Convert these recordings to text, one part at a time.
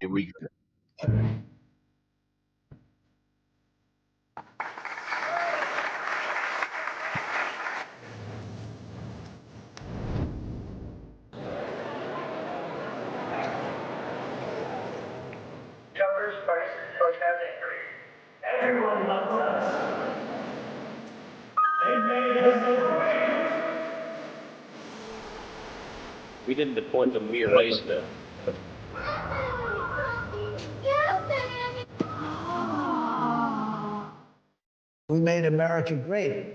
Here we go. Jumpers first, protesting. Everyone loves us. They made us so great. We didn't deport them, we erased them. We made America great.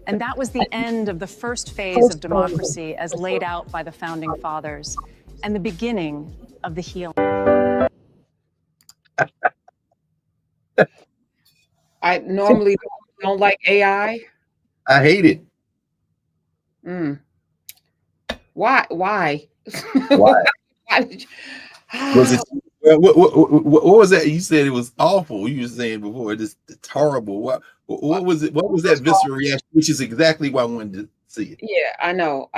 And that was the end of the first phase of democracy as laid out by the founding fathers, and the beginning of the healing. I normally don't like AI. I hate it. Why? Why? Why? Why did you- Was it? What was that? You said it was awful. You were saying before, it's horrible. What was it? What was that visceral reaction? Which is exactly why I wanted to see it. Yeah, I know.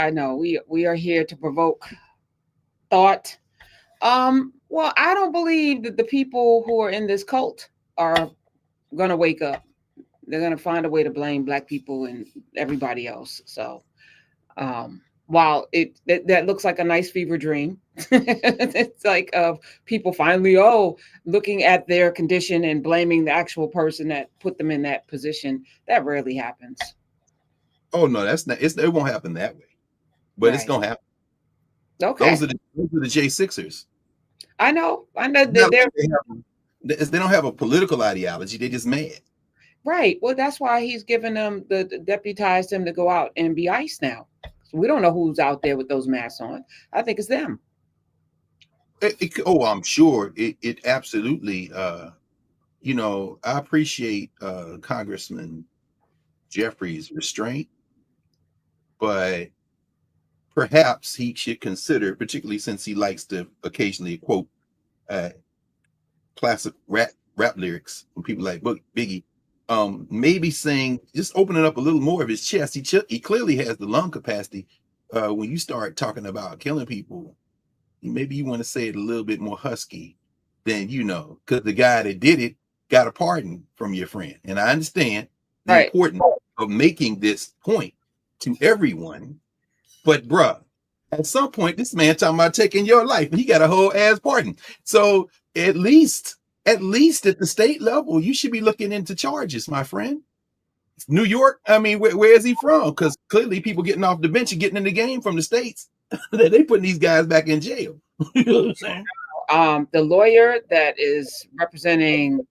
We are here to provoke thought. Well, I don't believe that the people who are in this cult are gonna wake up. They're gonna find a way to blame Black people and everybody else. So, while that looks like a nice fever dream, it's like people finally looking at their condition and blaming the actual person that put them in that position. That rarely happens. Oh no, that's not. It won't happen that way, but it's Right. gonna happen. Okay. Those are the J6ers. I know. It's not like they don't have a political ideology. They're just mad. Right. Well, that's why he's given them the deputized them to go out and be ICE now. So we don't know who's out there with those masks on. I think it's them. I'm sure it absolutely. I appreciate Congressman Jeffrey's restraint, but perhaps he should consider, particularly since he likes to occasionally quote classic rap lyrics from people like Biggie, maybe saying, just opening up a little more of his chest. He clearly has the lung capacity. When you start talking about killing people, maybe you want to say it a little bit more husky than, because the guy that did it got a pardon from your friend. And I understand the importance of making this point to everyone. But bruh, at some point, this man talking about taking your life, and he got a whole ass pardon. So at least at the state level, you should be looking into charges, my friend. New York, I mean, where is he from? Because clearly people getting off the bench and getting in the game from the states. They putting these guys back in jail. You know what I'm saying? The lawyer that is representing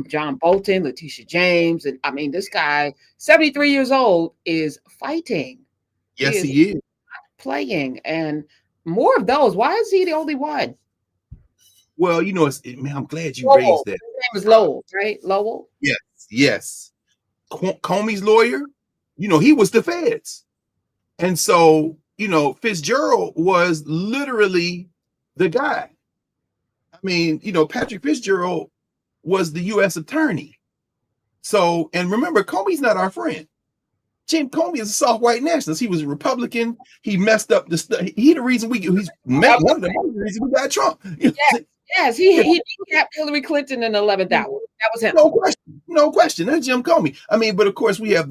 John Bolton, Letitia James, and I mean, this guy, 73 years old, is fighting. Yes, he is playing, and more of those. Why is he the only one? Well, man, I'm glad you raised that. His name is Lowell, right? Lowell? Yes. Comey's lawyer, he was the feds. And so, Fitzgerald was literally the guy. I mean, Patrick Fitzgerald was the U.S. attorney. So, and remember, Comey's not our friend. Jim Comey is a soft white nationalist. He was a Republican. He messed up the stuff. He's one of the reasons we got Trump. Yes, he capped Hillary Clinton in the 11th hour. That was him. No question. That's Jim Comey. I mean, but of course we have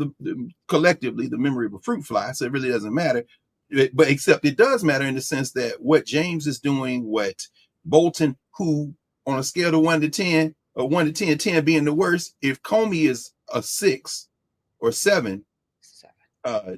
collectively the memory of a fruit fly, so it really doesn't matter. But except it does matter in the sense that what James is doing, what Bolton, who on a scale of 1 to 10, a 1 to 10, 10 being the worst. If Comey is a 6 or 7,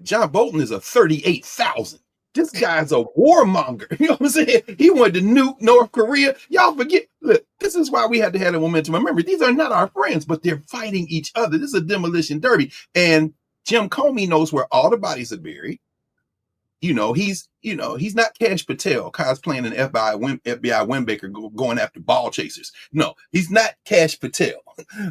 John Bolton is a 38,000. This guy's a warmonger. You know what I'm saying? He wanted to nuke North Korea. Y'all forget. Look, this is why we had to have the momentum. Remember, these are not our friends, but they're fighting each other. This is a demolition derby. And Jim Comey knows where all the bodies are buried. He's not Cash Patel cosplaying an FBI windbaker going after ball chasers. No, he's not Cash Patel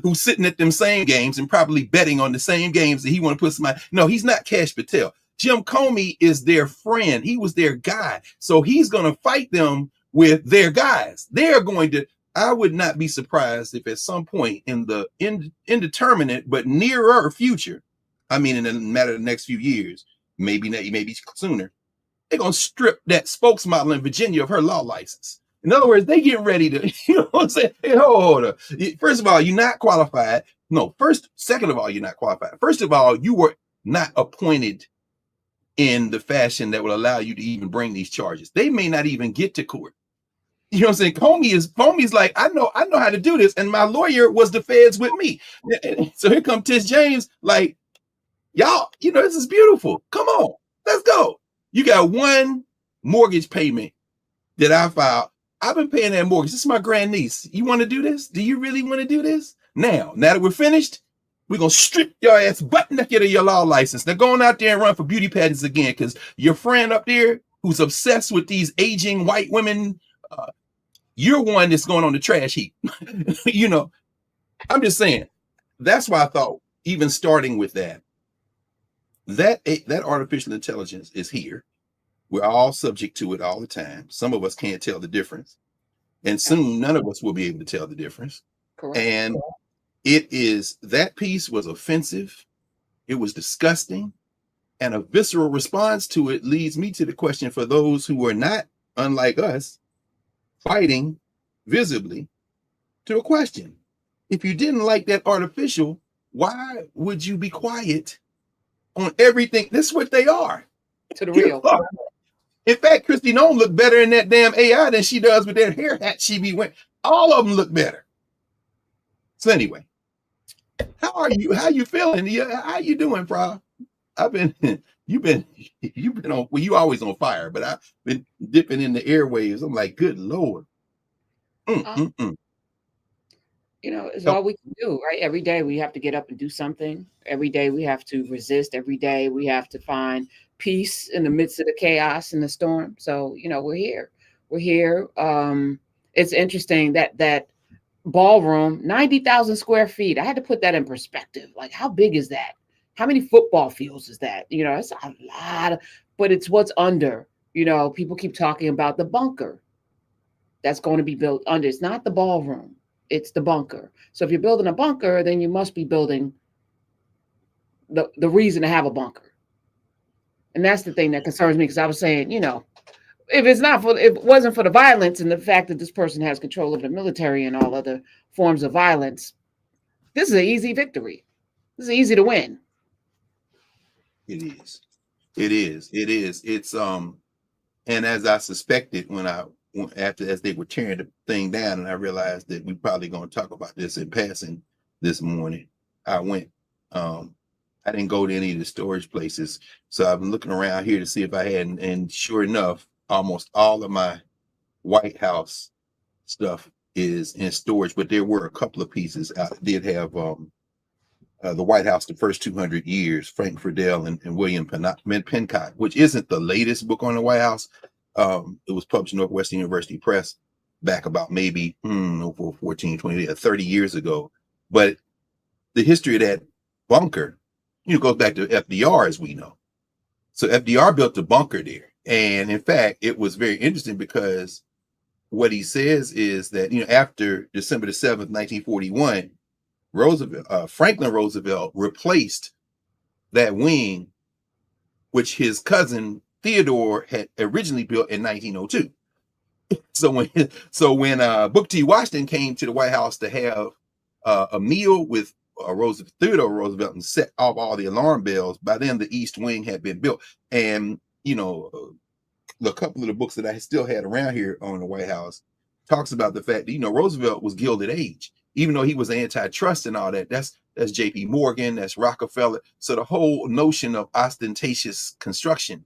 who's sitting at them same games and probably betting on the same games that he want to put somebody. No, he's not Cash Patel. Jim Comey is their friend. He was their guy. So he's going to fight them with their guys. They're going to, I would not be surprised if at some point in the indeterminate but nearer future, I mean, in the matter of the next few years, maybe sooner, they're going to strip that spokesmodel in Virginia of her law license. In other words, they get ready to, you know what I'm saying? Hey, hold on. First of all, you're not qualified. No, second of all, you're not qualified. First of all, you were not appointed in the fashion that will allow you to even bring these charges. They may not even get to court. You know what I'm saying? Comey's like, I know how to do this. And my lawyer was the feds with me. So here comes Tish James, like, y'all, this is beautiful. Come on, let's go. You got one mortgage payment that I filed. I've been paying that mortgage. This is my grandniece. You want to do this? Do you really want to do this? Now that we're finished, we're going to strip your ass butt naked of your law license. Now go on out there and run for beauty pageants again, because your friend up there who's obsessed with these aging white women, you're one that's going on the trash heap. I'm just saying. That's why I thought, even starting with that artificial intelligence is here. We're all subject to it all the time. Some of us can't tell the difference. And soon none of us will be able to tell the difference. Correct. And that piece was offensive. It was disgusting. And a visceral response to it leads me to the question for those who are not, unlike us, fighting visibly, to a question. If you didn't like that artificial, why would you be quiet on everything? This is what they are. To the real. In fact, Christy Nome look better in that damn AI than she does with that hair hat she be wearing. All of them look better. So anyway, how are you? How you feeling? How you doing, Prof? You've been on, well, you always on fire, but I've been dipping in the airwaves. I'm like, good Lord. It's all we can do, right? Every day we have to get up and do something. Every day we have to resist. Every day we have to find peace in the midst of the chaos and the storm. So, we're here. We're here. It's interesting that ballroom, 90,000 square feet. I had to put that in perspective. Like, how big is that? How many football fields is that? It's a lot, but it's what's under. People keep talking about the bunker that's going to be built under. It's not the ballroom. It's the bunker. So if you're building a bunker, then you must be building the reason to have a bunker. And that's the thing that concerns me, because I was saying, if it wasn't for the violence and the fact that this person has control of the military and all other forms of violence, this is an easy victory. This is easy to win. It is. It's and as I suspected as they were tearing the thing down, and I realized that we probably going to talk about this in passing this morning, I went, I didn't go to any of the storage places. So I've been looking around here to see if I had, and sure enough, almost all of my White House stuff is in storage, but there were a couple of pieces. I did have the White House, the first 200 years, Frank Friedel and William Pencott, which isn't the latest book on the White House. It was published in Northwestern University Press back about maybe 14, 20, 30 years ago. But the history of that bunker, goes back to FDR, as we know. So FDR built a bunker there. And in fact, it was very interesting because what he says is that, after December the 7th, 1941, Franklin Roosevelt replaced that wing, which his cousin Theodore had originally built in 1902. So when Booker T. Washington came to the White House to have a meal with Theodore Roosevelt and set off all the alarm bells, by then the East Wing had been built. And a couple of the books that I still had around here on the White House talks about the fact that Roosevelt was Gilded Age. even though he was antitrust and all that, that's JP Morgan, that's Rockefeller. So the whole notion of ostentatious construction,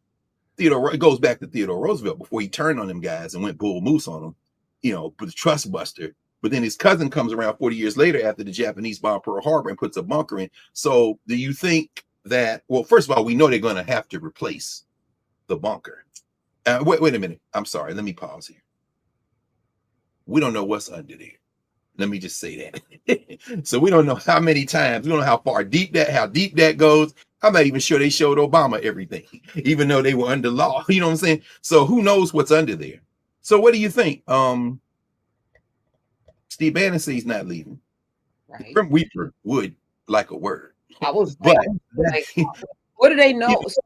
it goes back to Theodore Roosevelt before he turned on them guys and went bull moose on them, but the trust buster. But then his cousin comes around 40 years later after the Japanese bomb Pearl Harbor and puts a bunker in. So do you think that, well, first of all, we know they're going to have to replace the bunker. Wait a minute. I'm sorry. Let me pause here. We don't know what's under there. Let me just say that. So we don't know how many times, we don't know how deep that goes. I'm not even sure they showed Obama everything, even though they were under law. You know what I'm saying? So who knows what's under there? So what do you think? Steve Bannon says he's not leaving. Right. Grim Reaper would like a word. I was But like, what do they know? So,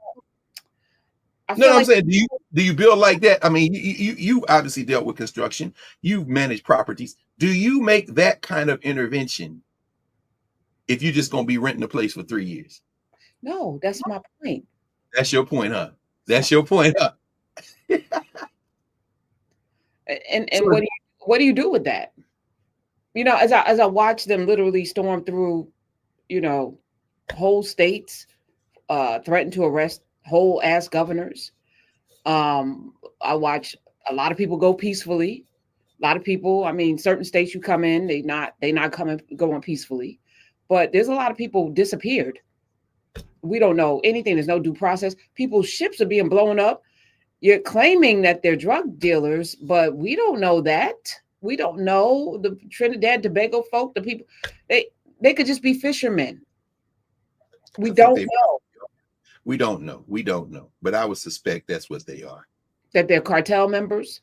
I'm saying, do you build like that? I mean, you obviously dealt with construction. You've managed properties. Do you make that kind of intervention if you're just going to be renting a place for 3 years? No, that's my point. That's your point, huh? That's your point, huh? And so, what do you do with that? As I watch them literally storm through, whole states, threaten to arrest whole ass governors. I watch a lot of people go peacefully. A lot of people, I mean, certain states you come in, they not going peacefully, but there's a lot of people disappeared. We don't know anything. There's no due process. People's ships are being blown up. You're claiming that they're drug dealers, but we don't know that. We don't know the Trinidad Tobago folk, the people, they could just be fishermen. We don't know. We don't know. But I would suspect that's what they are. That they're cartel members?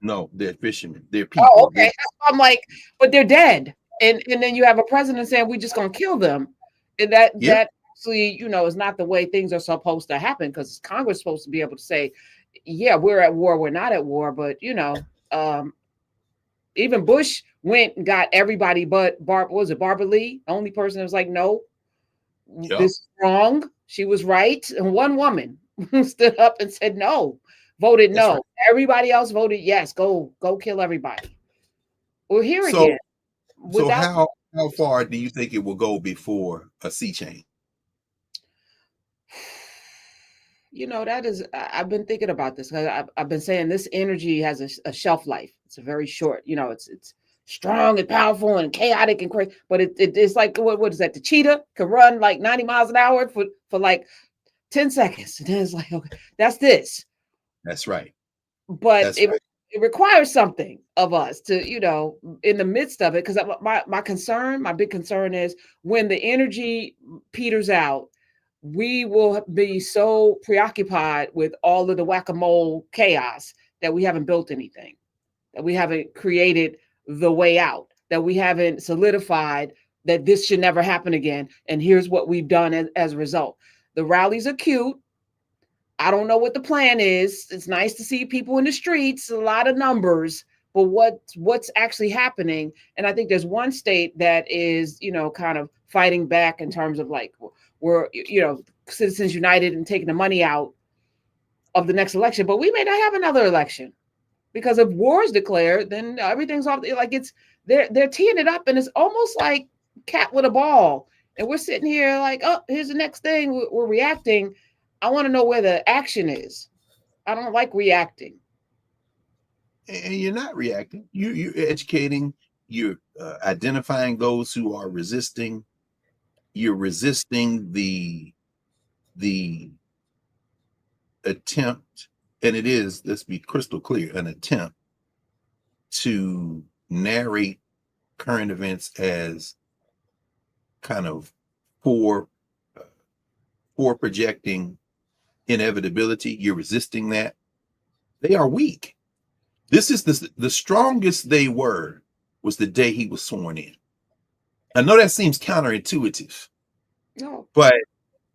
No, they're fishermen. They're people. Oh, okay. I'm like, but they're dead. And then you have a president saying we're just gonna kill them. And that actually, is not the way things are supposed to happen, because Congress is supposed to be able to say, yeah, we're at war, we're not at war, but even Bush went and got everybody but Barbara Lee, the only person that was like, no, this is wrong. She was right. And one woman stood up and said no, voted no. Right. Everybody else voted yes. Go kill everybody. We're here again. So how far do you think it will go before a sea change? That is, I've been thinking about this. I've been saying this energy has a shelf life. It's a very short, it's strong and powerful and chaotic and crazy, but it's like, what is that? The cheetah can run like 90 miles an hour for like 10 seconds. And then it's like, okay, that's this. That's right. But it requires something of us to, in the midst of it, because my big concern is when the energy peters out, we will be so preoccupied with all of the whack-a-mole chaos that we haven't built anything, that we haven't created the way out, that we haven't solidified that this should never happen again. And here's what we've done as a result. The rallies are cute. I don't know what the plan is. It's nice to see people in the streets, a lot of numbers, but what's actually happening? And I think there's one state that is, kind of fighting back in terms of like, we're, Citizens United and taking the money out of the next election, but we may not have another election, because if war is declared, then everything's off. Like they're teeing it up, and it's almost like cat with a ball. And we're sitting here like, oh, here's the next thing. We're reacting. I want to know where the action is. I don't like reacting. And you're not reacting. You're educating. You're identifying those who are resisting. You're resisting the attempt, and it is, let's be crystal clear, an attempt to narrate current events as kind of for projecting inevitability. You're resisting that. They are weak. This is the strongest they were was the day he was sworn in. I know that seems counterintuitive, no, but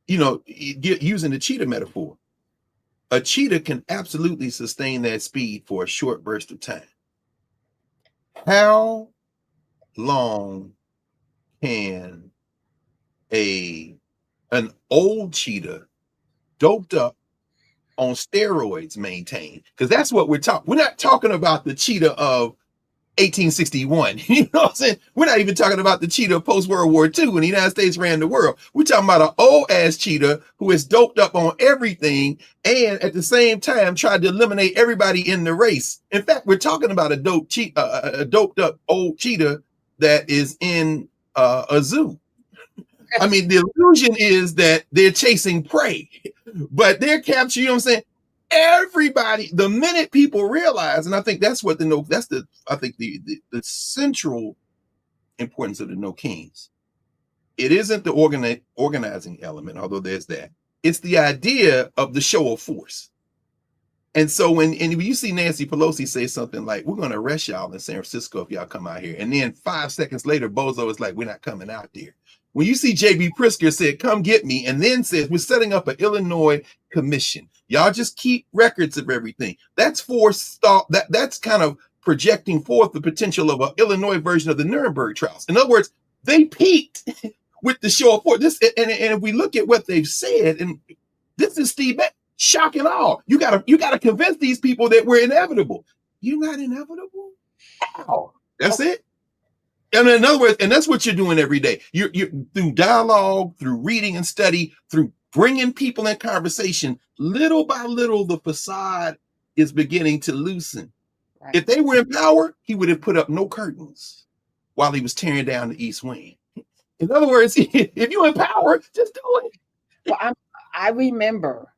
using the cheetah metaphor, a cheetah can absolutely sustain that speed for a short burst of time. How long can an old cheetah doped up on steroids maintain? Because that's what we're talking. We're not talking about the cheetah of 1861. You know what I'm saying? We're not even talking about the cheetah post-World War II when the United States ran the world. We're talking about an old-ass cheetah who is doped up on everything and at the same time tried to eliminate everybody in the race. In fact, we're talking about a doped up old cheetah that is in a zoo. I mean, the illusion is that they're chasing prey, but they're capturing, you know what I'm saying? Everybody, the minute people realize, and I think that's what I think the central importance of the No Kings. It isn't the organizing element, although there's that. It's the idea of the show of force. And so when you see Nancy Pelosi say something like, we're going to arrest y'all in San Francisco if y'all come out here. And then 5 seconds later, Bozo is like, we're not coming out there. When you see J.B. Pritzker said, come get me, and then says, we're setting up an Illinois commission. Y'all just keep records of everything. That's that's kind of projecting forth the potential of an Illinois version of the Nuremberg trials. In other words, they peaked with the show of force. And if we look at what they've said, and this is Steve Bannon, shock and awe. You gotta convince these people that we're inevitable. You're not inevitable? How? That's it. And in other words, and that's what you're doing every day. You're through dialogue, through reading and study, through bringing people in conversation. Little by little, the facade is beginning to loosen. Right. If they were in power, he would have put up no curtains while he was tearing down the East Wing. In other words, if you're in power, just do it. Well, I remember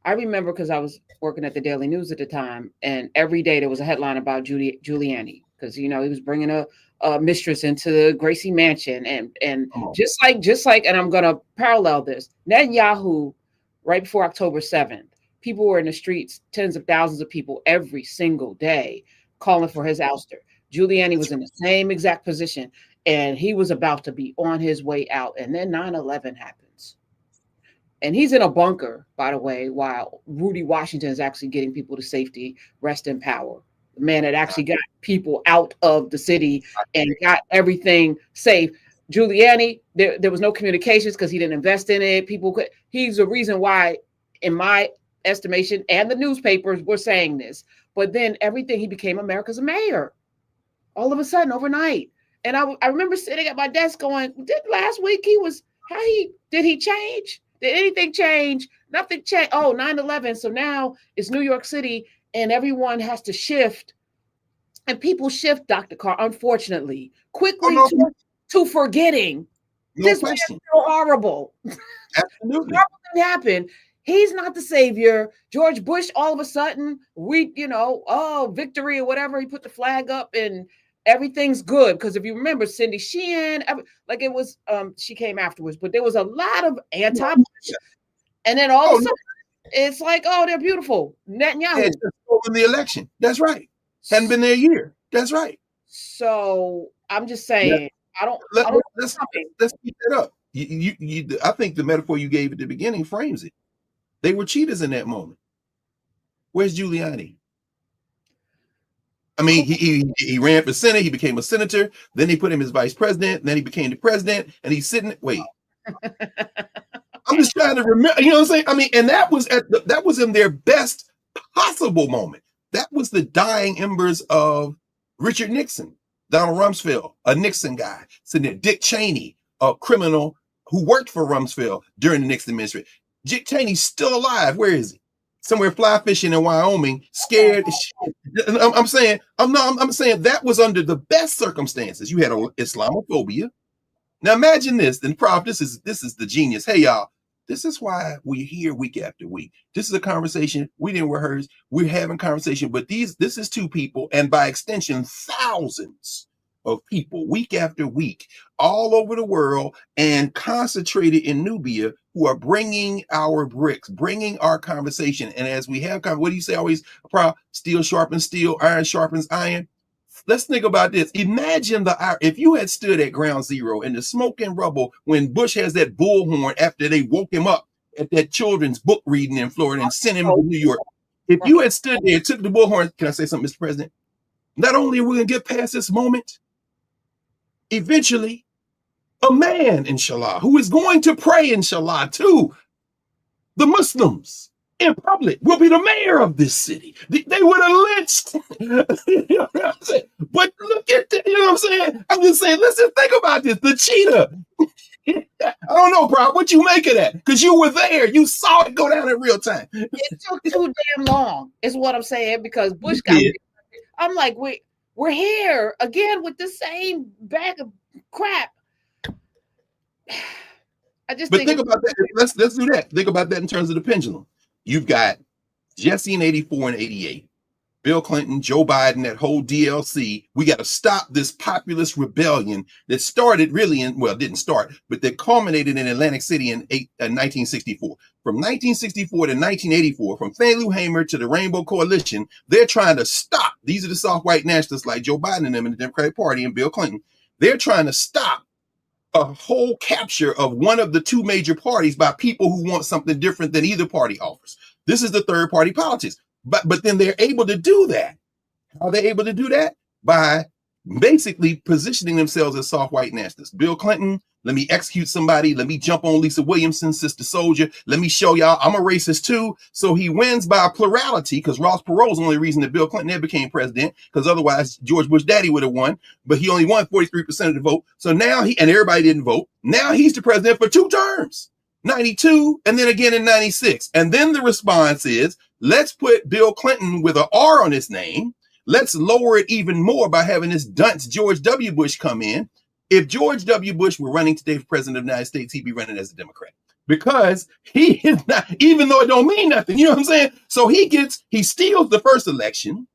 because I was working at the Daily News at the time, and every day there was a headline about Giuliani, because he was bringing a mistress into the Gracie Mansion, and just like, and I'm gonna parallel this. Netanyahu, right before October 7th, people were in the streets, tens of thousands of people every single day calling for his ouster. Giuliani was in the same exact position, and he was about to be on his way out, and then 9/11 happens. And he's in a bunker, by the way, while Rudy Washington is actually getting people to safety, rest in power. The man that actually got people out of the city and got everything safe. Giuliani, there was no communications because he didn't invest in it. He's the reason why, in my estimation, and the newspapers were saying this. But then he became America's mayor. All of a sudden, overnight. And I remember sitting at my desk going, last week did he change? Did anything change? Nothing changed. Oh, 9/11. So now it's New York City and everyone has to shift. And people shift, Dr. Carr, unfortunately, quickly to forgetting. This was so horrible. Absolutely. Horrible thing happened. He's not the savior. George Bush, all of a sudden, victory or whatever. He put the flag up and everything's good. Because if you remember, Cindy Sheehan, she came afterwards, but there was a lot of anti-Bush. And then all of a sudden, it's like, they're beautiful. Netanyahu. It's just stolen the election. That's right. Hadn't been there a year. That's right. So I'm just saying, let's keep that up. I think the metaphor you gave at the beginning frames it. They were cheaters in that moment. Where's Giuliani? I mean, he ran for Senate. He became a senator. Then they put him as vice president. Then he became the president. And he's sitting. Wait, I'm just trying to remember. You know what I'm saying? I mean, and that was in their best possible moment. That was the dying embers of Richard Nixon, Donald Rumsfeld, a Nixon guy, sitting there. Dick Cheney, a criminal who worked for Rumsfeld during the Nixon administration. Dick Cheney's still alive. Where is he? Somewhere fly fishing in Wyoming, scared. I'm saying that was under the best circumstances. You had Islamophobia. Now imagine this. And Prof, this is the genius. Hey y'all, this is why we're here week after week. This is a conversation we didn't rehearse. We're having conversation, but this is two people, and by extension, thousands of people week after week, all over the world, and concentrated in Nubia, who are bringing our bricks, bringing our conversation. And as we have, what do you say always? Steel sharpens steel, iron sharpens iron. Let's think about this. Imagine if you had stood at ground zero in the smoke and rubble when Bush has that bullhorn after they woke him up at that children's book reading in Florida and sent him to New York. If you had stood there and took the bullhorn, can I say something, Mr. President? Not only are we going to get past this moment, eventually, a man, inshallah, who is going to pray, inshallah, to the Muslims in public, will be the mayor of this city. They would have lynched. You know what I'm saying? But look at that, you know what I'm saying? I'm just saying, listen, think about this. The cheetah. I don't know, bro. What you make of that? Because you were there. You saw it go down in real time. It took too damn long, is what I'm saying, because Bush got. Yeah. I'm like, we're here again with the same bag of crap. I just But think about that. Let's do that. Think about that in terms of the pendulum. You've got Jesse in 84 and 88. Bill Clinton, Joe Biden, that whole DLC. We got to stop this populist rebellion that started really didn't start, but that culminated in Atlantic City in 1964. From 1964 to 1984, from Fannie Lou Hamer to the Rainbow Coalition, they're trying to stop. These are the soft white nationalists like Joe Biden and them in the Democratic Party and Bill Clinton. They're trying to stop a whole capture of one of the two major parties by people who want something different than either party offers. This is the third party politics. But then they're able to do that. How are they able to do that? By basically positioning themselves as soft white nationalists. Bill Clinton, let me execute somebody. Let me jump on Lisa Williamson, Sister Soldier. Let me show y'all I'm a racist too. So he wins by plurality, because Ross Perot is the only reason that Bill Clinton ever became president, because otherwise George Bush daddy would have won, but he only won 43% of the vote. So now and everybody didn't vote. Now he's the president for 2 terms, 92 and then again in 96. And then the response is, let's put Bill Clinton with an R on his name. Let's lower it even more by having this dunce George W. Bush come in. If George W. Bush were running today for president of the United States, he'd be running as a Democrat, because he is not, even though it don't mean nothing. You know what I'm saying? So he steals the first election.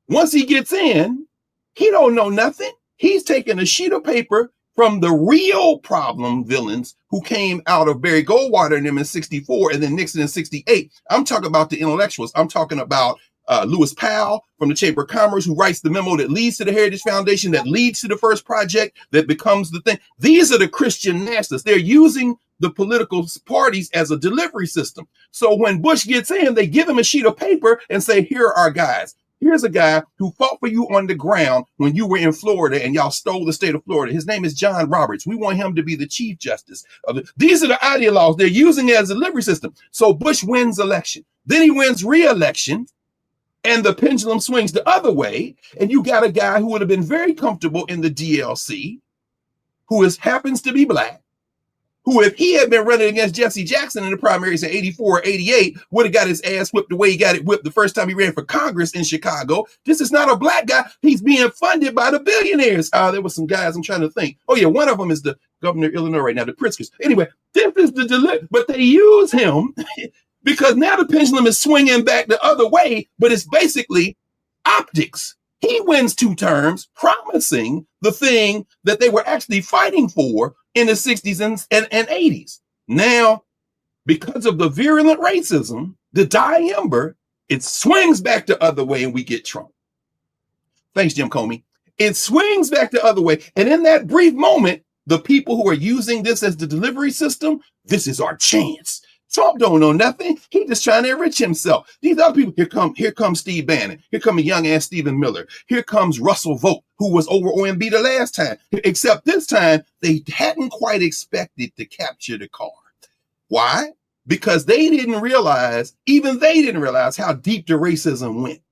Once he gets in, he don't know nothing. He's taking a sheet of paper from the real problem villains who came out of Barry Goldwater and them in 64 and then Nixon in 68. I'm talking about the intellectuals. I'm talking about Lewis Powell from the Chamber of Commerce, who writes the memo that leads to the Heritage Foundation, that leads to the first project, that becomes the thing. These are the Christian nationalists. They're using the political parties as a delivery system. So when Bush gets in, they give him a sheet of paper and say, here are our guys. Here's a guy who fought for you on the ground when you were in Florida and y'all stole the state of Florida. His name is John Roberts. We want him to be the chief justice. These are the ideologues they're using as a delivery system. So Bush wins election. Then he wins re-election, and the pendulum swings the other way. And you got a guy who would have been very comfortable in the DLC, who happens to be black, who, if he had been running against Jesse Jackson in the primaries in 84 or 88, would have got his ass whipped the way he got it whipped the first time he ran for Congress in Chicago. This is not a black guy. He's being funded by the billionaires. There were some guys, I'm trying to think. Oh, yeah, one of them is the governor of Illinois right now, the Pritzkers. Anyway, this is the delivery, but they use him because now the pendulum is swinging back the other way, but it's basically optics. He wins 2 terms, promising the thing that they were actually fighting for in the 60s and 80s. Now, because of the virulent racism, the dying ember, it swings back the other way and we get Trump. Thanks, Jim Comey. It swings back the other way. And in that brief moment, the people who are using this as the delivery system, this is our chance. Trump don't know nothing. He just trying to enrich himself. These other people, here comes Steve Bannon. Here comes a young ass Stephen Miller. Here comes Russell Vogt, who was over OMB the last time. Except this time, they hadn't quite expected to capture the card. Why? Because even they didn't realize how deep the racism went.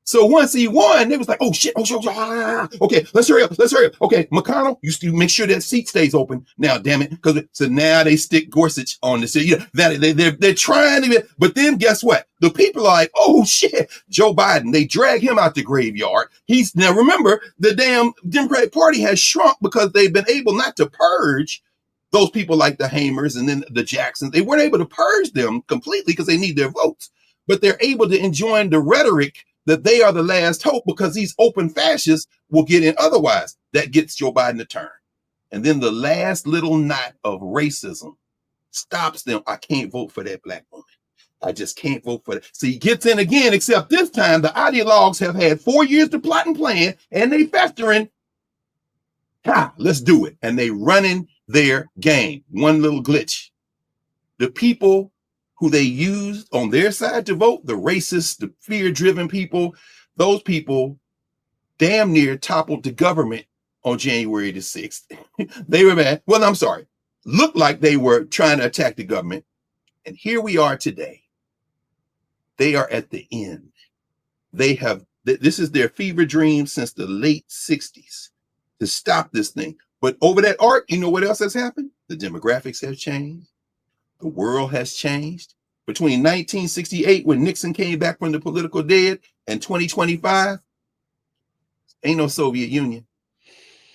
So once he won, they was like, oh shit, okay, let's hurry up. Okay, McConnell, you still make sure that seat stays open now, damn it. So now they stick Gorsuch on the seat. They're trying to, but then guess what? The people are like, oh shit, Joe Biden, they drag him out the graveyard. Now remember, the damn Democratic Party has shrunk because they've been able not to purge those people like the Hamers and then the Jacksons. They weren't able to purge them completely because they need their votes, but they're able to enjoin the rhetoric that they are the last hope because these open fascists will get in otherwise. That gets Joe Biden to turn. And then the last little knot of racism stops them. I can't vote for that black woman. I just can't vote for that. So he gets in again, except this time the ideologues have had 4 years to plot and plan, and they festering. Let's do it. And they running their game. One little glitch. The people who they used on their side to vote, the racists, the fear-driven people, those people damn near toppled the government on January the 6th. They were mad. Well, I'm sorry. Looked like they were trying to attack the government. And here we are today. They are at the end. They have, this is their fever dream since the late 60s to stop this thing. But over that arc, you know what else has happened? The demographics have changed. The world has changed. Between 1968, when Nixon came back from the political dead, and 2025, ain't no Soviet Union.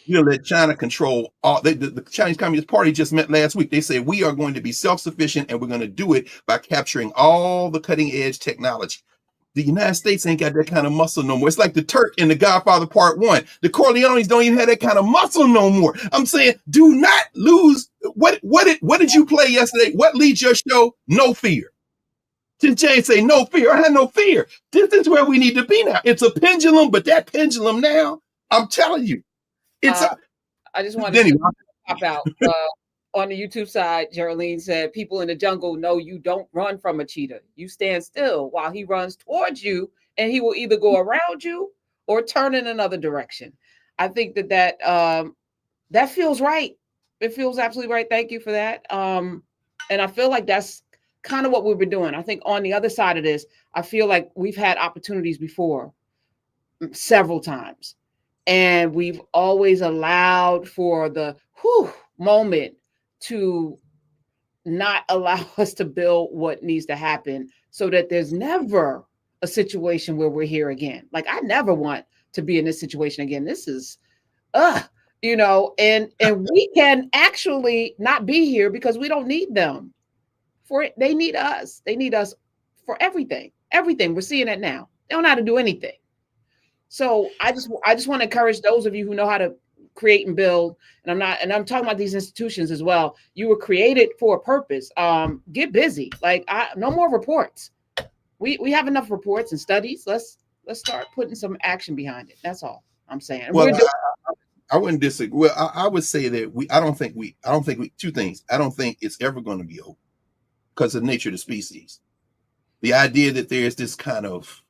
You let China control all. The Chinese Communist Party just met last week. They said we are going to be self-sufficient and we're going to do it by capturing all the cutting edge technology. The United States ain't got that kind of muscle no more. It's like the Turk in The Godfather Part 1. The Corleones don't even have that kind of muscle no more. I'm saying, do not lose. What did you play yesterday? What leads your show? No fear. Did James say no fear? I had no fear. This is where we need to be now. It's a pendulum, but that pendulum now, I'm telling you, it's I just wanted to pop out. On the YouTube side, Geraldine said, people in the jungle know you don't run from a cheetah. You stand still while he runs towards you, and he will either go around you or turn in another direction. I think that feels right. It feels absolutely right. Thank you for that. And I feel like that's kind of what we've been doing. I think on the other side of this, I feel like we've had opportunities before several times, and we've always allowed for the moment to not allow us to build what needs to happen so that there's never a situation where we're here again. Like, I never want to be in this situation again. This is, and we can actually not be here because we don't need them for it. They need us. They need us for everything. Everything. We're seeing it now. They don't know how to do anything. So I just want to encourage those of you who know how to create and build, and I'm talking about these institutions as well. You were created for a purpose. Get busy. Like, no more reports. We have enough reports and studies. Let's start putting some action behind it. That's all I'm saying. Well, I wouldn't disagree. Well, I would say that I don't think two things. I don't think it's ever going to be over because of the nature of the species. The idea that there's this kind of,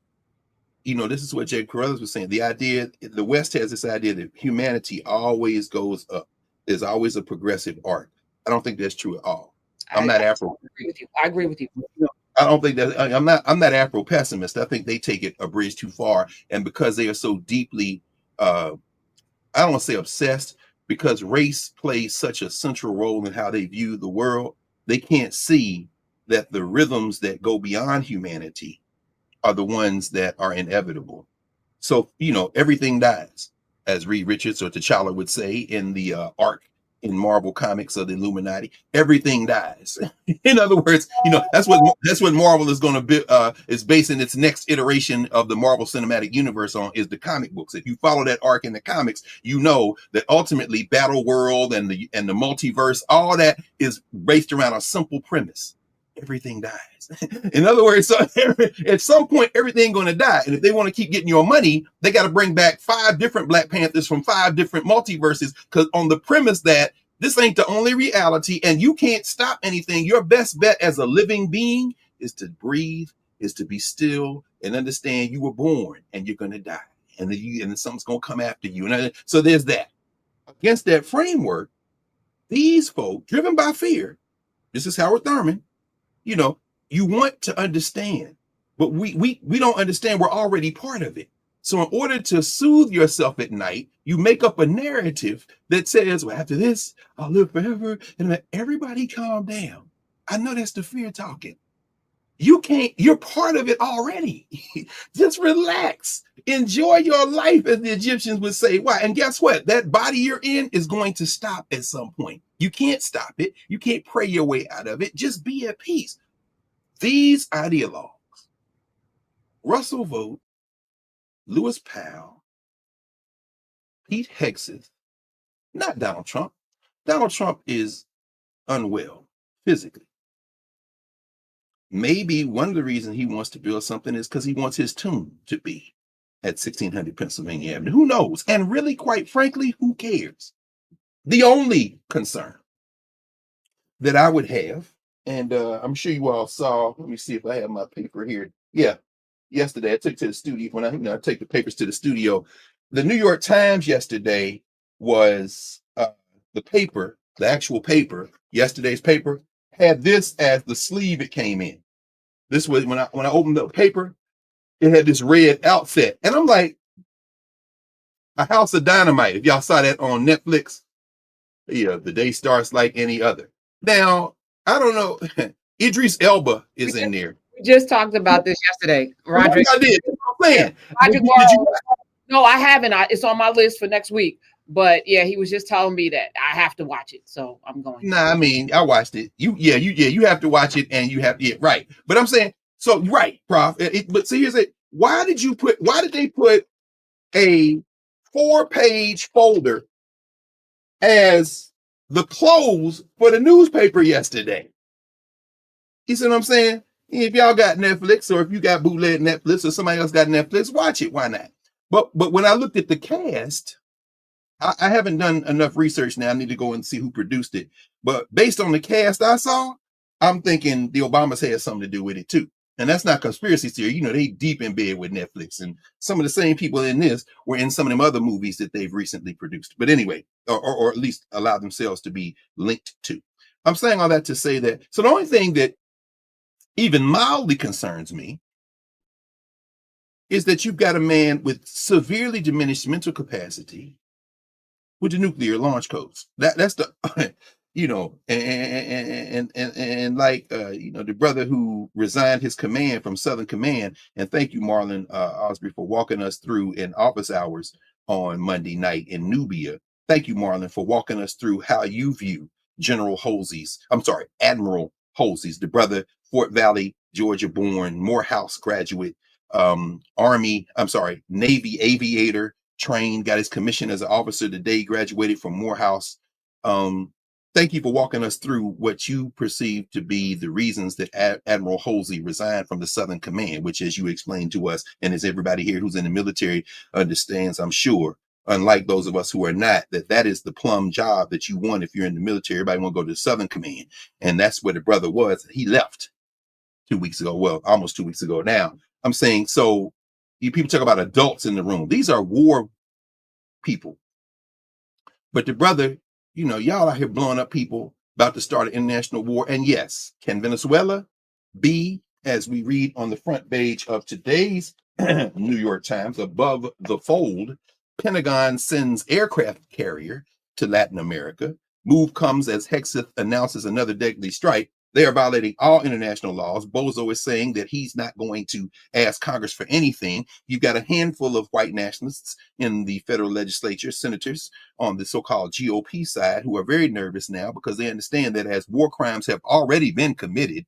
this is what Jake Carruthers was saying. The idea, the West has this idea that humanity always goes up. There's always a progressive arc. I don't think that's true at all. I'm not Afro. I agree with you. I don't think that I'm not Afro pessimist. I think they take it a bridge too far. And because they are so deeply, I don't want to say obsessed, because race plays such a central role in how they view the world, they can't see that the rhythms that go beyond humanity are the ones that are inevitable. So, everything dies, as Reed Richards or T'Challa would say in the arc in Marvel Comics of the Illuminati. Everything dies. In other words, that's what Marvel is going to be is basing its next iteration of the Marvel Cinematic Universe on, is the comic books. If you follow that arc in the comics, you know that ultimately Battle World and the multiverse, all that is based around a simple premise. Everything dies. In other words, so at some point, everything going to die. And if they want to keep getting your money, they got to bring back 5 different Black Panthers from 5 different multiverses, because on the premise that this ain't the only reality and you can't stop anything. Your best bet as a living being is to breathe, is to be still and understand you were born and you're going to die. And then something's going to come after you. And so there's that. Against that framework, these folk, driven by fear, this is Howard Thurman, you want to understand, but we don't understand. We're already part of it. So in order to soothe yourself at night, you make up a narrative that says, well, after this, I'll live forever. And everybody calm down. I know that's the fear talking. You're part of it already. Just relax. Enjoy your life, as the Egyptians would say. Why? And guess what? That body you're in is going to stop at some point. You can't stop it. You can't pray your way out of it. Just be at peace. These ideologues, Russell Vogt, Lewis Powell, Pete Hegseth, not Donald Trump. Donald Trump is unwell physically. Maybe one of the reasons he wants to build something is because he wants his tomb to be at 1600 Pennsylvania Avenue. Who knows? And really, quite frankly, who cares? The only concern that I would have, and I'm sure you all saw, let me see if I have my paper here. Yeah, yesterday I took to the studio, when I take the papers to the studio. The New York Times yesterday was the paper, the actual paper, yesterday's paper, had this as the sleeve it came in. This was when I opened the paper, it had this red outset. And I'm like, A House of Dynamite. If y'all saw that on Netflix, yeah, the day starts like any other. Now, I don't know. Idris Elba is in there. We just talked about this yesterday, Roderick. I did. That's what I'm saying. Roderick Did you? No, I haven't. It's on my list for next week. But yeah, he was just telling me that I have to watch it, so I'm going. Nah, I mean, I watched it. You have to watch it, and you have right. But I'm saying, so right, Prof. But see, here's it. Why did they put a 4-page folder as the close for the newspaper yesterday? You see what I'm saying? If y'all got Netflix, or if you got bootleg Netflix, or somebody else got Netflix, watch it. Why not? But when I looked at the cast, I haven't done enough research now. I need to go and see who produced it. But based on the cast I saw, I'm thinking the Obamas had something to do with it too. And that's not conspiracy theory. You know, they deep in bed with Netflix. And some of the same people in this were in some of them other movies that they've recently produced. But anyway, or at least allow themselves to be linked to. I'm saying all that to say that. So the only thing that even mildly concerns me is that you've got a man with severely diminished mental capacity with the nuclear launch codes. That's the, and like, the brother who resigned his command from Southern Command. And thank you, Marlon Osby, for walking us through in office hours on Monday night in Nubia. Thank you, Marlon, for walking us through how you view Admiral Holsey's, the brother, Fort Valley, Georgia born, Morehouse graduate, Navy aviator, trained, got his commission as an officer today, graduated from Morehouse. Thank you for walking us through what you perceive to be the reasons that Admiral Holsey resigned from the Southern Command, which, as you explained to us, and as everybody here who's in the military understands, I'm sure, unlike those of us who are not, that is the plum job that you want if you're in the military. Everybody want to go to the Southern Command. And that's where the brother was. He left 2 weeks ago. Well, almost 2 weeks ago now. I'm saying, so you people talk about adults in the room. These are war people. But the brother, y'all out here blowing up people about to start an international war. And yes, can Venezuela be, as we read on the front page of today's New York Times, above the fold, Pentagon sends aircraft carrier to Latin America. Move comes as Hexeth announces another deadly strike. They are violating all international laws. Bozo is saying that he's not going to ask Congress for anything. You've got a handful of white nationalists in the federal legislature, senators on the so-called GOP side, who are very nervous now because they understand that as war crimes have already been committed,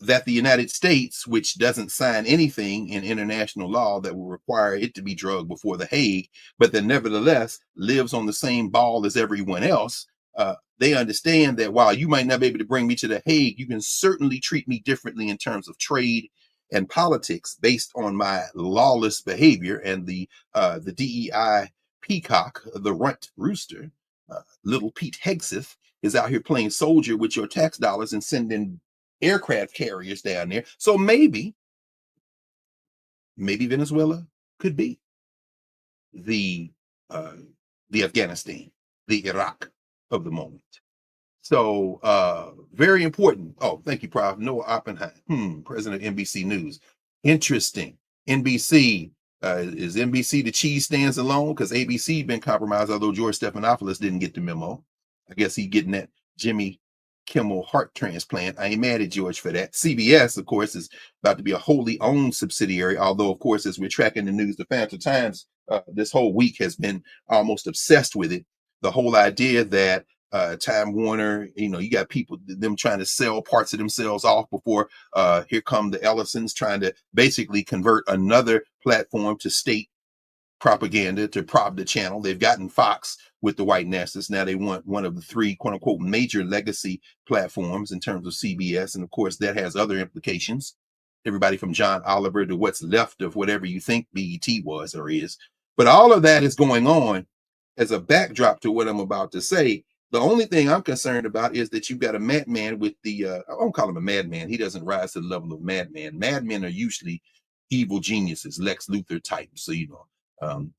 that the United States, which doesn't sign anything in international law that will require it to be drugged before the Hague, but that nevertheless lives on the same ball as everyone else, they understand that while you might not be able to bring me to the Hague, you can certainly treat me differently in terms of trade and politics based on my lawless behavior. And the DEI peacock, the runt rooster, little Pete Hegseth, is out here playing soldier with your tax dollars and sending aircraft carriers down there. So maybe Venezuela could be the Afghanistan, the Iraq of the moment. So very important. Oh, thank you, Prof. Noah Oppenheim, president of NBC News. Interesting. NBC, is NBC the cheese stands alone? Because ABC been compromised, although George Stephanopoulos didn't get the memo. I guess he getting that Jimmy Kimmel heart transplant. I ain't mad at George for that. CBS, of course, is about to be a wholly owned subsidiary, although, of course, as we're tracking the news, the Financial Times this whole week has been almost obsessed with it. The whole idea that Time Warner, you got people, them trying to sell parts of themselves off before here come the Ellisons trying to basically convert another platform to state propaganda to prop the channel. They've gotten Fox with the white nationalists. Now they want one of the three quote unquote major legacy platforms in terms of CBS. And of course, that has other implications. Everybody from John Oliver to what's left of whatever you think BET was or is. But all of that is going on as a backdrop to what I'm about to say. The only thing I'm concerned about is that you've got a madman with the, I won't call him a madman. He doesn't rise to the level of madman. Madmen are usually evil geniuses, Lex Luthor types. So,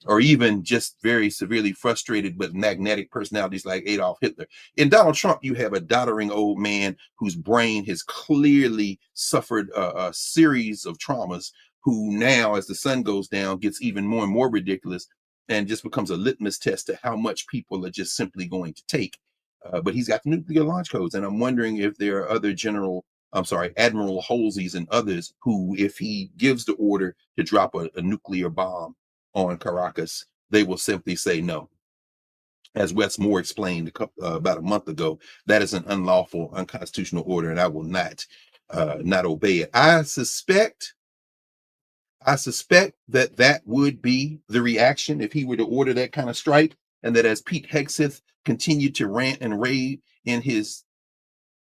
or even just very severely frustrated but magnetic personalities like Adolf Hitler. In Donald Trump, you have a doddering old man whose brain has clearly suffered a series of traumas, who now, as the sun goes down, gets even more and more ridiculous and just becomes a litmus test to how much people are just simply going to take. But he's got the nuclear launch codes, and I'm wondering if there are other Admiral Halsey's and others who, if he gives the order to drop a nuclear bomb on Caracas, they will simply say no. As Wes Moore explained about a month ago, that is an unlawful, unconstitutional order, and I will not obey it. I suspect that would be the reaction if he were to order that kind of strike, and that as Pete Hegseth continued to rant and rave in his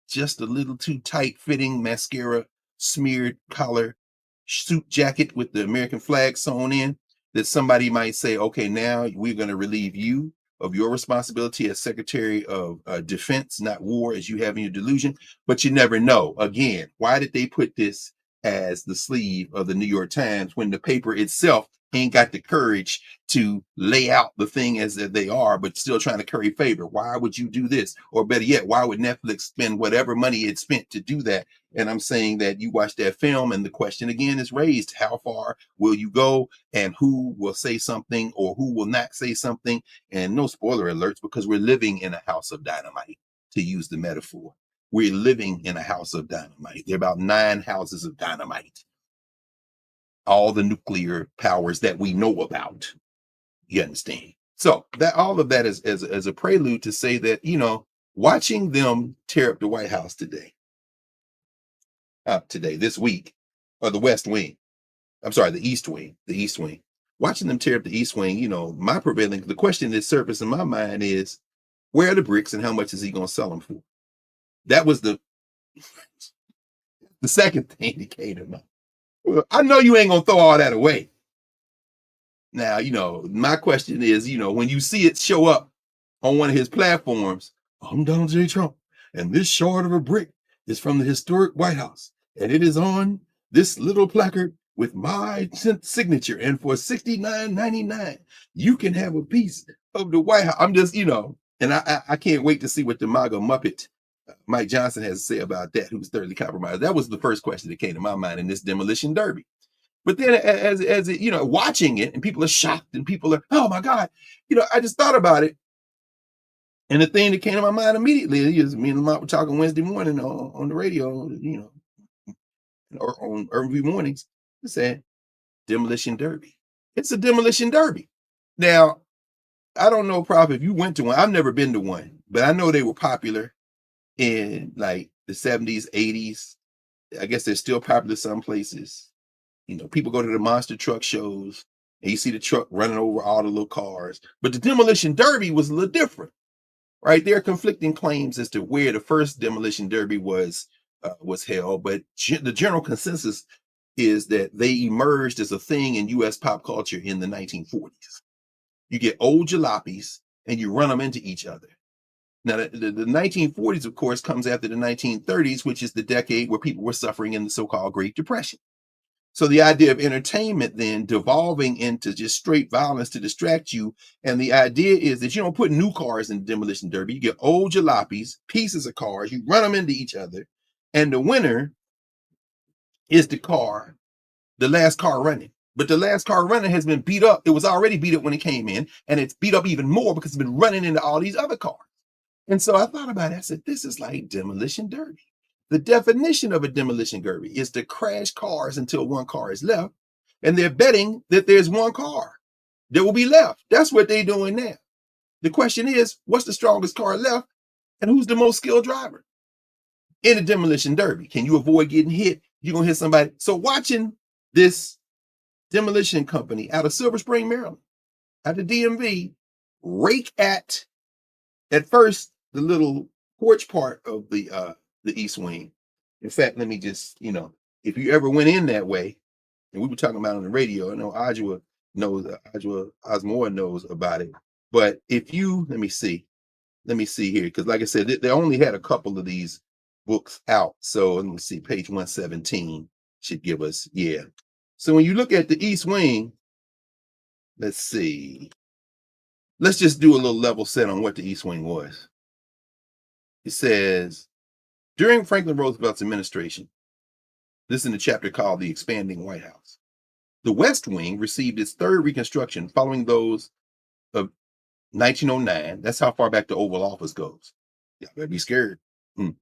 just a little too tight fitting mascara smeared collar suit jacket with the American flag sewn in, that somebody might say, okay, now we're going to relieve you of your responsibility as Secretary of Defense, not war, as you have in your delusion. But you never know. Again, why did they put this as the sleeve of the New York Times when the paper itself ain't got the courage to lay out the thing as they are, but still trying to curry favor? Why would you do this? Or better yet, why would Netflix spend whatever money it spent to do that? And I'm saying that you watch that film and the question again is raised: how far will you go, and who will say something or who will not say something? And no spoiler alerts, because we're living in a house of dynamite, to use the metaphor. We're living in a house of dynamite. There are about 9 houses of dynamite. All the nuclear powers that we know about. You understand? So that all of that is as a prelude to say that, watching them tear up the White House this week, or the West Wing. I'm sorry, the East Wing. Watching them tear up the East Wing, the question that surfaced in my mind is, where are the bricks and how much is he going to sell them for? That was the second thing that came to mind. Well, I know you ain't going to throw all that away. Now, my question is, when you see it show up on one of his platforms, I'm Donald J. Trump, and this shard of a brick is from the historic White House, and it is on this little placard with my signature, and for $69.99, you can have a piece of the White House. I'm just, and I can't wait to see what the MAGA Muppet Mike Johnson has to say about that, who's thoroughly compromised. That was the first question that came to my mind in this demolition derby. But then as it, watching it, and people are shocked, and people are, oh my God, I just thought about it. And the thing that came to my mind immediately is, me and Lamont were talking Wednesday morning on the radio, or on Urban View Mornings. I said, demolition derby. It's a demolition derby. Now, I don't know, Prof, if you went to one. I've never been to one, but I know they were popular in like the 70s, 80s. I guess they're still popular some places. People go to the monster truck shows and you see the truck running over all the little cars. But the demolition derby was a little different, right? There are conflicting claims as to where the first demolition derby was held, but the general consensus is that they emerged as a thing in U.S. pop culture in the 1940s. You get old jalopies and you run them into each other. Now, the 1940s, of course, comes after the 1930s, which is the decade where people were suffering in the so-called Great Depression. So the idea of entertainment then devolving into just straight violence to distract you. And the idea is that you don't put new cars in the demolition derby. You get old jalopies, pieces of cars, you run them into each other. And the winner is the last car running. But the last car running has been beat up. It was already beat up when it came in, and it's beat up even more because it's been running into all these other cars. And so I thought about it. I said, this is like demolition derby. The definition of a demolition derby is to crash cars until one car is left. And they're betting that there's one car that will be left. That's what they're doing now. The question is, what's the strongest car left? And who's the most skilled driver? In a demolition derby, can you avoid getting hit? You're going to hit somebody. So watching this demolition company out of Silver Spring, Maryland, out of DMV, rake at first the little porch part of the East Wing. In fact, let me just, if you ever went in that way, and we were talking about it on the radio, I know Ajwa Osmore knows about it. But if you, let me see here, because like I said, they only had a couple of these books out. So let me see, page 117 should give us, yeah. So when you look at the East Wing, Let's see. Let's just do a little level set on what the East Wing was. It says, during Franklin Roosevelt's administration, this is in the chapter called The Expanding White House, the West Wing received its third reconstruction following those of 1909. That's how far back the Oval Office goes. Y'all better be scared. In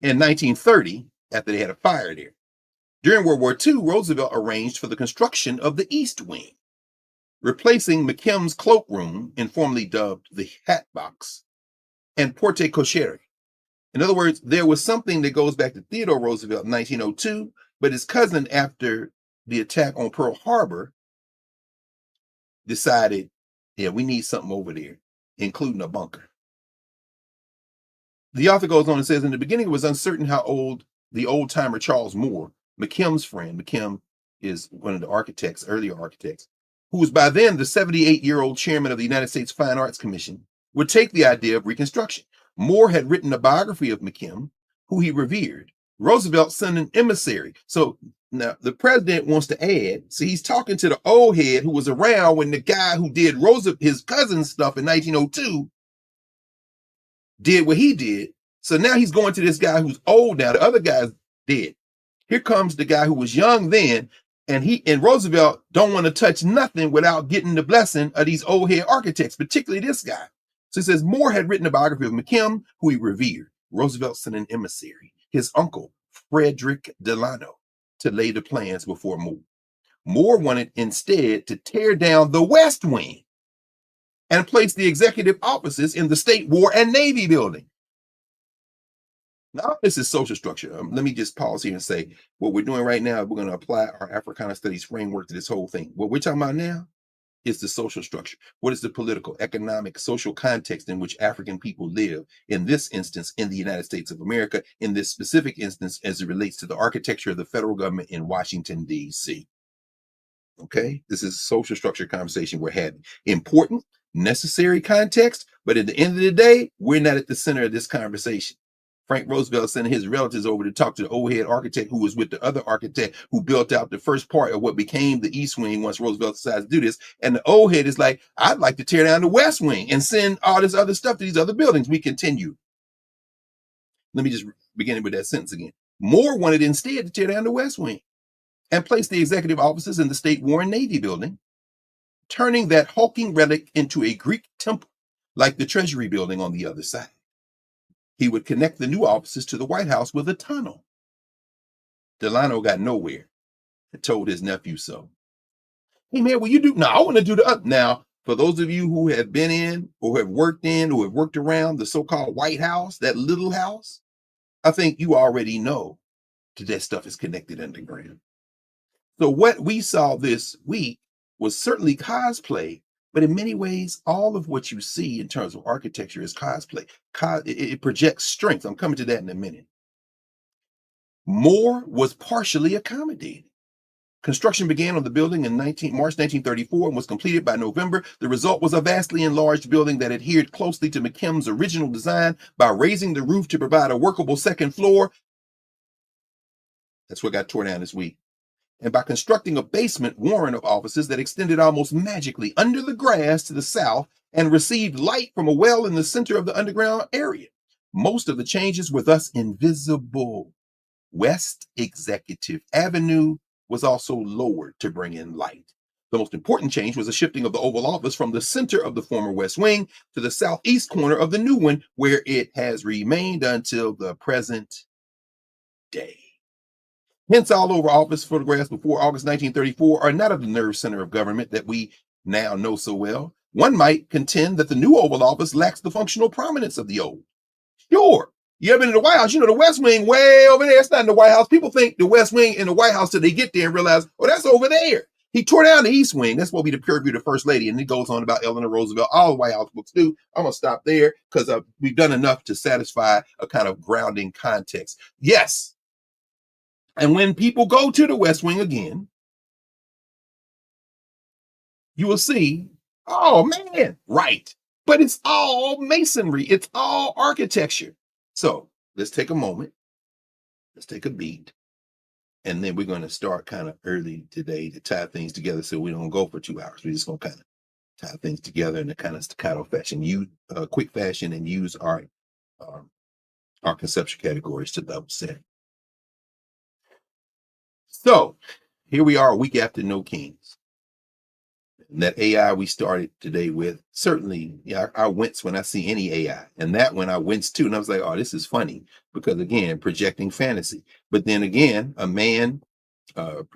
1930, after they had a fire there. During World War II, Roosevelt arranged for the construction of the East Wing, replacing McKim's cloakroom, informally dubbed the Hat Box, and porte cochere. In other words, there was something that goes back to Theodore Roosevelt in 1902, but his cousin, after the attack on Pearl Harbor, decided, yeah, we need something over there, including a bunker. The author goes on and says, in the beginning, it was uncertain how old the old-timer Charles Moore, McKim's friend, McKim is one of the architects, earlier architects, who was by then the 78-year-old chairman of the United States Fine Arts Commission, would take the idea of reconstruction. Moore had written a biography of McKim, who he revered. Roosevelt sent an emissary. So now the president wants to add, see, he's talking to the old head who was around when the guy who did his cousin's stuff in 1902 did what he did. So now he's going to this guy who's old now. The other guy's dead. Here comes the guy who was young then, and Roosevelt don't want to touch nothing without getting the blessing of these old head architects, particularly this guy. So he says Moore had written a biography of McKim, who he revered. Roosevelt sent an emissary, his uncle, Frederick Delano, to lay the plans before Moore. Moore wanted instead to tear down the West Wing and place the executive offices in the State War and Navy building. Now, this is social structure. Let me just pause here and say, what we're doing right now, we're going to apply our Africana Studies framework to this whole thing. What we're talking about now is the social structure. What is the political, economic, social context in which African people live, in this instance, in the United States of America, in this specific instance, as it relates to the architecture of the federal government in Washington, D.C. Okay, this is social structure conversation we're having. Important, necessary context, but at the end of the day, we're not at the center of this conversation. Frank Roosevelt sent his relatives over to talk to the old head architect who was with the other architect who built out the first part of what became the East Wing once Roosevelt decided to do this. And the old head is like, I'd like to tear down the West Wing and send all this other stuff to these other buildings. We continue. Let me just begin with that sentence again. Moore wanted instead to tear down the West Wing and place the executive offices in the State War and Navy building, turning that hulking relic into a Greek temple like the Treasury building on the other side. He would connect the new offices to the White House with a tunnel. Delano got nowhere and told his nephew so. Hey man, will you do? No, I want to do the up. Now, for those of you who have been in or have worked in or have worked around the so-called White House, that little house, I think you already know that stuff is connected underground. So what we saw this week was certainly cosplay, but in many ways, all of what you see in terms of architecture is cosplay. It projects strength. I'm coming to that in a minute. Moore was partially accommodated. Construction began on the building in March 1934 and was completed by November. The result was a vastly enlarged building that adhered closely to McKim's original design by raising the roof to provide a workable second floor. That's what got torn down this week. And by constructing a basement warren of offices that extended almost magically under the grass to the south and received light from a well in the center of the underground area. Most of the changes were thus invisible. West Executive Avenue was also lowered to bring in light. The most important change was a shifting of the Oval Office from the center of the former West Wing to the southeast corner of the new one, where it has remained until the present day. Hence, all over office photographs before August 1934 are not of the nerve center of government that we now know so well. One might contend that the new Oval Office lacks the functional prominence of the old. Sure, you ever been in the White House? You know, the West Wing way over there. It's not in the White House. People think the West Wing in the White House till they get there and realize, oh, that's over there. He tore down the East Wing. That's what we the purview of the First Lady. And he goes on about Eleanor Roosevelt. All the White House books do. I'm going to stop there because we've done enough to satisfy a kind of grounding context. Yes. And when people go to the West Wing again, you will see, oh man, right. But it's all masonry. It's all architecture. So let's take a moment. Let's take a beat. And then we're going to start kind of early today to tie things together so we don't go for 2 hours. We're just going to kind of tie things together in a kind of staccato fashion, use quick fashion, and use our conceptual categories to level set. So here we are, a week after No Kings. And that AI we started today with, certainly, yeah, I wince when I see any AI. And that one I wince too. And I was like, oh, this is funny. Because again, projecting fantasy. But then again, a man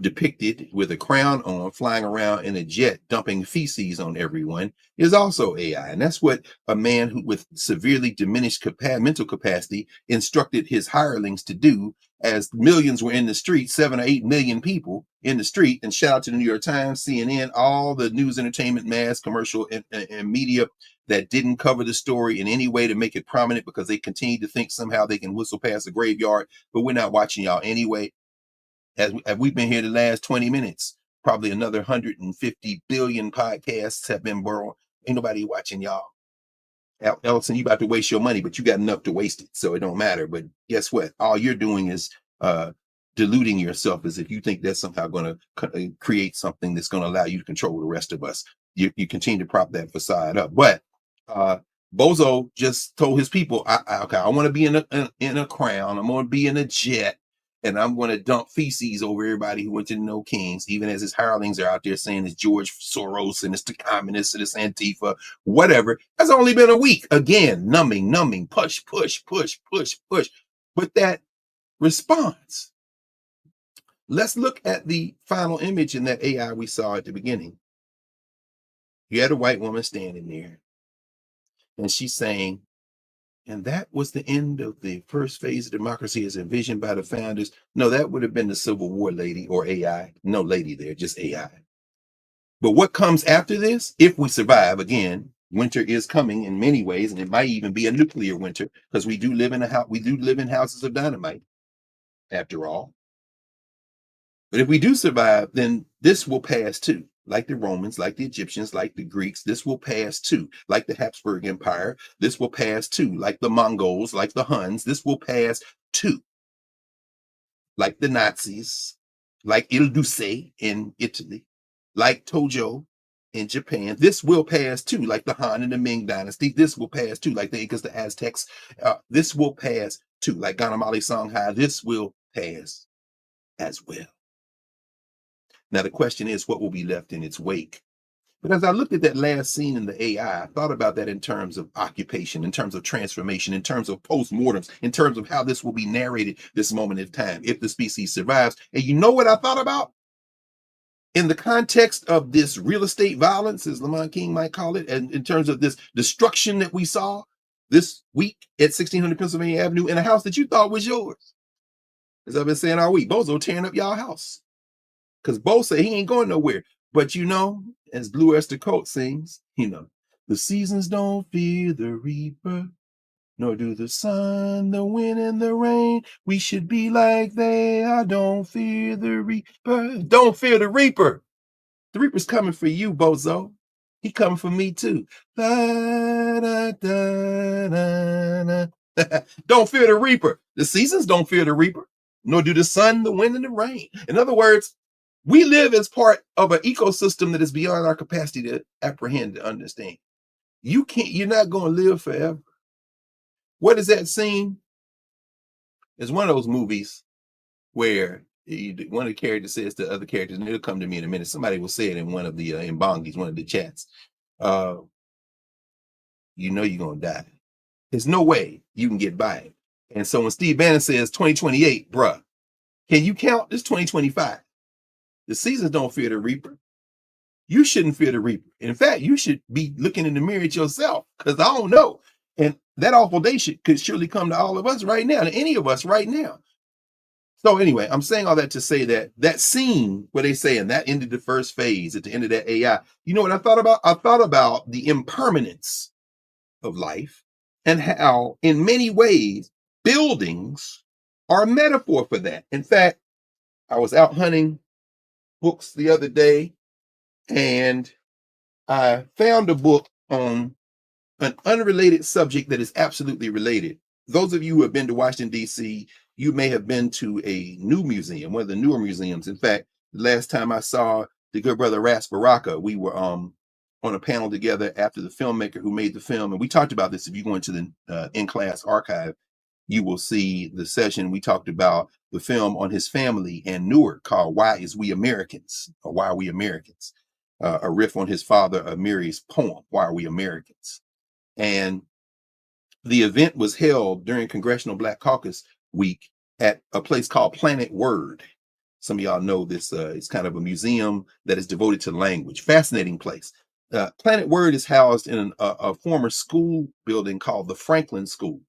depicted with a crown on, flying around in a jet, dumping feces on everyone, is also AI. And that's what a man who, with severely diminished mental capacity, instructed his hirelings to do, as millions were in the street, 7 or 8 million people in the street. And shout out to the New York Times, CNN, all the news, entertainment, mass, commercial, and media that didn't cover the story in any way to make it prominent, because they continue to think somehow they can whistle past the graveyard. But we're not watching y'all anyway. As we've been here the last 20 minutes, probably another 150 billion podcasts have been borrowed. Ain't nobody watching y'all. Ellison, you about to waste your money, but you got enough to waste it, so it don't matter. But guess what? All you're doing is deluding yourself, as if you think that's somehow going to create something that's going to allow you to control the rest of us. You continue to prop that facade up. But Bozo just told his people, I want to be in a crown. I'm going to be in a jet. And I'm going to dump feces over everybody who went to No Kings, even as his hirelings are out there saying it's George Soros and it's the communists and it's Antifa, whatever. That's only been a week. Again, numbing, push. But that response. Let's look at the final image in that AI we saw at the beginning. You had a white woman standing there, and she's saying, and that was the end of the first phase of democracy as envisioned by the founders. No, that would have been the Civil War lady, or AI. No lady there, just AI. But what comes after this, if we survive, again, winter is coming in many ways, and it might even be a nuclear winter, because we do live in houses of dynamite, after all. But if we do survive, then this will pass too. Like the Romans, like the Egyptians, like the Greeks, this will pass too. Like the Habsburg Empire, this will pass too. Like the Mongols, like the Huns, this will pass too. Like the Nazis, like Il Duce in Italy, like Tojo in Japan, this will pass too. Like the Han and the Ming Dynasty, this will pass too. Like the Incas, the Aztecs, this will pass too. Like Ganamali Songhai, this will pass as well. Now, the question is, what will be left in its wake? But as I looked at that last scene in the AI, I thought about that in terms of occupation, in terms of transformation, in terms of postmortems, in terms of how this will be narrated this moment in time, if the species survives. And you know what I thought about? In the context of this real estate violence, as Lamont King might call it, and in terms of this destruction that we saw this week at 1600 Pennsylvania Avenue in a house that you thought was yours. As I've been saying all week, Bozo tearing up y'all house. Because Bo said he ain't going nowhere. But you know, as Blue Esther Colt sings, the seasons don't fear the reaper, nor do the sun, the wind, and the rain. We should be like they are. Don't fear the reaper. Don't fear the reaper. The reaper's coming for you, Bozo. He coming for me too. Da, da, da, da, da. Don't fear the reaper. The seasons don't fear the reaper, nor do the sun, the wind, and the rain. In other words, we live as part of an ecosystem that is beyond our capacity to apprehend, to understand. You're not going to live forever. What is that scene? It's one of those movies where one of the characters says to other characters, and it'll come to me in a minute. Somebody will say it in one of the Mbongis, one of the chats. You're going to die. There's no way you can get by it. And so when Steve Bannon says 2028, bruh, can you count? It's 2025. The seasons don't fear the reaper. You shouldn't fear the reaper. In fact, you should be looking in the mirror at yourself, because I don't know. And that awful day could surely come to all of us right now, to any of us right now. So anyway, I'm saying all that to say that scene where they say, and that ended the first phase at the end of that AI. You know what I thought about? I thought about the impermanence of life, and how in many ways buildings are a metaphor for that. In fact, I was out hunting books the other day, and I found a book on an unrelated subject that is absolutely related. Those of you who have been to Washington, D.C., you may have been to a new museum, one of the newer museums. In fact, the last time I saw the good brother Ras Baraka, we were on a panel together after the filmmaker who made the film, and we talked about this. If you go into the In Class archive, you will see the session. We talked about the film on his family and Newark called Why Is We Americans, or Why Are We Americans? A riff on his father, Amiri's poem, Why Are We Americans? And the event was held during Congressional Black Caucus Week at a place called Planet Word. Some of y'all know this. It's kind of a museum that is devoted to language. Fascinating place. Planet Word is housed in a former school building called the Franklin School.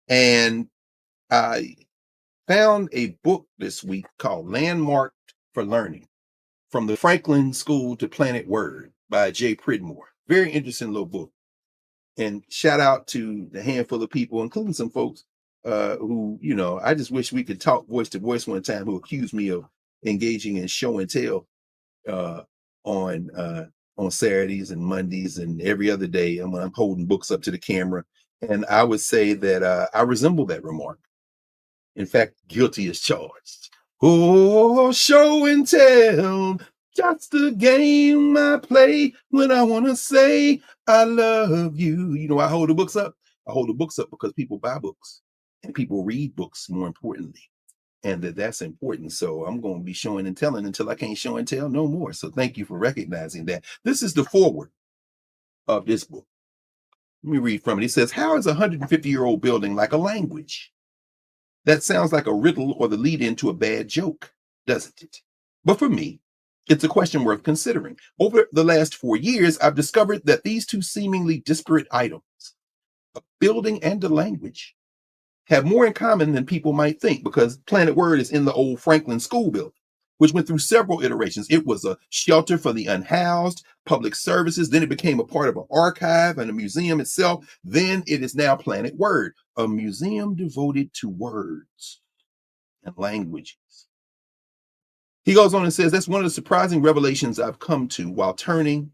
And I found a book this week called Landmarked for Learning, From the Franklin School to Planet Word by Jay Pridmore. Very interesting little book. And shout out to the handful of people, including some folks who, I just wish we could talk voice to voice one time, who accused me of engaging in show and tell uh, on Saturdays and Mondays and every other day, and when I'm holding books up to the camera. And I would say that I resemble that remark. In fact, guilty as charged. Oh, show and tell, just a game I play when I want to say I love you. I hold the books up. I hold the books up because people buy books and people read books, more importantly, and that's important. So I'm going to be showing and telling until I can't show and tell no more. So thank you for recognizing that. This is the foreword of this book. Let me read from it. It says, how is a 150-year-old building like a language? That sounds like a riddle or the lead in to a bad joke, doesn't it? But for me, it's a question worth considering. Over the last 4 years, I've discovered that these two seemingly disparate items, a building and a language, have more in common than people might think, because Planet Word is in the old Franklin School building, which went through several iterations. It was a shelter for the unhoused, public services. Then it became a part of an archive and a museum itself. Then it is now Planet Word, a museum devoted to words and languages. He goes on and says, that's one of the surprising revelations I've come to while turning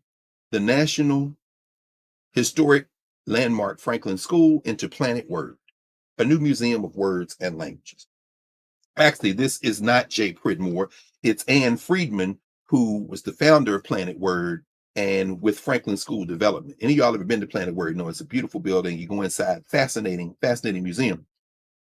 the National Historic Landmark Franklin School into Planet Word, a new museum of words and languages. Actually, this is not Jay Pridmore. It's Ann Friedman, who was the founder of Planet Word and with Franklin School Development. Any of y'all ever been to Planet Word? No, it's a beautiful building. You go inside, fascinating museum.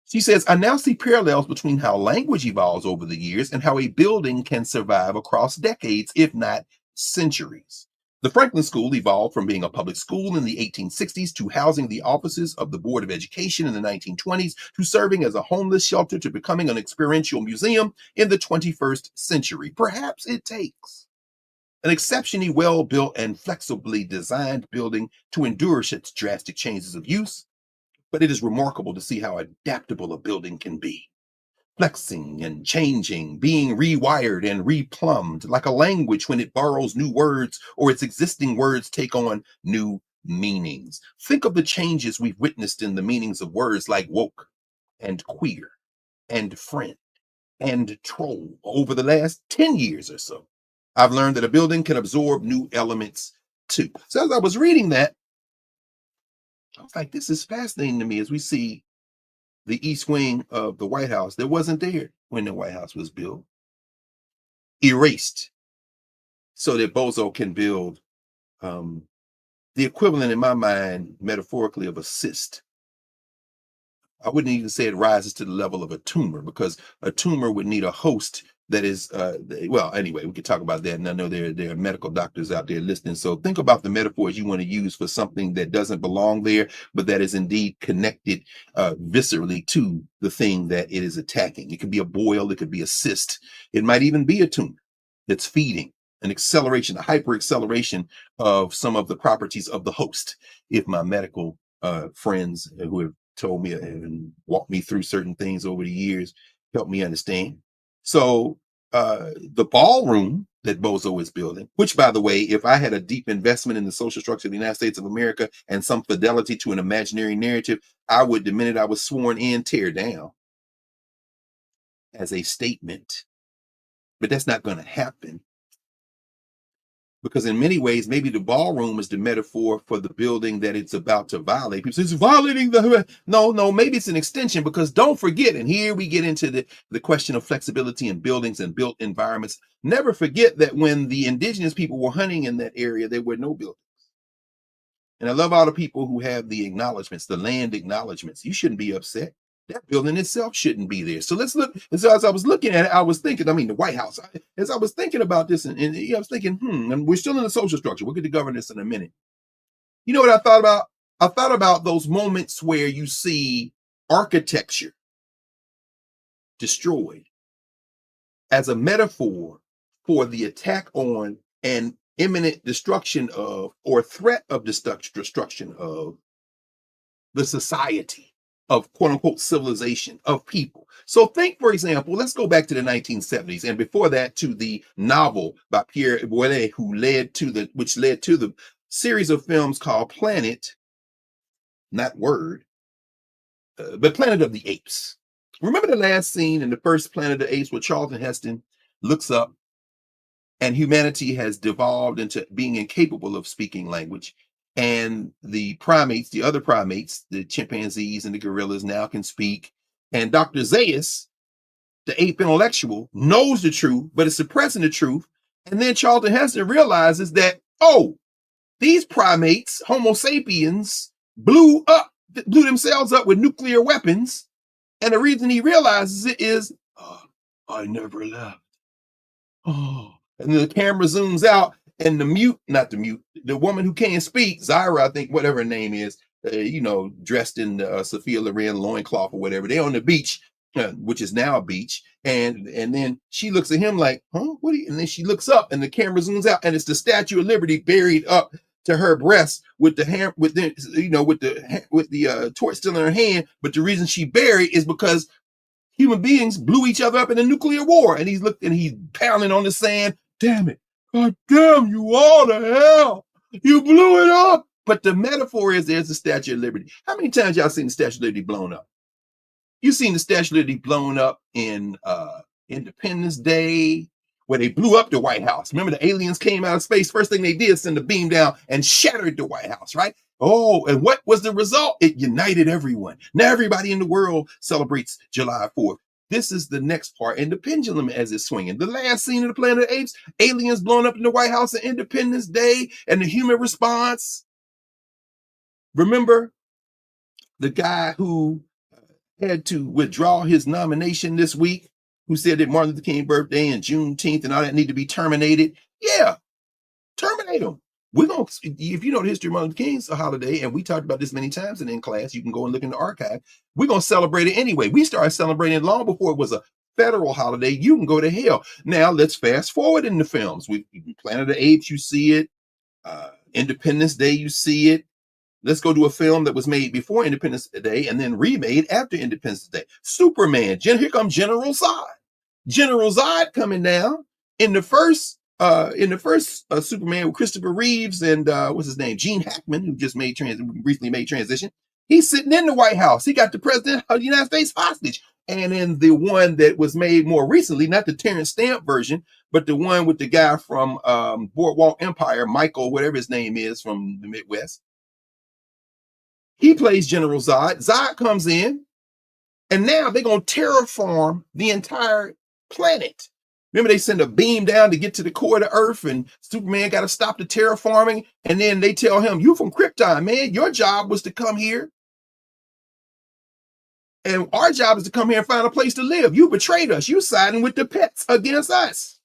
She says, I now see parallels between how language evolves over the years and how a building can survive across decades, if not centuries. The Franklin School evolved from being a public school in the 1860s to housing the offices of the Board of Education in the 1920s to serving as a homeless shelter to becoming an experiential museum in the 21st century. Perhaps it takes an exceptionally well-built and flexibly designed building to endure such drastic changes of use, but it is remarkable to see how adaptable a building can be. Flexing and changing, being rewired and replumbed, like a language when it borrows new words or its existing words take on new meanings. Think of the changes we've witnessed in the meanings of words like woke and queer and friend and troll over the last 10 years or so. I've learned that a building can absorb new elements too. So as I was reading that, I was like, this is fascinating to me as we see the east wing of the White House that wasn't there when the White House was built, erased so that Bozo can build the equivalent in my mind, metaphorically, of a cyst. I wouldn't even say it rises to the level of a tumor, because a tumor would need a host that is, well, anyway, we could talk about that. And I know there are medical doctors out there listening. So think about the metaphors you want to use for something that doesn't belong there, but that is indeed connected viscerally to the thing that it is attacking. It could be a boil. It could be a cyst. It might even be a tumor that's feeding an acceleration, a hyper acceleration of some of the properties of the host. If my medical friends who have told me and walked me through certain things over the years help me understand. So the ballroom that Bozo is building, which, by the way, if I had a deep investment in the social structure of the United States of America and some fidelity to an imaginary narrative, I would, the minute I was sworn in, tear down as a statement. But that's not going to happen. Because in many ways, maybe the ballroom is the metaphor for the building that it's about to violate. People say it's violating the, no, maybe it's an extension, because don't forget, and here we get into the question of flexibility in buildings and built environments. Never forget that when the indigenous people were hunting in that area, there were no buildings. And I love all the people who have the acknowledgments, the land acknowledgments. You shouldn't be upset. That building itself shouldn't be there. So let's look. And so as I was looking at it, I was thinking, I mean, the White House, as I was thinking about this, and I was thinking, and we're still in the social structure. We'll get to governance in a minute. You know what I thought about? I thought about those moments where you see architecture destroyed as a metaphor for the attack on and imminent destruction of, or threat of destruction of, the society of quote unquote civilization of people. So think, for example, let's go back to the 1970s, and before that to the novel by Pierre Boulez, which led to the series of films called Planet, not Word, but Planet of the Apes. Remember the last scene in the first Planet of the Apes where Charlton Heston looks up and humanity has devolved into being incapable of speaking language. And the primates, the other primates, the chimpanzees and the gorillas now can speak. And Dr. Zaius, the ape intellectual, knows the truth, but is suppressing the truth. And then Charlton Heston realizes that, oh, these primates, Homo sapiens, blew themselves up with nuclear weapons. And the reason he realizes it is, I never left. Oh, and then the camera zooms out, and the woman who can't speak, Zyra, I think, whatever her name is, dressed in Sophia Loren loincloth or whatever, they're on the beach, which is now a beach, and then she looks at him like, huh, what? And then she looks up, and the camera zooms out, and it's the Statue of Liberty buried up to her breast with the torch still in her hand. But the reason she buried is because human beings blew each other up in a nuclear war, and he's pounding on the sand. Damn it. God damn you all to hell. You blew it up. But the metaphor is there's the Statue of Liberty. How many times y'all seen the Statue of Liberty blown up? You've seen the Statue of Liberty blown up in Independence Day, where they blew up the White House. Remember the aliens came out of space? First thing they did, send a beam down and shattered the White House, right? Oh, and what was the result? It united everyone. Now everybody in the world celebrates July 4th. This is the next part, and the pendulum as it's swinging. The last scene of the Planet of the Apes, aliens blowing up in the White House on Independence Day, and the human response. Remember the guy who had to withdraw his nomination this week, who said that Martin Luther King birthday and Juneteenth and all that need to be terminated? Yeah, terminate them. We're going to, if you know the history of Martin Luther King's a holiday, and we talked about this many times in class, you can go and look in the archive. We're going to celebrate it anyway. We started celebrating it long before it was a federal holiday. You can go to hell. Now let's fast forward in the films. Planet of the Apes, you see it. Independence Day, you see it. Let's go to a film that was made before Independence Day and then remade after Independence Day. Superman. Here comes General Zod. General Zod coming down in the first Superman with Christopher Reeves and what's his name, Gene Hackman, who just recently made transition. He's sitting in the White House. He got the president of the United States hostage. And in the one that was made more recently, not the Terrence Stamp version, but the one with the guy from Boardwalk Empire, Michael, whatever his name is, from the Midwest, he plays General Zod. Zod comes in, and now they're going to terraform the entire planet. Remember, they send a beam down to get to the core of the earth, and Superman got to stop the terraforming. And then they tell him, you from Krypton, man. Your job was to come here. And our job is to come here and find a place to live. You betrayed us. You siding with the pets against us.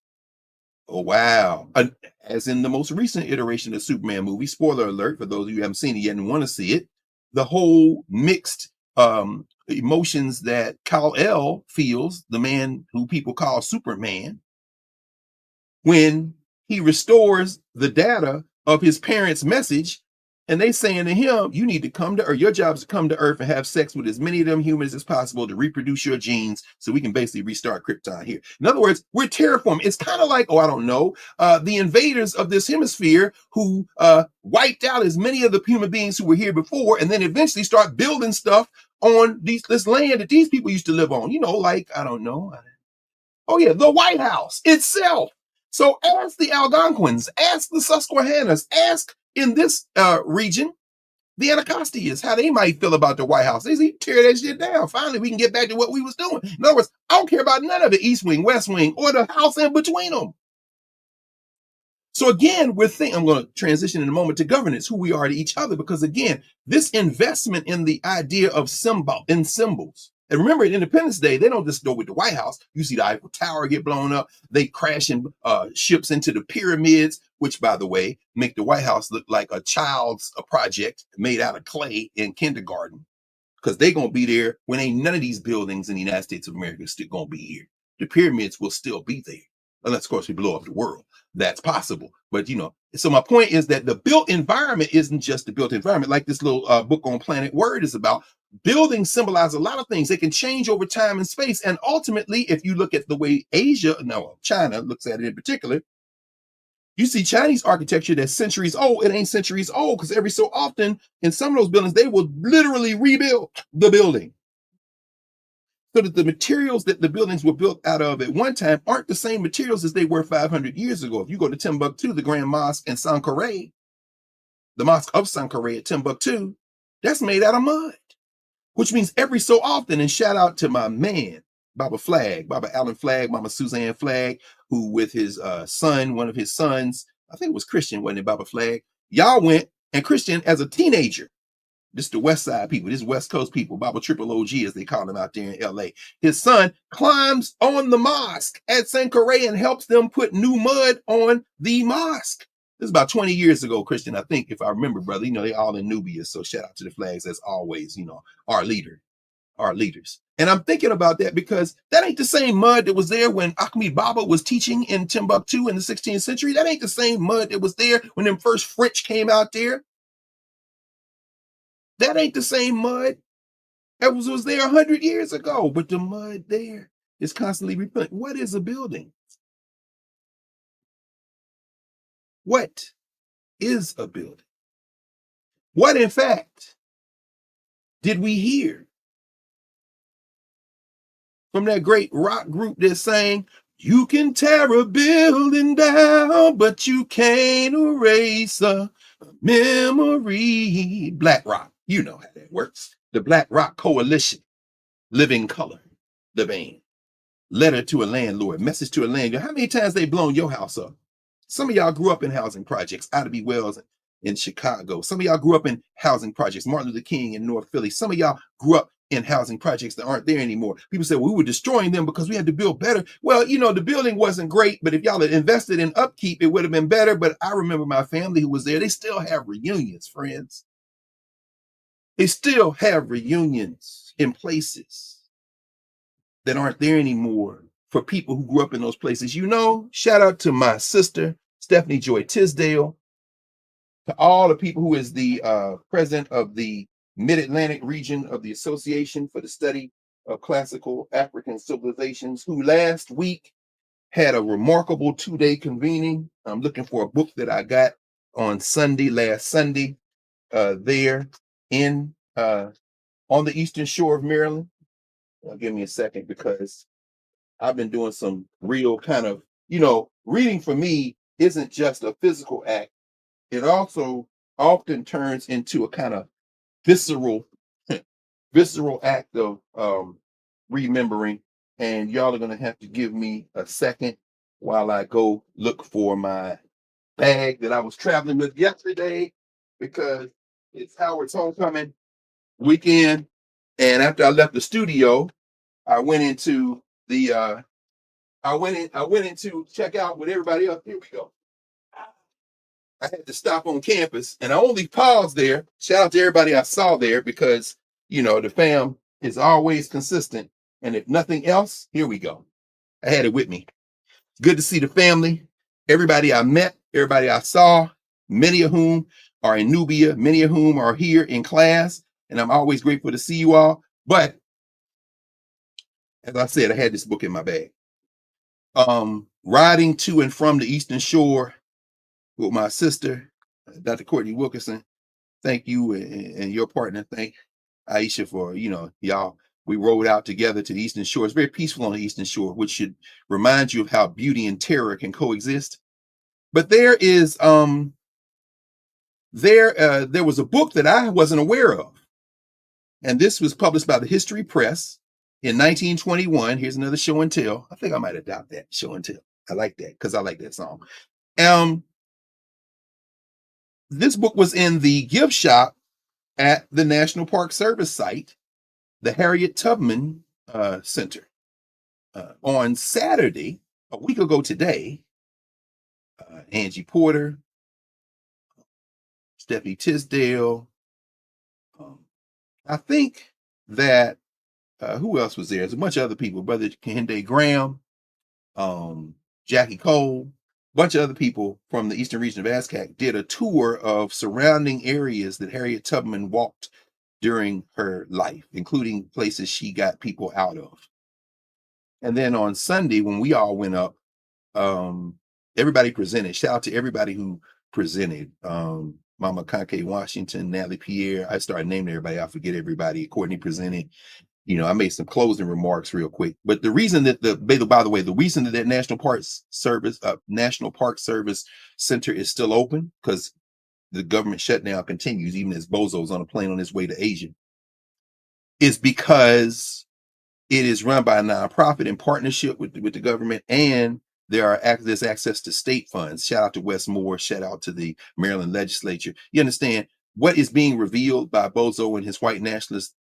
Oh, wow. As in the most recent iteration of the Superman movie, spoiler alert for those of you who haven't seen it yet and want to see it, the whole mixed emotions that Kal-El feels, the man who people call Superman, when he restores the data of his parents' message, and they saying to him, you need to come to Earth. Your job is to come to Earth and have sex with as many of them humans as possible to reproduce your genes so we can basically restart Krypton here. In other words, we're terraforming. It's kind of like, the invaders of this hemisphere who wiped out as many of the human beings who were here before, and then eventually start building stuff on this land that these people used to live on. The White House itself. So ask the Algonquins, ask the Susquehannas, ask in this region, the Anacostas, how they might feel about the White House. They say, tear that shit down. Finally, we can get back to what we was doing. In other words, I don't care about none of the East Wing, West Wing, or the house in between them. So again, I'm going to transition in a moment to governance, who we are to each other, because again, this investment in the idea of symbols. And remember, at Independence Day, they don't just go with the White House. You see the Eiffel Tower get blown up. They crashing ships into the pyramids, which, by the way, make the White House look like a child's project made out of clay in kindergarten, because they're going to be there when ain't none of these buildings in the United States of America still going to be here. The pyramids will still be there, unless, of course, we blow up the world. That's possible. But, so my point is that the built environment isn't just the built environment. Like this little book on Planet Word is about, buildings symbolize a lot of things. They can change over time and space. And ultimately, if you look at the way China looks at it in particular, you see Chinese architecture that's centuries old. It ain't centuries old, because every so often in some of those buildings, they will literally rebuild the building, so that the materials that the buildings were built out of at one time aren't the same materials as they were 500 years ago. If you go to Timbuktu, the Grand Mosque in Sankore, the Mosque of Sankore at Timbuktu, that's made out of mud, which means every so often, and shout out to my man, Baba Allen Flagg, Mama Suzanne Flagg, who with his son, one of his sons, I think it was Christian, wasn't it, Baba Flagg? Y'all went, and Christian as a teenager, this is the West Side people, this is West Coast people, Baba Triple OG, as they call him out there in LA. His son climbs on the mosque at Sankore and helps them put new mud on the mosque. This is about 20 years ago, Christian, I think, if I remember, brother. They all in Nubia, so shout out to the Flags as always, our leaders. And I'm thinking about that because that ain't the same mud that was there when Ahmed Baba was teaching in Timbuktu in the 16th century. That ain't the same mud that was there when them first French came out there. That ain't the same mud that was there 100 years ago, but the mud there is constantly replenished. What is a building? What is a building? What, in fact, did we hear from that great rock group that sang, "You can tear a building down, but you can't erase a memory"? Black Rock, you know how that works. The Black Rock Coalition, Living Color, the band. Letter to a Landlord, Message to a Landlord. How many times they blown your house up? Some of y'all grew up in housing projects, Ida B. Wells in Chicago. Some of y'all grew up in housing projects, Martin Luther King in North Philly. Some of y'all grew up in housing projects that aren't there anymore. People say, well, we were destroying them because we had to build better. Well, the building wasn't great, but if y'all had invested in upkeep, it would have been better. But I remember my family who was there. They still have reunions, friends. They still have reunions in places that aren't there anymore for people who grew up in those places. Shout out to my sister, Stephanie Joy Tisdale, to all the people who is the president of the Mid-Atlantic region of the Association for the Study of Classical African Civilizations, who last week had a remarkable 2-day convening. I'm looking for a book that I got on last Sunday, there in on the Eastern Shore of Maryland. Give me a second, because I've been doing some real kind of, reading for me isn't just a physical act. It also often turns into a kind of visceral act of remembering. And y'all are going to have to give me a second while I go look for my bag that I was traveling with yesterday, because it's Howard's homecoming weekend. And after I left the studio, I went into the I went into check out with everybody else. Here we go. I had to stop on campus, and I only paused there. Shout out to everybody I saw there, because the fam is always consistent. And if nothing else, here we go. I had it with me. Good to see the family, everybody I met, everybody I saw, many of whom are in Nubia, many of whom are here in class, and I'm always grateful to see you all. But as I said, I had this book in my bag. Riding to and from the Eastern Shore with my sister, Dr. Courtney Wilkerson. Thank you, and your partner. Thank Aisha for, y'all We rode out together to the Eastern Shore. It's very peaceful on the Eastern Shore, which should remind you of how beauty and terror can coexist. But there was a book that I wasn't aware of. And this was published by the History Press in 1921. Here's another show and tell. I think I might adopt that, show and tell. I like that because I like that song. This book was in the gift shop at the National Park Service site, the Harriet Tubman Center. On Saturday, a week ago today, Angie Porter, Stephanie Tisdale, I think that who else was there? There's a bunch of other people, Brother Kehinde Graham, Jackie Cole, a bunch of other people from the Eastern region of ASCAC did a tour of surrounding areas that Harriet Tubman walked during her life, including places she got people out of. And then on Sunday, when we all went up, everybody presented. Shout out to everybody who presented. Mama Conke Washington, Natalie Pierre. I started naming everybody. I forget everybody. Courtney presented. I made some closing remarks real quick. But the reason that by the way, the reason that National Park Service Center is still open, because the government shutdown continues, even as Bozo's on a plane on his way to Asia, is because it is run by a nonprofit in partnership with the government, and there's access to state funds. Shout out to Wes Moore. Shout out to the Maryland legislature. You understand what is being revealed by Bozo and his white nationalist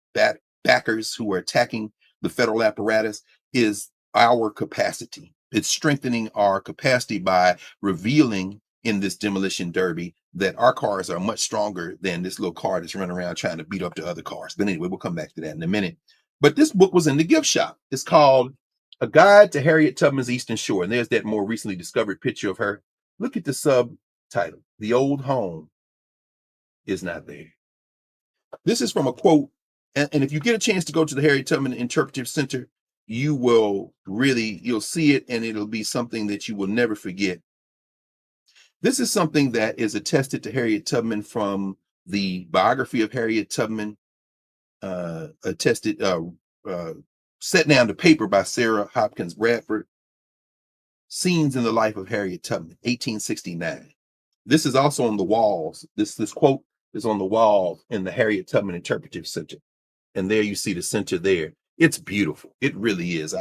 backers who are attacking the federal apparatus is our capacity. It's strengthening our capacity by revealing in this demolition derby that our cars are much stronger than this little car that's running around trying to beat up the other cars. But anyway, we'll come back to that in a minute. But this book was in the gift shop. It's called A Guide to Harriet Tubman's Eastern Shore. And there's that more recently discovered picture of her. Look at the subtitle. The old home is not there. This is from a quote. And if you get a chance to go to the Harriet Tubman Interpretive Center, you'll see it, and it'll be something that you will never forget. This is something that is attested to Harriet Tubman from the biography of Harriet Tubman, set down to paper by Sarah Hopkins Bradford. Scenes in the Life of Harriet Tubman, 1869. This is also on the walls. This quote is on the wall in the Harriet Tubman Interpretive Center. And there you see the center there. It's beautiful. It really is.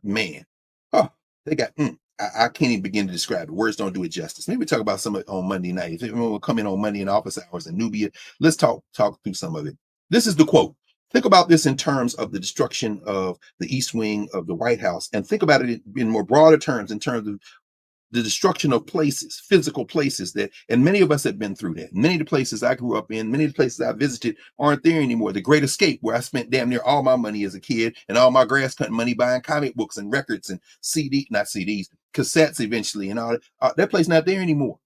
Man. Oh, they got, I can't even begin to describe it. Words don't do it justice. Maybe talk about some of it on Monday night. If anyone will come in on Monday in office hours in Nubia, let's talk through some of it. This is the quote. Think about this in terms of the destruction of the East Wing of the White House, and think about it in more broader terms, in terms of the destruction of places, physical places and many of us have been through that. Many of the places I grew up in, many of the places I visited aren't there anymore. The Great Escape, where I spent damn near all my money as a kid and all my grass cutting money buying comic books and records and cassettes eventually, and all that place not there anymore.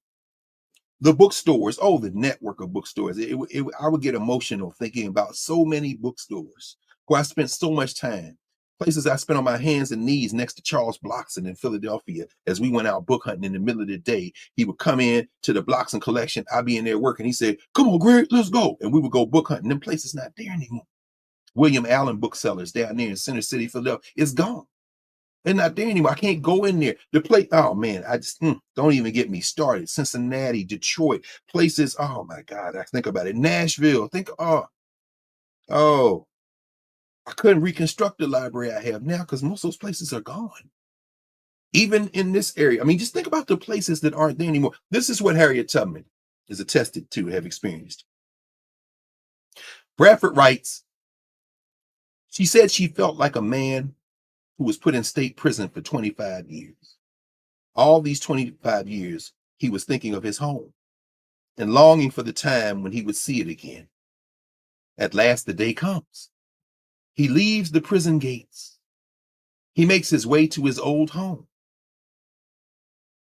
The bookstores, the network of bookstores. I would get emotional thinking about so many bookstores where I spent so much time. Places I spent on my hands and knees next to Charles Bloxon in Philadelphia as we went out book hunting in the middle of the day. He would come in to the Bloxon collection. I'd be in there working. He said, "Come on, Greg, let's go." And we would go book hunting. Them places not there anymore. William Allen booksellers down there in Center City, Philadelphia, it's gone. They're not there anymore. I can't go in there. The place, oh man, I just don't even get me started. Cincinnati, Detroit, places. Oh my God, I think about it. Nashville. I couldn't reconstruct the library I have now because most of those places are gone. Even in this area. Just think about the places that aren't there anymore. This is what Harriet Tubman is attested to have experienced. Bradford writes, she said she felt like a man who was put in state prison for 25 years. All these 25 years, he was thinking of his home and longing for the time when he would see it again. At last, the day comes. He leaves the prison gates. He makes his way to his old home.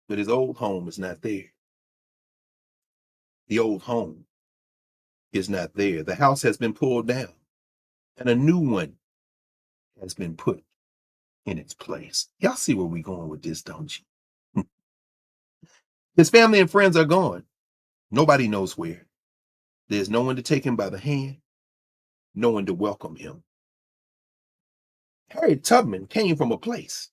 But his old home is not there. The old home is not there. The house has been pulled down, and a new one has been put in its place. Y'all see where we're going with this, don't you? His family and friends are gone. Nobody knows where. There's no one to take him by the hand, no one to welcome him. Harriet Tubman came from a place.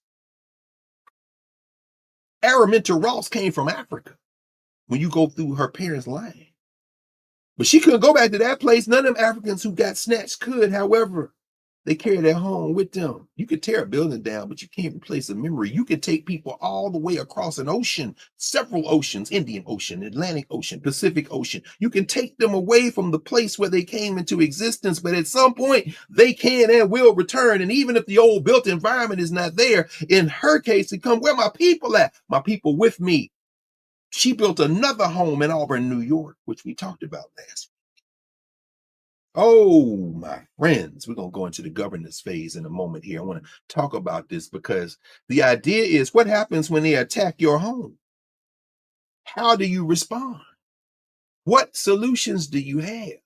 Araminta Ross came from Africa when you go through her parents' line. But she couldn't go back to that place. None of them Africans who got snatched could. However, they carry their home with them. You could tear a building down, but you can't replace a memory. You could take people all the way across an ocean, several oceans, Indian Ocean, Atlantic Ocean, Pacific Ocean. You can take them away from the place where they came into existence, but at some point they can and will return. And even if the old built environment is not there, in her case, it comes, where my people at? My people with me. She built another home in Auburn, New York, which we talked about last week. Oh, my friends, we're going to go into the governance phase in a moment here. I want to talk about this because the idea is what happens when they attack your home? How do you respond? What solutions do you have?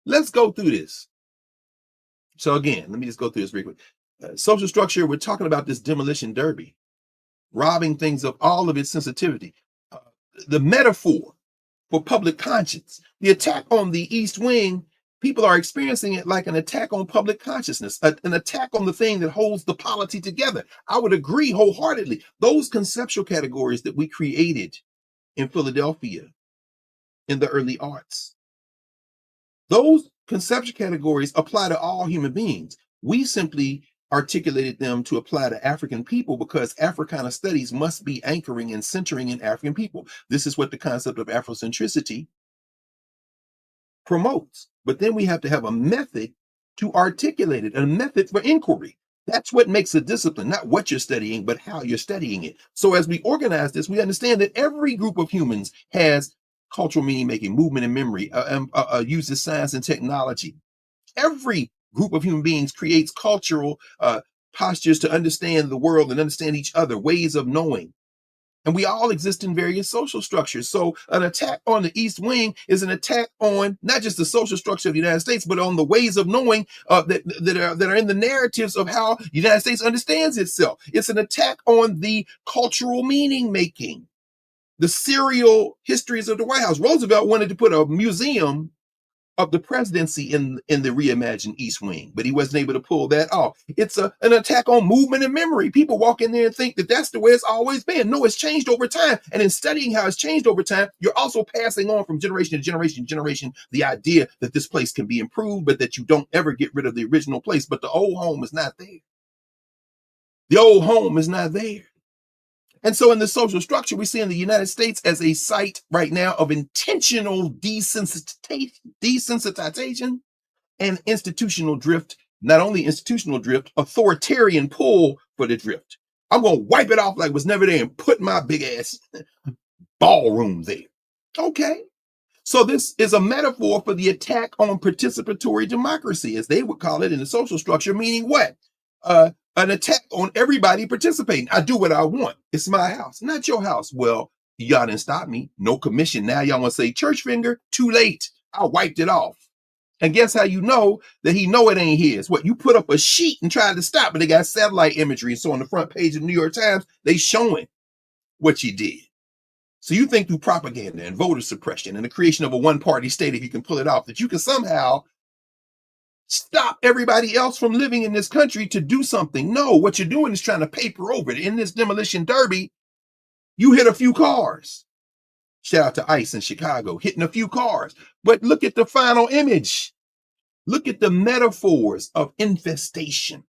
Let's go through this. So again, let me just go through this real quick. Social structure, we're talking about this demolition derby, robbing things of all of its sensitivity. The metaphor for public conscience, the attack on the East Wing, people are experiencing it like an attack on public consciousness, an attack on the thing that holds the polity together. I would agree wholeheartedly. Those conceptual categories that we created in Philadelphia in the early arts, those conceptual categories apply to all human beings. We simply articulated them to apply to African people because Africana studies must be anchoring and centering in African people. This is what the concept of Afrocentricity promotes. But then we have to have a method to articulate it, a method for inquiry. That's what makes a discipline, not what you're studying, but how you're studying it. So as we organize this, we understand that every group of humans has cultural meaning making, movement and memory, uses science and technology. Every group of human beings creates cultural postures to understand the world and understand each other, ways of knowing. And we all exist in various social structures. So an attack on the East Wing is an attack on not just the social structure of the United States, but on the ways of knowing that are in the narratives of how the United States understands itself. It's an attack on the cultural meaning making, the serial histories of the White House. Roosevelt wanted to put a museum of the presidency in the reimagined East Wing, but he wasn't able to pull that off. It's an attack on movement and memory. People walk in there and think that that's the way it's always been. No, it's changed over time. And in studying how it's changed over time, you're also passing on from generation to generation the idea that this place can be improved, but that you don't ever get rid of the original place. But the old home is not there. The old home is not there. And so in the social structure, we see in the United States as a site right now of intentional desensitization and institutional drift. Not only institutional drift, authoritarian pull for the drift. I'm going to wipe it off like it was never there and put my big ass ballroom there. Okay. So this is a metaphor for the attack on participatory democracy, as they would call it in the social structure, meaning what? An attack on everybody participating. I do what I want. It's my house, not your house. Well, y'all didn't stop me. No commission. Now y'all want to say church finger? Too late. I wiped it off. And guess how you know that he know it ain't his? What, you put up a sheet and tried to stop, but they got satellite imagery. So on the front page of the New York Times, they showing what you did. So you think through propaganda and voter suppression and the creation of a one-party state, if you can pull it off, that you can somehow stop everybody else from living in this country to do something. No, what you're doing is trying to paper over it. In this demolition derby, you hit a few cars. Shout out to ICE in Chicago, hitting a few cars. But look at the final image. Look at the metaphors of infestation,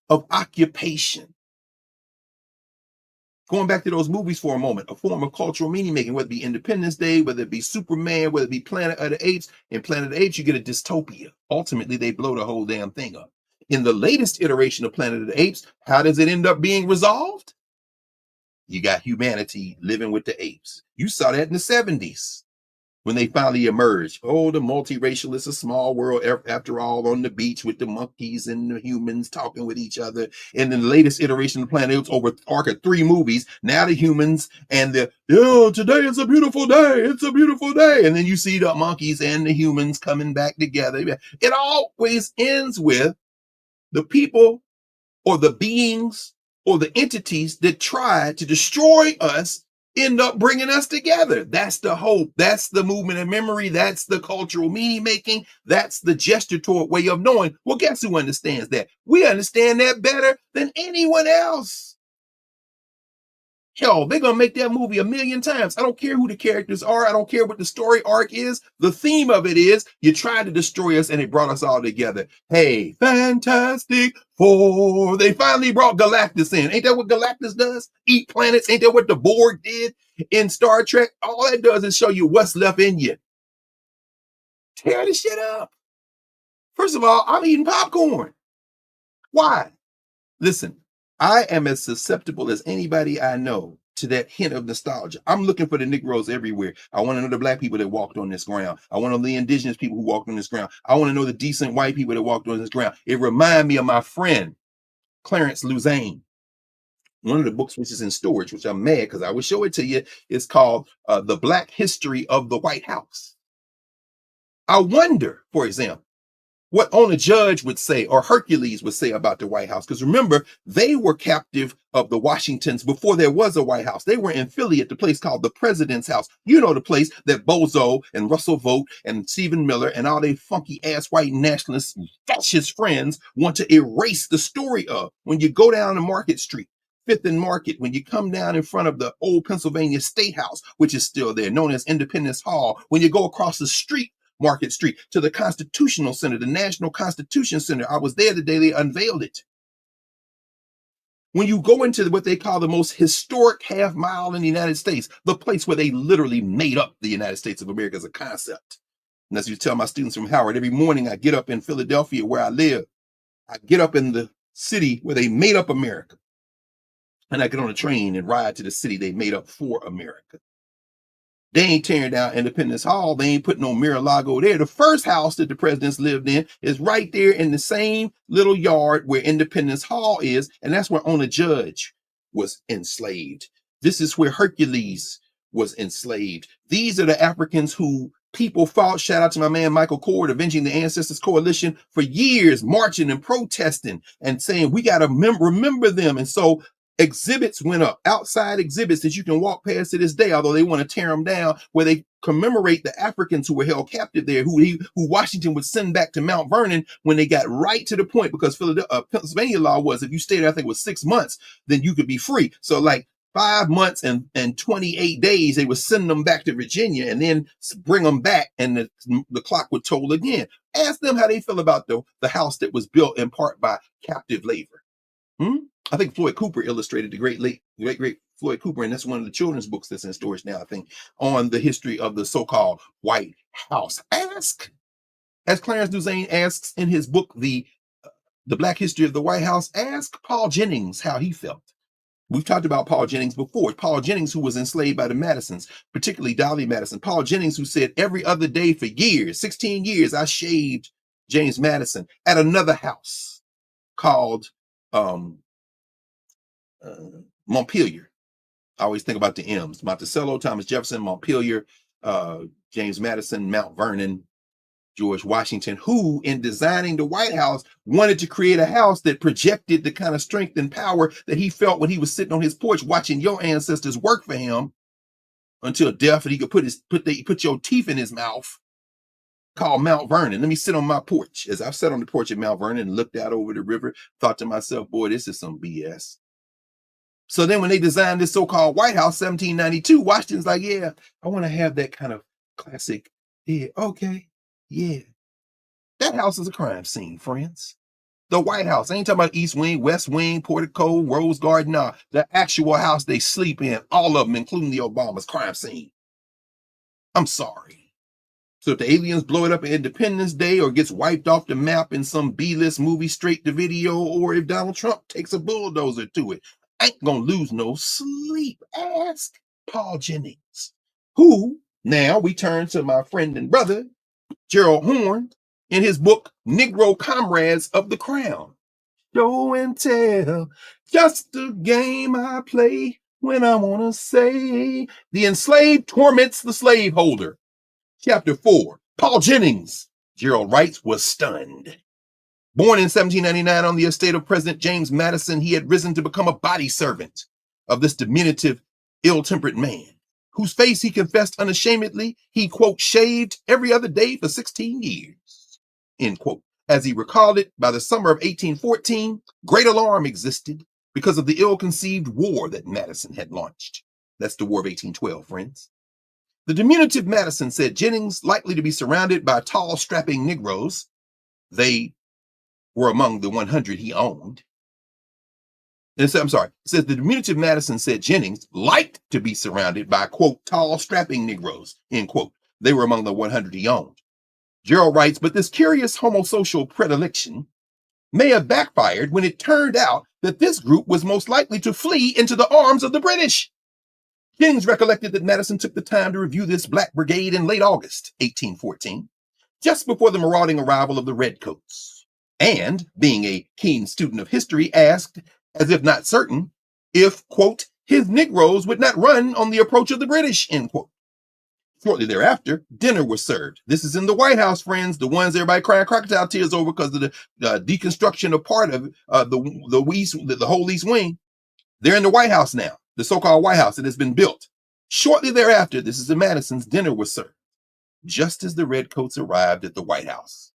of occupation. Going back to those movies for a moment, a form of cultural meaning making, whether it be Independence Day, whether it be Superman, whether it be Planet of the Apes. In Planet of the Apes, you get a dystopia. Ultimately, they blow the whole damn thing up. In the latest iteration of Planet of the Apes, how does it end up being resolved? You got humanity living with the apes. You saw that in the 70s when they finally emerged. Oh, the multiracial is a small world after all, on the beach with the monkeys and the humans talking with each other. And in the latest iteration of the Planet Apes, over arc of 3 movies, now the humans and today is a beautiful day. It's a beautiful day. And then you see the monkeys and the humans coming back together. It always ends with the people or the beings or the entities that try to destroy us end up bringing us together. That's the hope. That's the movement of memory. That's the cultural meaning making. That's the gesture toward way of knowing. Well, guess who understands that? We understand that better than anyone else. Hell, they're going to make that movie a million times. I don't care who the characters are. I don't care what the story arc is. The theme of it is you tried to destroy us and it brought us all together. Hey, Fantastic Four. They finally brought Galactus in. Ain't that what Galactus does? Eat planets. Ain't that what the Borg did in Star Trek? All that does is show you what's left in you. Tear the shit up. First of all, I'm eating popcorn. Why? Listen, I am as susceptible as anybody I know to that hint of nostalgia. I'm looking for the Negroes everywhere. I want to know the Black people that walked on this ground. I want to know the indigenous people who walked on this ground. I want to know the decent white people that walked on this ground. It reminds me of my friend, Clarence Luzane. One of the books which is in storage, which I'm mad because I will show it to you, is called The Black History of the White House. I wonder, for example, what Ona Judge would say or Hercules would say about the White House. Because remember, they were captive of the Washingtons before there was a White House. They were in Philly at the place called the President's House. You know, the place that Bozo and Russell Vogt and Stephen Miller and all their funky ass white nationalist fascist friends want to erase the story of. When you go down to Market Street, Fifth and Market, when you come down in front of the old Pennsylvania State House, which is still there, known as Independence Hall, when you go across the street, Market Street, to the Constitutional Center, the National Constitution Center. I was there the day they unveiled it. When you go into what they call the most historic half mile in the United States, the place where they literally made up the United States of America as a concept. And as you tell my students from Howard, every morning I get up in Philadelphia where I live. I get up in the city where they made up America. And I get on a train and ride to the city they made up for America. They ain't tearing down Independence Hall. They ain't putting no Mar-a-Lago there. The first house that the presidents lived in is right there in the same little yard where Independence Hall is. And that's where Ona Judge was enslaved. This is where Hercules was enslaved. These are the Africans who people fought. Shout out to my man, Michael Cord, Avenging the Ancestors Coalition, for years, marching and protesting and saying, we got to remember them. And so exhibits went up, outside exhibits that you can walk past to this day, although they want to tear them down, where they commemorate the Africans who were held captive there, who Washington would send back to Mount Vernon when they got right to the point, because Pennsylvania law was if you stayed, I think it was 6 months, then you could be free. So like 5 months and 28 days, they would send them back to Virginia and then bring them back, and the clock would toll again. Ask them how they feel about the house that was built in part by captive labor. I think Floyd Cooper illustrated the great Floyd Cooper, and that's one of the children's books that's in storage now, I think, on the history of the so-called White House. Ask, as Clarence Luzane asks in his book, the Black History of the White House, ask Paul Jennings how he felt. We've talked about Paul Jennings before. Paul Jennings, who was enslaved by the Madisons, particularly Dolly Madison. Paul Jennings, who said every other day for years, 16 years, I shaved James Madison at another house called Montpelier. I always think about the M's: Monticello, Thomas Jefferson, Montpelier, James Madison, Mount Vernon, George Washington, who in designing the White House wanted to create a house that projected the kind of strength and power that he felt when he was sitting on his porch watching your ancestors work for him until death, and he could put your teeth in his mouth, called Mount Vernon. Let me sit on my porch. As I've sat on the porch at Mount Vernon and looked out over the river, thought to myself, boy, this is some BS. So then when they designed this so-called White House, 1792, Washington's like, yeah, I want to have that kind of classic. Yeah, okay, yeah. That house is a crime scene, friends. The White House. I ain't talking about East Wing, West Wing, Portico, Rose Garden. Nah, the actual house they sleep in, all of them, including the Obamas, crime scene. I'm sorry. So if the aliens blow it up at Independence Day, or gets wiped off the map in some B-list movie straight to video, or if Donald Trump takes a bulldozer to it, I ain't gonna lose no sleep. Ask Paul Jennings, who, now we turn to my friend and brother, Gerald Horne, in his book, Negro Comrades of the Crown. Show and tell, just a game I play when I want to say the enslaved torments the slaveholder. Chapter 4, Paul Jennings, Gerald writes, was stunned. Born in 1799 on the estate of President James Madison, he had risen to become a body servant of this diminutive ill-tempered man, whose face he confessed unashamedly he, quote, shaved every other day for 16 years, end quote. As he recalled it, by the summer of 1814, great alarm existed because of the ill-conceived war that Madison had launched. That's the War of 1812, friends. The diminutive Madison, said Jennings, likely to be surrounded by tall, strapping Negroes. They were among the 100 he owned. I'm sorry, it says the diminutive Madison, said Jennings, liked to be surrounded by, quote, tall, strapping Negroes, end quote. They were among the 100 he owned. Gerald writes, but this curious homosocial predilection may have backfired when it turned out that this group was most likely to flee into the arms of the British. Jennings recollected that Madison took the time to review this black brigade in late August 1814, just before the marauding arrival of the Redcoats, and, being a keen student of history, asked, as if not certain, if, quote, his Negroes would not run on the approach of the British, end quote. Shortly thereafter, dinner was served. This is in the White House, friends, the ones everybody crying crocodile tears over because of the deconstruction of part of the whole East Wing. They're in the White House now, the so-called White House that has been built. Shortly thereafter, this is in Madison's, dinner was served, just as the Redcoats arrived at the White House.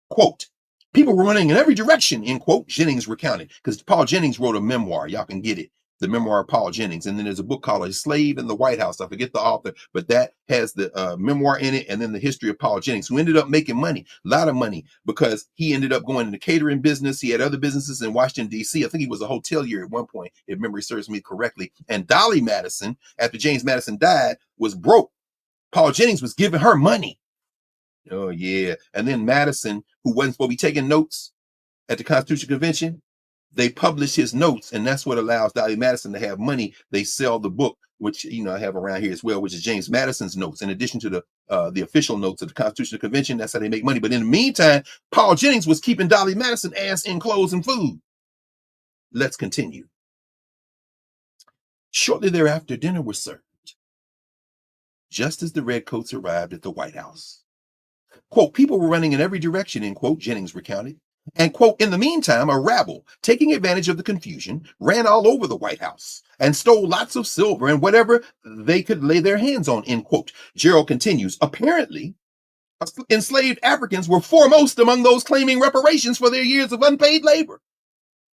Quote, people were running in every direction, end quote, Jennings recounted, because Paul Jennings wrote a memoir. Y'all can get it. The memoir of Paul Jennings. And then there's a book called A Slave in the White House. I forget the author, but that has the memoir in it. And then the history of Paul Jennings, who ended up making money, a lot of money, because he ended up going into catering business. He had other businesses in Washington, D.C. I think he was a hotelier at one point, if memory serves me correctly. And Dolly Madison, after James Madison died, was broke. Paul Jennings was giving her money. Oh, yeah. And then Madison, who wasn't supposed to be taking notes at the Constitutional Convention, they publish his notes, and that's what allows Dolly Madison to have money. They sell the book, which I have around here as well, which is James Madison's notes, in addition to the official notes of the Constitutional Convention. That's how they make money. But in the meantime, Paul Jennings was keeping Dolly Madison ass in clothes and food. Let's continue. Shortly thereafter, dinner was served, just as the Redcoats arrived at the White House. Quote, people were running in every direction, end quote, Jennings recounted. And, quote, in the meantime, a rabble, taking advantage of the confusion, ran all over the White House and stole lots of silver and whatever they could lay their hands on, end quote. Gerald continues, apparently, enslaved Africans were foremost among those claiming reparations for their years of unpaid labor.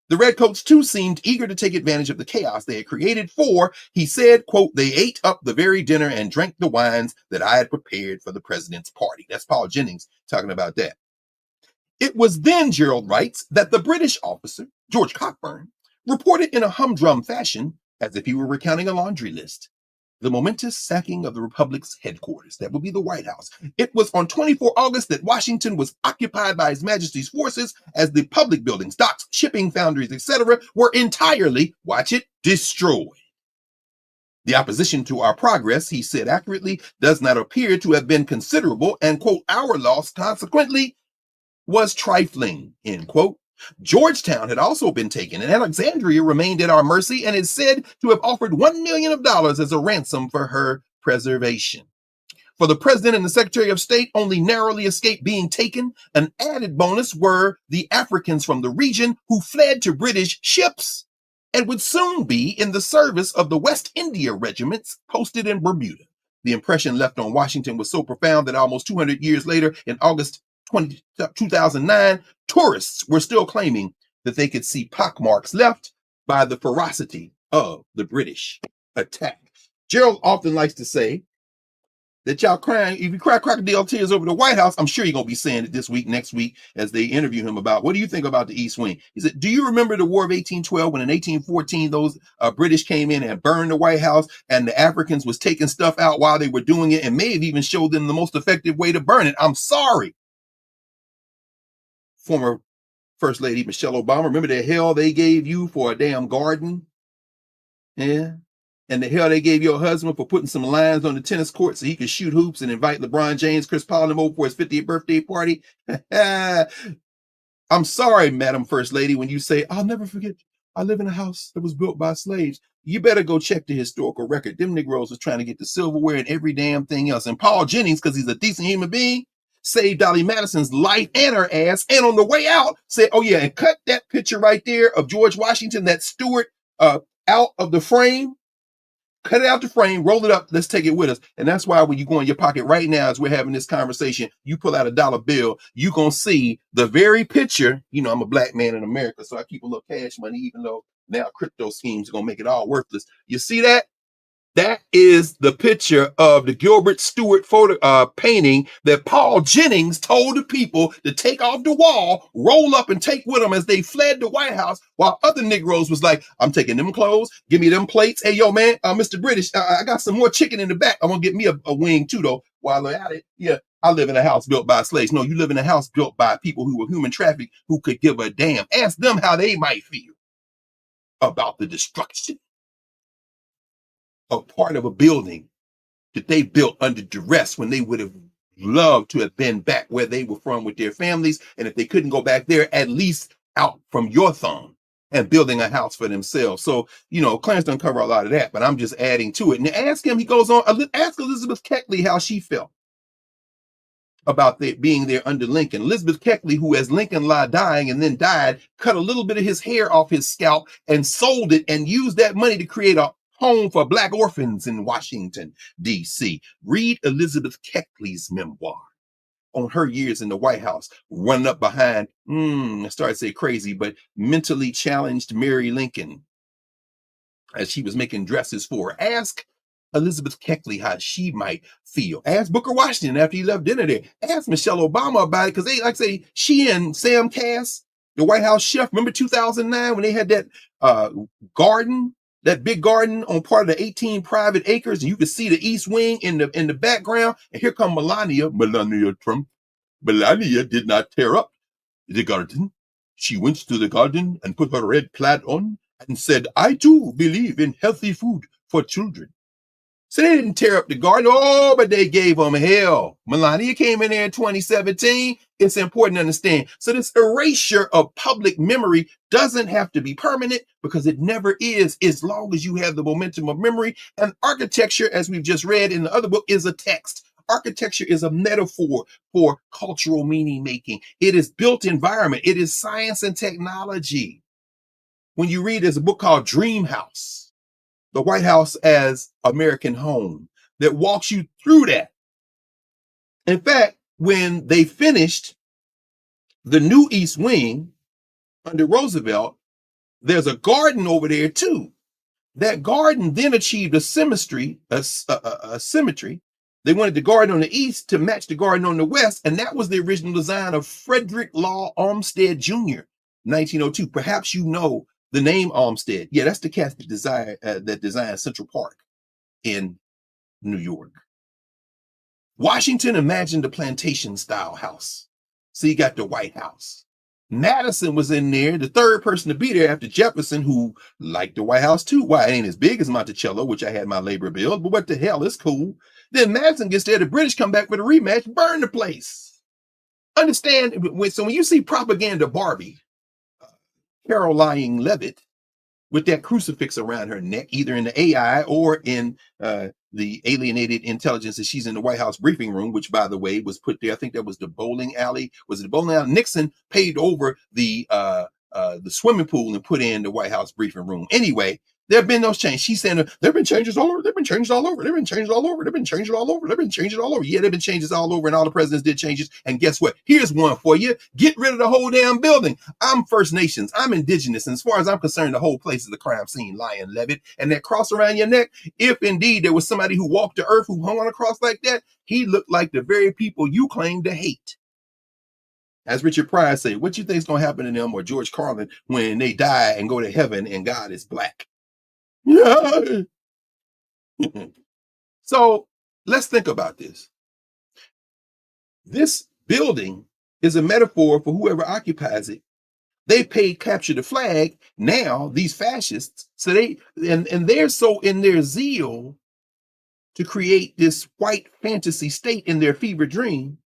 The Redcoats, too, seemed eager to take advantage of the chaos they had created, for, he said, quote, they ate up the very dinner and drank the wines that I had prepared for the president's party. That's Paul Jennings talking about that. It was then, Gerald writes, that the British officer, George Cockburn, reported in a humdrum fashion, as if he were recounting a laundry list, the momentous sacking of the Republic's headquarters. That would be the White House. It was on 24 August that Washington was occupied by His Majesty's forces, as the public buildings, docks, shipping foundries, etc., were entirely, watch it, destroyed. The opposition to our progress, he said accurately, does not appear to have been considerable, and, quote, our loss consequently was trifling, end quote. Georgetown had also been taken, and Alexandria remained at our mercy and is said to have offered $1 million as a ransom for her preservation. For the president and the secretary of state only narrowly escaped being taken. An added bonus were the Africans from the region who fled to British ships and would soon be in the service of the West India regiments posted in Bermuda. The impression left on Washington was so profound that almost 200 years later, in August 2009, tourists were still claiming that they could see pockmarks left by the ferocity of the British attack. Gerald often likes to say that y'all crying, if you cry crocodile tears over the White House, I'm sure you're going to be saying it this week, next week, as they interview him about, what do you think about the East Wing? He said, do you remember the War of 1812 when in 1814, those British came in and burned the White House, and the Africans was taking stuff out while they were doing it and may have even showed them the most effective way to burn it? I'm sorry. Former First Lady Michelle Obama, remember the hell they gave you for a damn garden? Yeah. And the hell they gave your husband for putting some lines on the tennis court so he could shoot hoops and invite LeBron James, Chris Paul, and them over for his 50th birthday party. I'm sorry, Madam First Lady, when you say, I'll never forget, I live in a house that was built by slaves. You better go check the historical record. Them Negroes was trying to get the silverware and every damn thing else. And Paul Jennings, because he's a decent human being, saved Dolly Madison's life and her ass. And on the way out, said, oh yeah, and cut that picture right there of George Washington, that Stewart, out of the frame. cut it out the frame, roll it up, let's take it with us. And that's why when you go in your pocket right now, as we're having this conversation, you pull out a dollar bill, you're going to see the very picture. You know, I'm a black man in America, so I keep a little cash money, even though now crypto schemes are going to make it all worthless. You see that? That is the picture of the Gilbert Stuart photo painting that Paul Jennings told the people to take off the wall, roll up and take with them as they fled the White House, while other Negroes was like, I'm taking them clothes, give me them plates. Hey, yo, man, Mr. British, I got some more chicken in the back. I'm going to get me a wing too, though, while they're at it. Yeah, I live in a house built by slaves. No, you live in a house built by people who were human trafficked, who could give a damn. Ask them how they might feel about the destruction of part of a building that they built under duress when they would have loved to have been back where they were from with their families. And if they couldn't go back there, at least out from your thumb and building a house for themselves. So, you know, Clarence doesn't cover a lot of that, but I'm just adding to it. And ask him, he goes on, ask Elizabeth Keckley how she felt about being there under Lincoln. Elizabeth Keckley, who as Lincoln lay dying and then died, cut a little bit of his hair off his scalp and sold it and used that money to create a home for Black orphans in Washington, D.C. Read Elizabeth Keckley's memoir on her years in the White House, running up behind, I started to say crazy, but mentally challenged Mary Lincoln as she was making dresses for her. Ask Elizabeth Keckley how she might feel. Ask Booker Washington after he left dinner there. Ask Michelle Obama about it, because they, like I say, she and Sam Cass, the White House chef, remember 2009 when they had that garden, that big garden on part of the 18 private acres, and you could see the East Wing in the background, and here come Melania Trump. Melania did not tear up the garden. She went to the garden and put her red plaid on and said, I too believe in healthy food for children. So they didn't tear up the garden. Oh, but they gave them hell. Melania came in there in 2017. It's important to understand. So this erasure of public memory doesn't have to be permanent, because it never is, as long as you have the momentum of memory. And architecture, as we've just read in the other book, is a text. Architecture is a metaphor for cultural meaning making. It is built environment. It is science and technology. When you read, there's a book called Dream House, the White House as American Home, that walks you through that. In fact, when they finished the new East Wing under Roosevelt, there's a garden over there too. That garden then achieved a symmetry. They wanted the garden on the east to match the garden on the west, and that was the original design of Frederick Law Olmsted Jr., 1902. Perhaps you know the name Olmsted. Yeah, that's the cat that designed Central Park in New York. Washington imagined a plantation-style house. So you got the White House. Madison was in there, the third person to be there after Jefferson, who liked the White House too. Why, it ain't as big as Monticello, which I had my labor build, but what the hell, it's cool. Then Madison gets there, the British come back with a rematch, burn the place. Understand, so when you see propaganda Barbie, Caroline Levitt, with that crucifix around her neck, either in the AI or in the alienated intelligence that she's in the White House briefing room, which, by the way, was put there. I think that was the bowling alley. Was it the bowling alley? Nixon paid over the swimming pool and put in the White House briefing room. Anyway, there have been those changes. She's saying there have been changes all over. There have been changes all over. There have been changes all over. There have been changes all over. There have been changes all over. Yeah, there have been changes all over, and all the presidents did changes. And guess what? Here's one for you. Get rid of the whole damn building. I'm First Nations. I'm indigenous. And as far as I'm concerned, the whole place is a crime scene, Lion Levitt. And that cross around your neck, if indeed there was somebody who walked the earth who hung on a cross like that, he looked like the very people you claim to hate. As Richard Pryor said, what you think is going to happen to them, or George Carlin, when they die and go to heaven and God is black? Yeah. So let's think about this. This building is a metaphor for whoever occupies it. They paid capture the flag. Now these fascists, so they're so in their zeal to create this white fantasy state in their fever dream,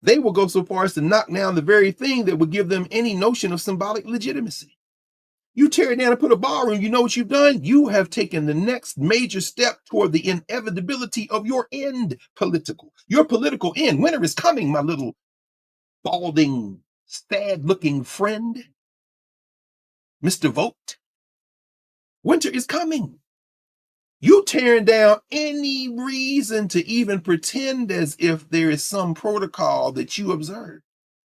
they will go so far as to knock down the very thing that would give them any notion of symbolic legitimacy. You tear it down and put a ballroom, you know what you've done? You have taken the next major step toward the inevitability of your end political. Your political end. Winter is coming, my little balding, sad-looking friend. Mr. Vogt. Winter is coming. You tearing down any reason to even pretend as if there is some protocol that you observe.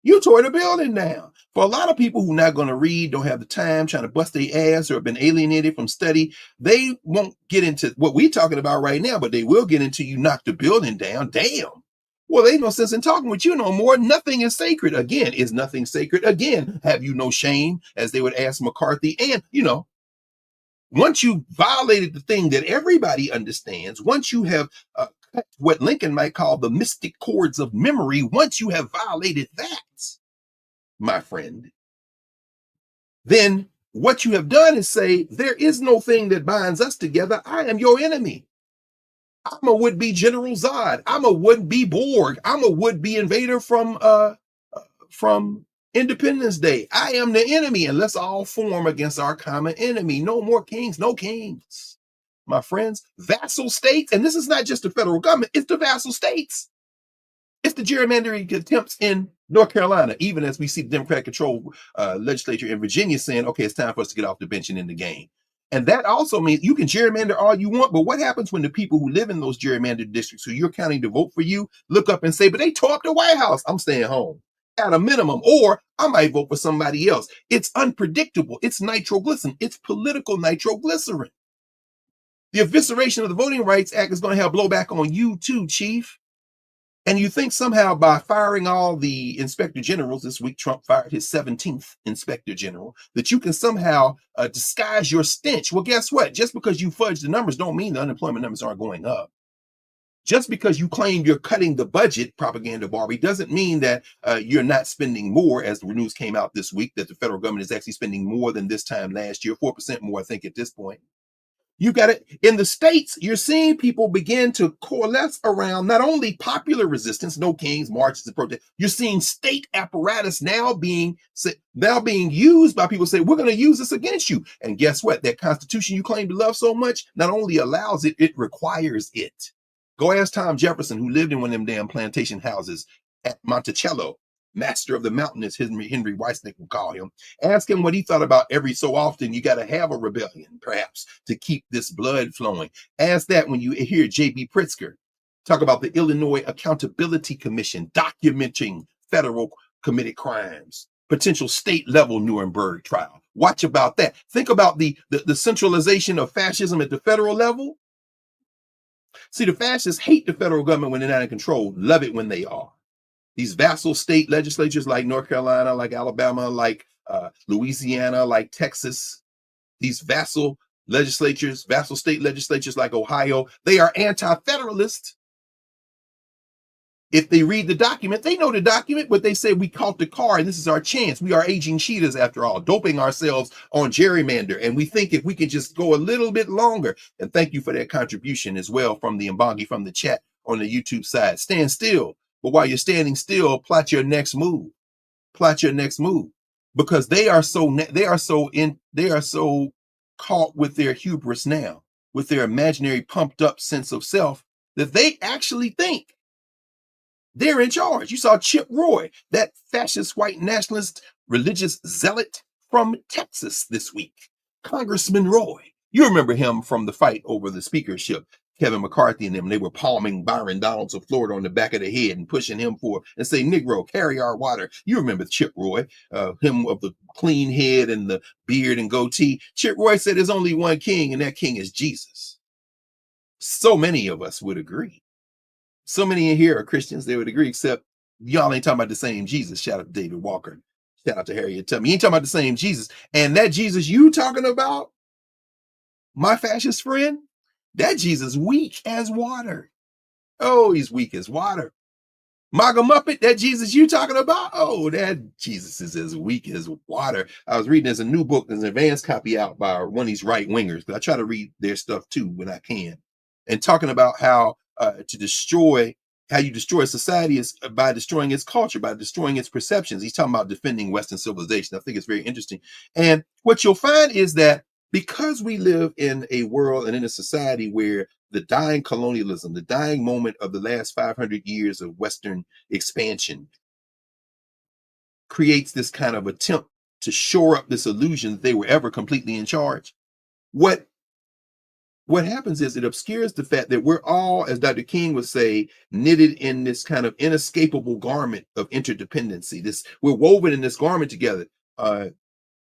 You tore the building down. For a lot of people who are not going to read, don't have the time, trying to bust their ass, or have been alienated from study, they won't get into what we're talking about right now, but they will get into you knock the building down. Damn. Well, there ain't no sense in talking with you no more. Nothing is sacred. Again, is nothing sacred? Again, have you no shame, as they would ask McCarthy? And, once you violated the thing that everybody understands, once you have cut what Lincoln might call the mystic chords of memory, once you have violated that, my friend, then what you have done is say, there is no thing that binds us together. I am your enemy. I'm a would-be General Zod. I'm a would-be Borg. I'm a would-be invader from Independence Day. I am the enemy, and let's all form against our common enemy. No more kings, no kings. My friends, vassal states, and this is not just the federal government, it's the vassal states. It's the gerrymandering attempts in North Carolina, even as we see the Democratic-controlled legislature in Virginia saying, okay, it's time for us to get off the bench and in the game. And that also means you can gerrymander all you want, but what happens when the people who live in those gerrymandered districts who you're counting to vote for you look up and say, but they tore up the White House, I'm staying home at a minimum, or I might vote for somebody else. It's unpredictable. It's nitroglycerin. It's political nitroglycerin. The evisceration of the Voting Rights Act is going to have blowback on you too, Chief. And you think somehow by firing all the inspector generals this week, Trump fired his 17th inspector general, that you can somehow disguise your stench. Well, guess what? Just because you fudge the numbers don't mean the unemployment numbers aren't going up. Just because you claim you're cutting the budget, propaganda Barbie, doesn't mean that you're not spending more, as the news came out this week, that the federal government is actually spending more than this time last year, 4% more, I think, at this point. You got it. In the States, you're seeing people begin to coalesce around not only popular resistance, no kings, marches, and protests. You're seeing state apparatus now being used by people who say, we're going to use this against you. And guess what? That Constitution you claim to love so much not only allows it, it requires it. Go ask Tom Jefferson, who lived in one of them damn plantation houses at Monticello. Master of the mountain, as Henry Weissnick would call him. Ask him what he thought about every so often you got to have a rebellion, perhaps, to keep this blood flowing. Ask that when you hear J.B. Pritzker talk about the Illinois Accountability Commission documenting federal committed crimes, potential state-level Nuremberg trial. Watch about that. Think about the centralization of fascism at the federal level. See, the fascists hate the federal government when they're not in control, love it when they are. These vassal state legislatures like North Carolina, like Alabama, like Louisiana, like Texas, these vassal legislatures, vassal state legislatures like Ohio, they are anti-federalist. If they read the document, they know the document, but they say we caught the car and this is our chance. We are aging cheetahs after all, doping ourselves on gerrymander. And we think if we can just go a little bit longer, and thank you for that contribution as well from the Mbangi from the chat on the YouTube side. Stand still. But while you're standing still, plot your next move. Plot your next move, because they are so caught with their hubris now, with their imaginary pumped up sense of self, that they actually think they're in charge. You saw Chip Roy, that fascist white nationalist religious zealot from Texas this week. Congressman Roy. You remember him from the fight over the speakership. Kevin McCarthy and them, they were palming Byron Donalds of Florida on the back of the head and pushing him for and say, Negro, carry our water. You remember Chip Roy, him of the clean head and the beard and goatee. Chip Roy said there's only one king, and that king is Jesus. So many of us would agree. So many in here are Christians, they would agree, except y'all ain't talking about the same Jesus. Shout out to David Walker. Shout out to Harriet Tubman. You ain't talking about the same Jesus. And that Jesus you talking about, my fascist friend, that Jesus weak as water. Oh, he's weak as water. MAGA Muppet, that Jesus you talking about? Oh, that Jesus is as weak as water. I was reading, there's a new book, there's an advanced copy out by one of these right wingers, because I try to read their stuff too when I can, and talking about how you destroy society is by destroying its culture, by destroying its perceptions. He's talking about defending Western civilization. I think it's very interesting. And what you'll find is that because we live in a world and in a society where the dying colonialism, the dying moment of the last 500 years of Western expansion creates this kind of attempt to shore up this illusion that they were ever completely in charge. What what happens is it obscures the fact that we're all, as Dr. King would say, knitted in this kind of inescapable garment of interdependency. We're woven in this garment together.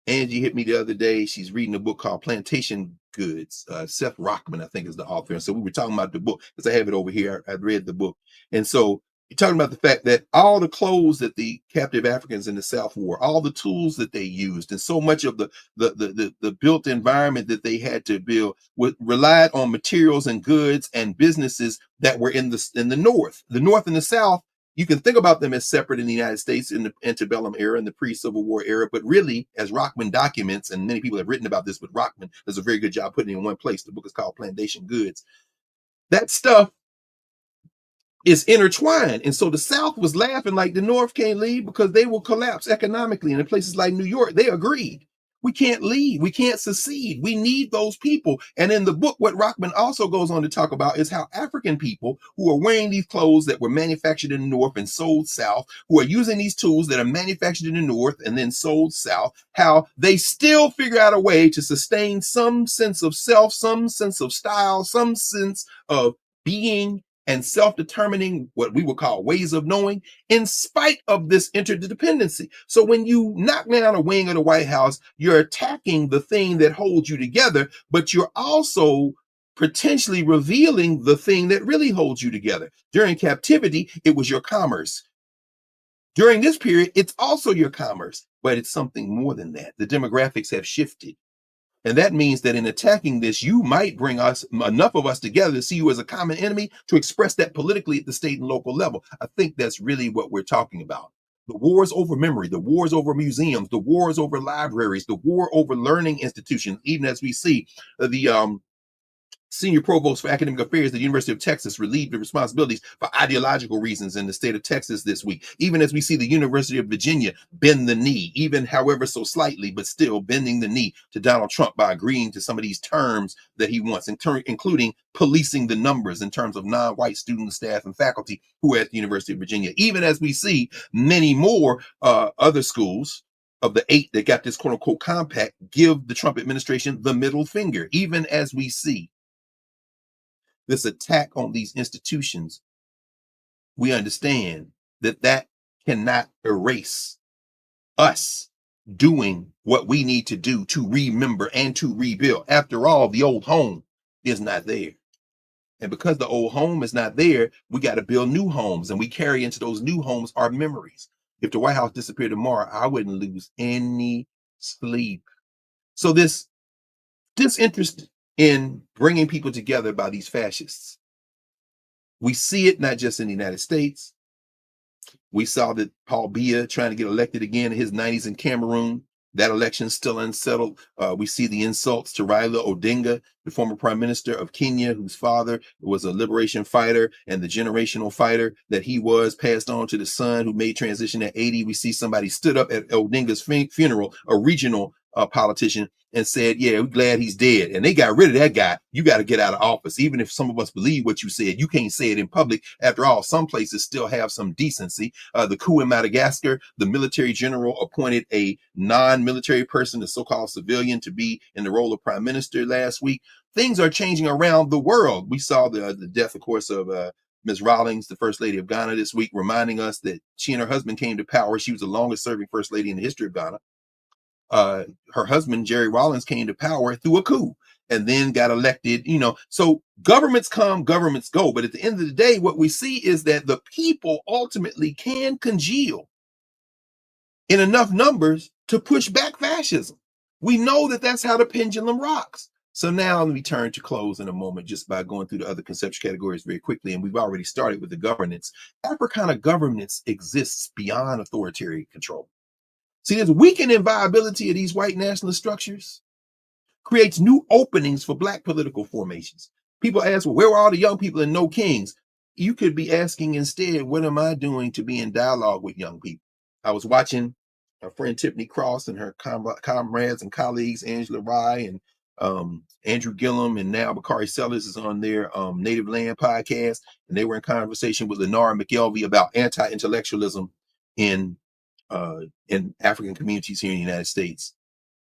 Angie hit me the other day. She's reading a book called Plantation Goods. Seth Rockman, I think, is the author. And so we were talking about the book because I have it over here. I read the book. And so you're talking about the fact that all the clothes that the captive Africans in the South wore, all the tools that they used, and so much of the built environment that they had to build relied on materials and goods and businesses that were in the North. The North and the South, you can think about them as separate in the United States in the antebellum era and the pre-Civil War era, but really, as Rockman documents, and many people have written about this, but Rockman does a very good job putting it in one place. The book is called Plantation Goods. That stuff is intertwined. And so the South was laughing like the North can't leave because they will collapse economically. And in places like New York, they agreed. We can't leave. We can't secede. We need those people. And in the book, what Rockman also goes on to talk about is how African people who are wearing these clothes that were manufactured in the North and sold South, who are using these tools that are manufactured in the North and then sold South, how they still figure out a way to sustain some sense of self, some sense of style, some sense of being and self-determining, what we would call ways of knowing, in spite of this interdependency. So when you knock down a wing of the White House, you're attacking the thing that holds you together, but you're also potentially revealing the thing that really holds you together. During captivity, it was your commerce. During this period, it's also your commerce, but it's something more than that. The demographics have shifted. And that means that in attacking this, you might bring us enough of us together to see you as a common enemy to express that politically at the state and local level. I think that's really what we're talking about. The wars over memory, the wars over museums, the wars over libraries, the war over learning institutions, even as we see the senior provost for academic affairs at the University of Texas relieved of responsibilities for ideological reasons in the state of Texas this week. Even as we see the University of Virginia bend the knee, even however so slightly, but still bending the knee to Donald Trump by agreeing to some of these terms that he wants, including policing the numbers in terms of non-white students, staff, and faculty who are at the University of Virginia. Even as we see many more other schools of the 8 that got this quote unquote compact give the Trump administration the middle finger, even as we see this attack on these institutions, we understand that cannot erase us doing what we need to do to remember and to rebuild. After all, the old home is not there. And because the old home is not there, we got to build new homes, and we carry into those new homes our memories. If the White House disappeared tomorrow, I wouldn't lose any sleep. So this disinterest in bringing people together by these fascists, we see it not just in the United States. We saw that Paul Biya trying to get elected again in his 90s in Cameroon. That election still unsettled. We see the insults to Raila Odinga, the former prime minister of Kenya, whose father was a liberation fighter, and the generational fighter that he was passed on to the son who made transition at 80. We see somebody stood up at Odinga's funeral, a regional politician, and said, yeah, we're glad he's dead. And they got rid of that guy. You got to get out of office. Even if some of us believe what you said, you can't say it in public. After all, some places still have some decency. The coup in Madagascar, the military general appointed a non-military person, a so-called civilian, to be in the role of prime minister last week. Things are changing around the world. We saw the death, of course, of Ms. Rawlings, the first lady of Ghana this week, reminding us that she and her husband came to power. She was the longest serving first lady in the history of Ghana. Her husband, Jerry Rawlings, came to power through a coup and then got elected, So governments come, governments go. But at the end of the day, what we see is that the people ultimately can congeal in enough numbers to push back fascism. We know that that's how the pendulum rocks. So now let me turn to close in a moment just by going through the other conceptual categories very quickly. And we've already started with the governance. Africana governance exists beyond authoritarian control. See, this weakening viability of these white nationalist structures creates new openings for Black political formations. People ask, well, where were all the young people and no kings? You could be asking instead, what am I doing to be in dialogue with young people? I was watching our friend Tiffany Cross and her comrades and colleagues, Angela Rye and Andrew Gillum, and now Bakari Sellers is on their Native Land podcast. And they were in conversation with Lenara McKelvey about anti-intellectualism in African communities here in the United States.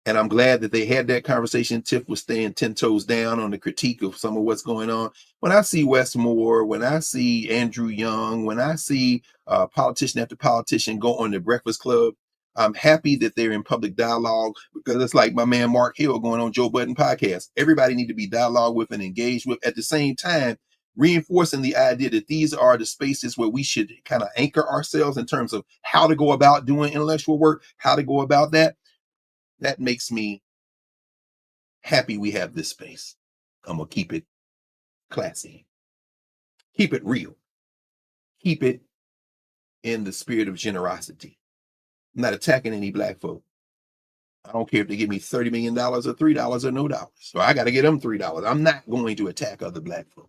And I'm glad that they had that conversation. Tiff was staying 10 toes down on the critique of some of what's going on. When I see Westmore, when I see Andrew Young, when I see politician after politician go on the Breakfast Club, I'm happy that they're in public dialogue, because it's like my man Mark Hill going on Joe Budden podcast. Everybody need to be dialogue with and engaged with, at the same time reinforcing the idea that these are the spaces where we should kind of anchor ourselves in terms of how to go about doing intellectual work, how to go about that. That makes me happy we have this space. I'm going to keep it classy, keep it real, keep it in the spirit of generosity. I'm not attacking any black folk. I don't care if they give me $30 million or $3 or no dollars. So I got to get them $3. I'm not going to attack other black folk.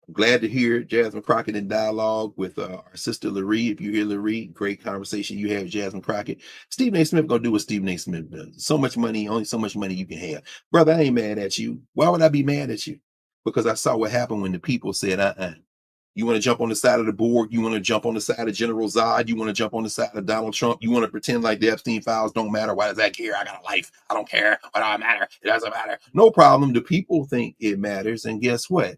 I'm glad to hear Jasmine Crockett in dialogue with our sister Laree. If you hear Laree, great conversation you have with Jasmine Crockett. Stephen A. Smith gonna do what Stephen A. Smith does. So much money, only so much money you can have. Brother, I ain't mad at you. Why would I be mad at you? Because I saw what happened when the people said, you want to jump on the side of the board? You want to jump on the side of General Zod? You want to jump on the side of Donald Trump? You want to pretend like the Epstein files don't matter? Why does that care? I got a life. I don't care. Why does it matter? It doesn't matter. No problem. The people think it matters. And guess what?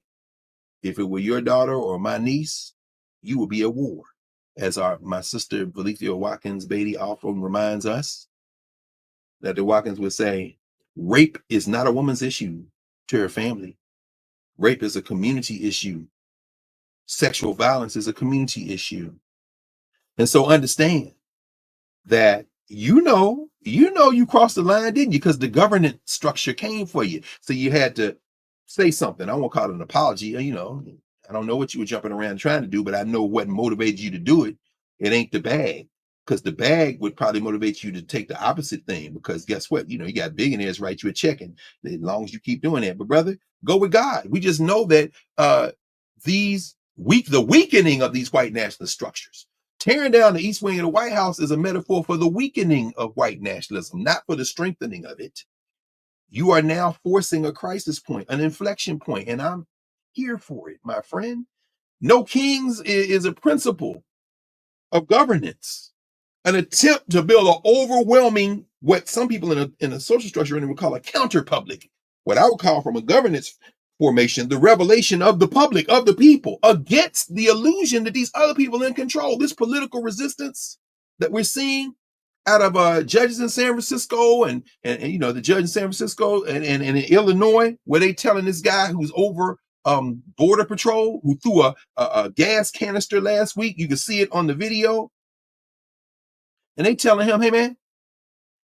If it were your daughter or my niece, you would be at war. As my sister Valethia Watkins Beatty often reminds us, that the Watkins would say, rape is not a woman's issue to her family. Rape is a community issue. Sexual violence is a community issue. And so understand that you crossed the line, didn't you? Because the governance structure came for you. So you had to say something. I won't call it an apology. I don't know what you were jumping around trying to do, but I know what motivated you to do it. It ain't the bag, because the bag would probably motivate you to take the opposite thing. Because guess what? You got billionaires write you a check, and as long as you keep doing that. But brother, go with God. We just know that the weakening of these white nationalist structures, tearing down the East Wing of the White House, is a metaphor for the weakening of white nationalism, not for the strengthening of it. You are now forcing a crisis point, an inflection point, and I'm here for it, my friend. No kings is a principle of governance, an attempt to build an overwhelming, what some people in a social structure would call a counter-public, what I would call, from a governance formation, the revelation of the public, of the people, against the illusion that these other people are in control. This political resistance that we're seeing out of judges in San Francisco and the judge in San Francisco and in Illinois, where they telling this guy who's over border patrol, who threw a gas canister last week, you can see it on the video, and they telling him, hey man,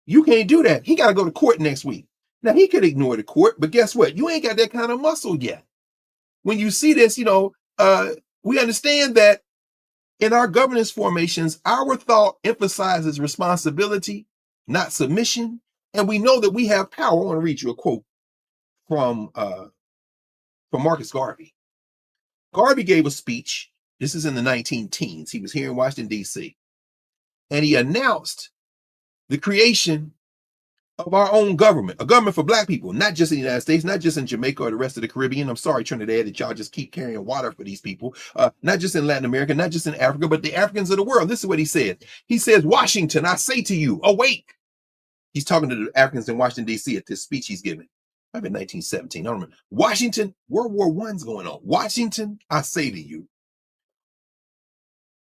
you can't do that. He got to go to court next week. Now he could ignore the court, but guess what? You ain't got that kind of muscle yet. When you see this, we understand that in our governance formations, our thought emphasizes responsibility, not submission. And we know that we have power. I want to read you a quote from Marcus Garvey. Garvey gave a speech. This is in the 19-teens. He was here in Washington, D.C. And he announced the creation of our own government, a government for black people, not just in the United States, not just in Jamaica or the rest of the Caribbean. I'm sorry, Trinidad, that y'all just keep carrying water for these people. Not just in Latin America, not just in Africa, but the Africans of the world. This is what he said. He says, Washington, I say to you, awake. He's talking to the Africans in Washington, D.C. at this speech he's giving. Maybe 1917. I don't remember. Washington, World War I's going on. Washington, I say to you.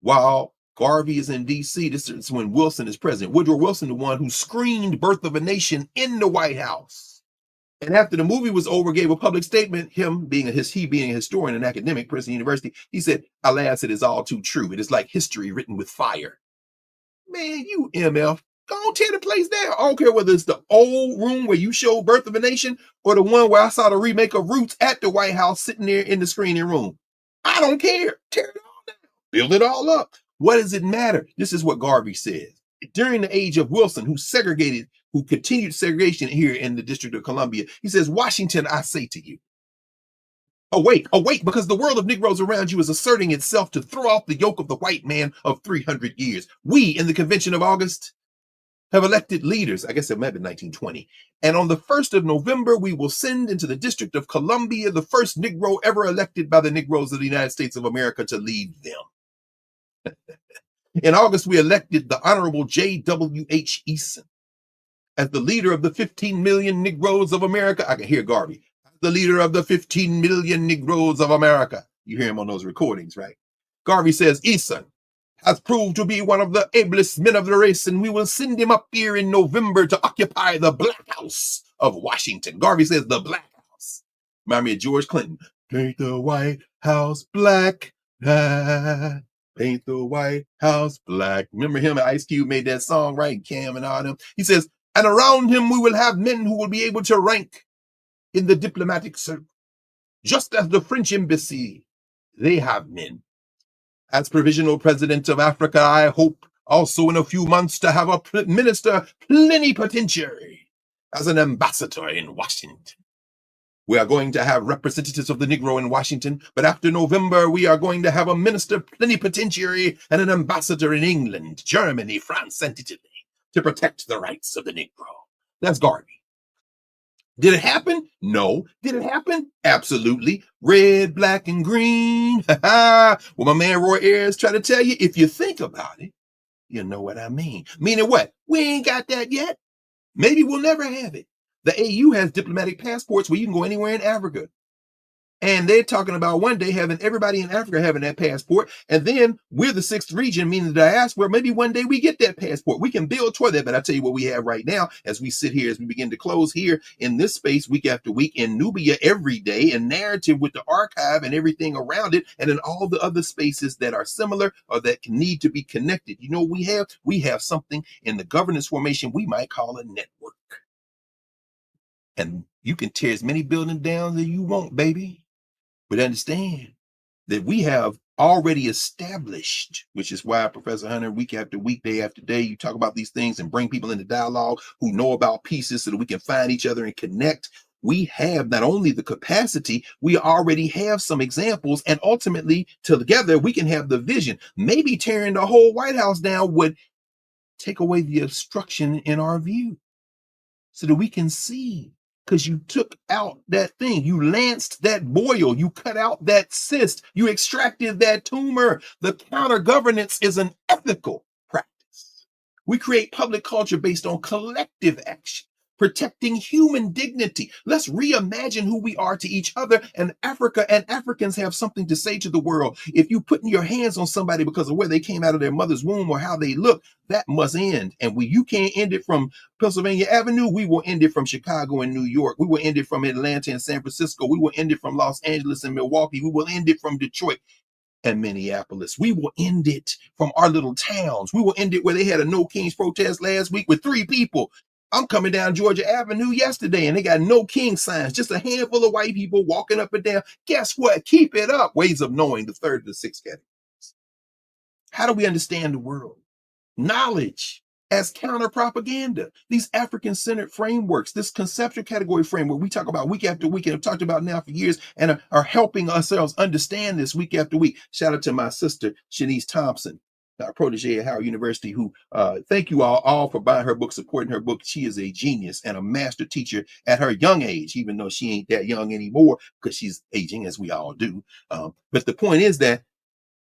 While Garvey is in D.C., this is when Wilson is president. Woodrow Wilson, the one who screened Birth of a Nation in the White House. And after the movie was over, gave a public statement, he being a historian and academic, Princeton University, he said, alas, it is all too true. It is like history written with fire. Man, you MF, go on, tear the place down. I don't care whether it's the old room where you show Birth of a Nation or the one where I saw the remake of Roots at the White House sitting there in the screening room. I don't care. Tear it all down. Build it all up. What does it matter? This is what Garvey says. During the age of Wilson, who continued segregation here in the District of Columbia, he says, Washington, I say to you, awake, because the world of Negroes around you is asserting itself to throw off the yoke of the white man of 300 years. We, in the Convention of August, have elected leaders. I guess it might have been 1920. And on the 1st of November, we will send into the District of Columbia the first Negro ever elected by the Negroes of the United States of America to lead them. In August, we elected the Honorable J.W.H. Eason. As the leader of the 15 million Negroes of America, I can hear Garvey. The leader of the 15 million Negroes of America. You hear him on those recordings, right? Garvey says, Eason has proved to be one of the ablest men of the race, and we will send him up here in November to occupy the Black House of Washington. Garvey says the Black House. Remind me of George Clinton. Paint the White House black. Paint the White House black. Remember him and Ice Cube made that song, right? Cam and all them. He says, and around him we will have men who will be able to rank in the diplomatic circle. Just as the French embassy, they have men. As provisional president of Africa, I hope also in a few months to have a minister plenipotentiary as an ambassador in Washington. We are going to have representatives of the Negro in Washington, but after November, we are going to have a minister plenipotentiary and an ambassador in England, Germany, France, and Italy to protect the rights of the Negro. That's Garvey. Did it happen? No. Did it happen? Absolutely. Red, black, and green. Well, my man Roy Ayers tried to tell you, if you think about it, you know what I mean. Meaning what? We ain't got that yet. Maybe we'll never have it. The AU has diplomatic passports where you can go anywhere in Africa. And they're talking about one day having everybody in Africa having that passport. And then we're the sixth region, meaning the diaspora. Maybe one day we get that passport. We can build toward that. But I tell you what we have right now, as we sit here, as we begin to close here in this space week after week, in Nubia every day, and Knarrative with the archive and everything around it, and in all the other spaces that are similar or that need to be connected. You know what we have? We have something in the governance formation we might call a network. And you can tear as many buildings down as you want, baby. But understand that we have already established, which is why Professor Hunter, week after week, day after day, you talk about these things and bring people into dialogue who know about pieces so that we can find each other and connect. We have not only the capacity, we already have some examples, and ultimately together we can have the vision. Maybe tearing the whole White House down would take away the obstruction in our view so that we can see. Because you took out that thing, you lanced that boil, you cut out that cyst, you extracted that tumor. The counter governance is an ethical practice. We create public culture based on collective action, protecting human dignity. Let's reimagine who we are to each other, and Africa and Africans have something to say to the world. If you put your hands on somebody because of where they came out of their mother's womb or how they look, that must end. And you can't end it from Pennsylvania Avenue. We will end it from Chicago and New York. We will end it from Atlanta and San Francisco. We will end it from Los Angeles and Milwaukee. We will end it from Detroit and Minneapolis. We will end it from our little towns. We will end it where they had a No Kings protest last week with 3 people. I'm coming down Georgia Avenue yesterday and they got no king signs, just a handful of white people walking up and down. Guess what? Keep it up. Ways of knowing, the 3rd to 6th categories. How do we understand the world? Knowledge as counter propaganda. These African-centered frameworks, this conceptual category framework we talk about week after week and have talked about now for years and are helping ourselves understand this week after week. Shout out to my sister, Shanice Thompson, our protege at Howard University, who thank you all for buying her book, supporting her book. She is a genius and a master teacher at her young age, even though she ain't that young anymore because she's aging, as we all do. But the point is that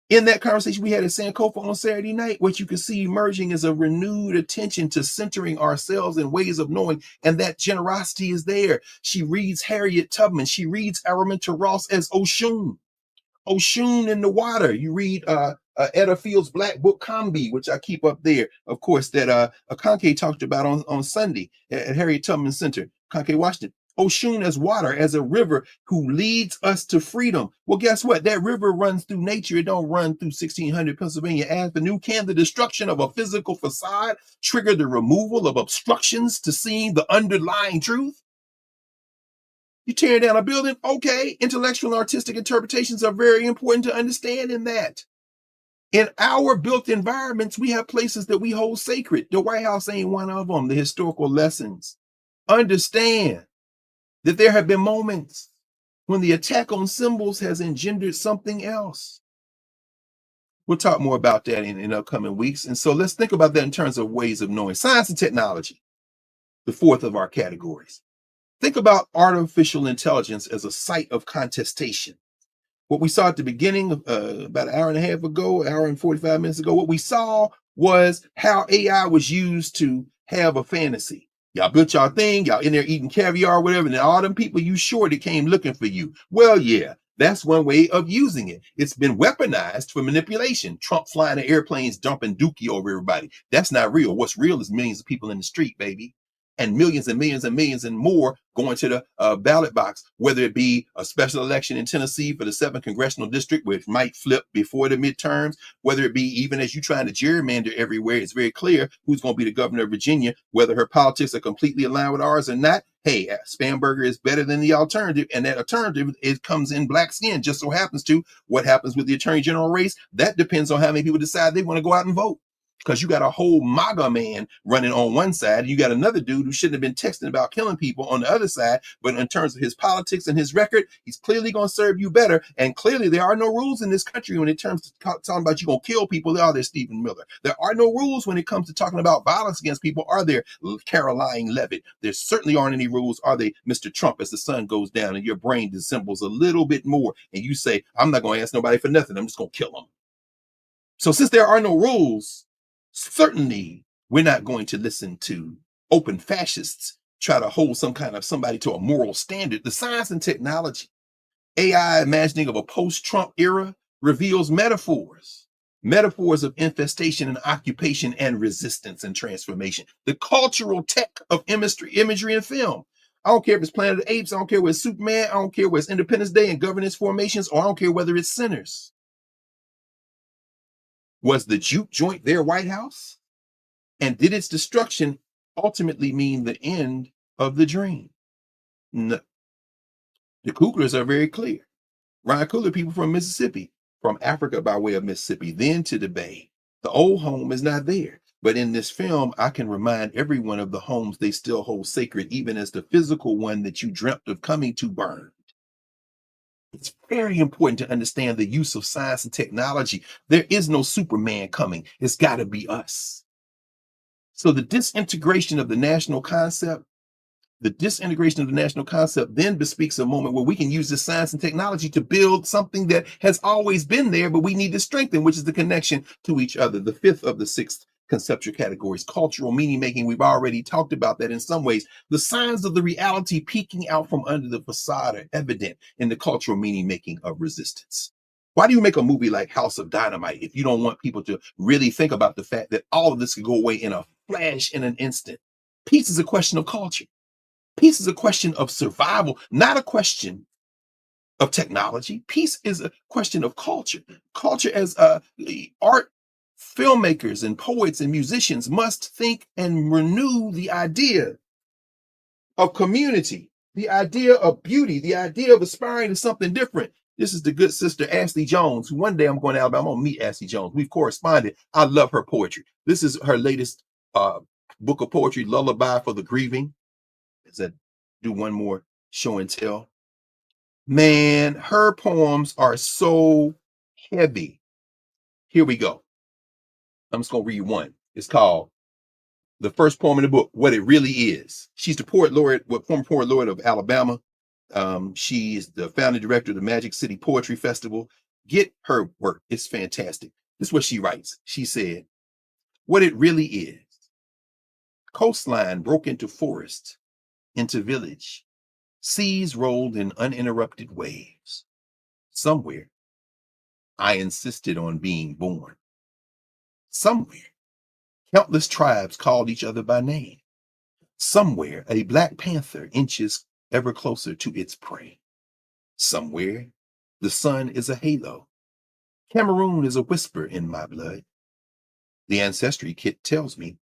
in that conversation we had at Sankofa on Saturday night, what you can see emerging is a renewed attention to centering ourselves in ways of knowing, and that generosity is there. She reads Harriet Tubman. She reads Araminta Ross as Oshun. Oshun in the water. You read Etta Field's Black Book Combi, which I keep up there, of course, that Akanke talked about on Sunday at Harriet Tubman Center, Akanke, Washington. Oshun as water, as a river who leads us to freedom. Well, guess what? That river runs through nature. It don't run through 1600 Pennsylvania Avenue. Can the destruction of a physical facade trigger the removal of obstructions to seeing the underlying truth? You tear down a building, okay, intellectual and artistic interpretations are very important to understand in that. In our built environments, we have places that we hold sacred. The White House ain't one of them, the historical lessons. Understand that there have been moments when the attack on symbols has engendered something else. We'll talk more about that in upcoming weeks. And so let's think about that in terms of ways of knowing. Science and technology, the 4th of our categories. Think about artificial intelligence as a site of contestation. What we saw at the beginning, about an hour and a half ago, hour and 45 minutes ago, what we saw was how AI was used to have a fantasy. Y'all built y'all thing, y'all in there eating caviar or whatever, and all them people you shorted came looking for you. Well, yeah, that's one way of using it. It's been weaponized for manipulation. Trump flying the airplanes, dumping dookie over everybody. That's not real. What's real is millions of people in the street, baby. And millions and millions and millions and more going to the ballot box, whether it be a special election in Tennessee for the 7th congressional district, which might flip before the midterms, whether it be even as you trying to gerrymander everywhere, it's very clear who's going to be the governor of Virginia, whether her politics are completely aligned with ours or not. Hey, Spamberger is better than the alternative, and that alternative comes in black skin. Just so happens to what happens with the attorney general race. That depends on how many people decide they want to go out and vote. Because you got a whole MAGA man running on one side, and you got another dude who shouldn't have been texting about killing people on the other side. But in terms of his politics and his record, he's clearly going to serve you better. And clearly, there are no rules in this country when it comes to talking about you going to kill people. Are there, Stephen Miller? There are no rules when it comes to talking about violence against people. Are there, Caroline Levitt? There certainly aren't any rules. Are they, Mr. Trump, as the sun goes down and your brain dissembles a little bit more, and you say, I'm not going to ask nobody for nothing. I'm just going to kill them. So since there are no rules, certainly we're not going to listen to open fascists try to hold some kind of somebody to a moral standard. The science and technology, AI imagining of a post-Trump era reveals metaphors of infestation and occupation and resistance and transformation. The cultural tech of imagery and film. I don't care if it's Planet of the Apes. I don't care whether it's Superman. I don't care whether it's Independence Day and governance formations, or I don't care whether it's Sinners. Was the juke joint their White House? And did its destruction ultimately mean the end of the dream? No. The Kuglers are very clear. Ryan Coogler, people from Mississippi, from Africa by way of Mississippi, then to the Bay. The old home is not there. But in this film, I can remind everyone of the homes they still hold sacred, even as the physical one that you dreamt of coming to burned. It's very important to understand the use of science and technology. There is no Superman coming. It's got to be us. So the disintegration of the national concept then bespeaks a moment where we can use this science and technology to build something that has always been there, but we need to strengthen, which is the connection to each other. The fifth of the six conceptual categories, cultural meaning making. We've already talked about that in some ways. The signs of the reality peeking out from under the facade are evident in the cultural meaning making of resistance. Why do you make a movie like House of Dynamite if you don't want people to really think about the fact that all of this could go away in a flash, in an instant? Peace is a question of culture. Peace is a question of survival, not a question of technology. Peace is a question of culture. Culture as art, filmmakers and poets and musicians must think and renew the idea of community, the idea of beauty, the idea of aspiring to something different. This is the good sister Ashley Jones, who one day I'm going to Alabama. I'm going to meet Ashley Jones. We've corresponded. I love her poetry. This is her latest book of poetry, Lullaby for the Grieving. Is that do one more show and tell? Man, her poems are so heavy. Here we go. I'm just going to read one. It's called the first poem in the book, What It Really Is. She's the former poet laureate of Alabama. She is the founding director of the Magic City Poetry Festival. Get her work. It's fantastic. This is what she writes. She said, what it really is. Coastline broke into forest, into village. Seas rolled in uninterrupted waves. Somewhere, I insisted on being born. Somewhere, countless tribes called each other by name. Somewhere, a black panther inches ever closer to its prey. Somewhere, the sun is a halo. Cameroon is a whisper in my blood. The ancestry kit tells me,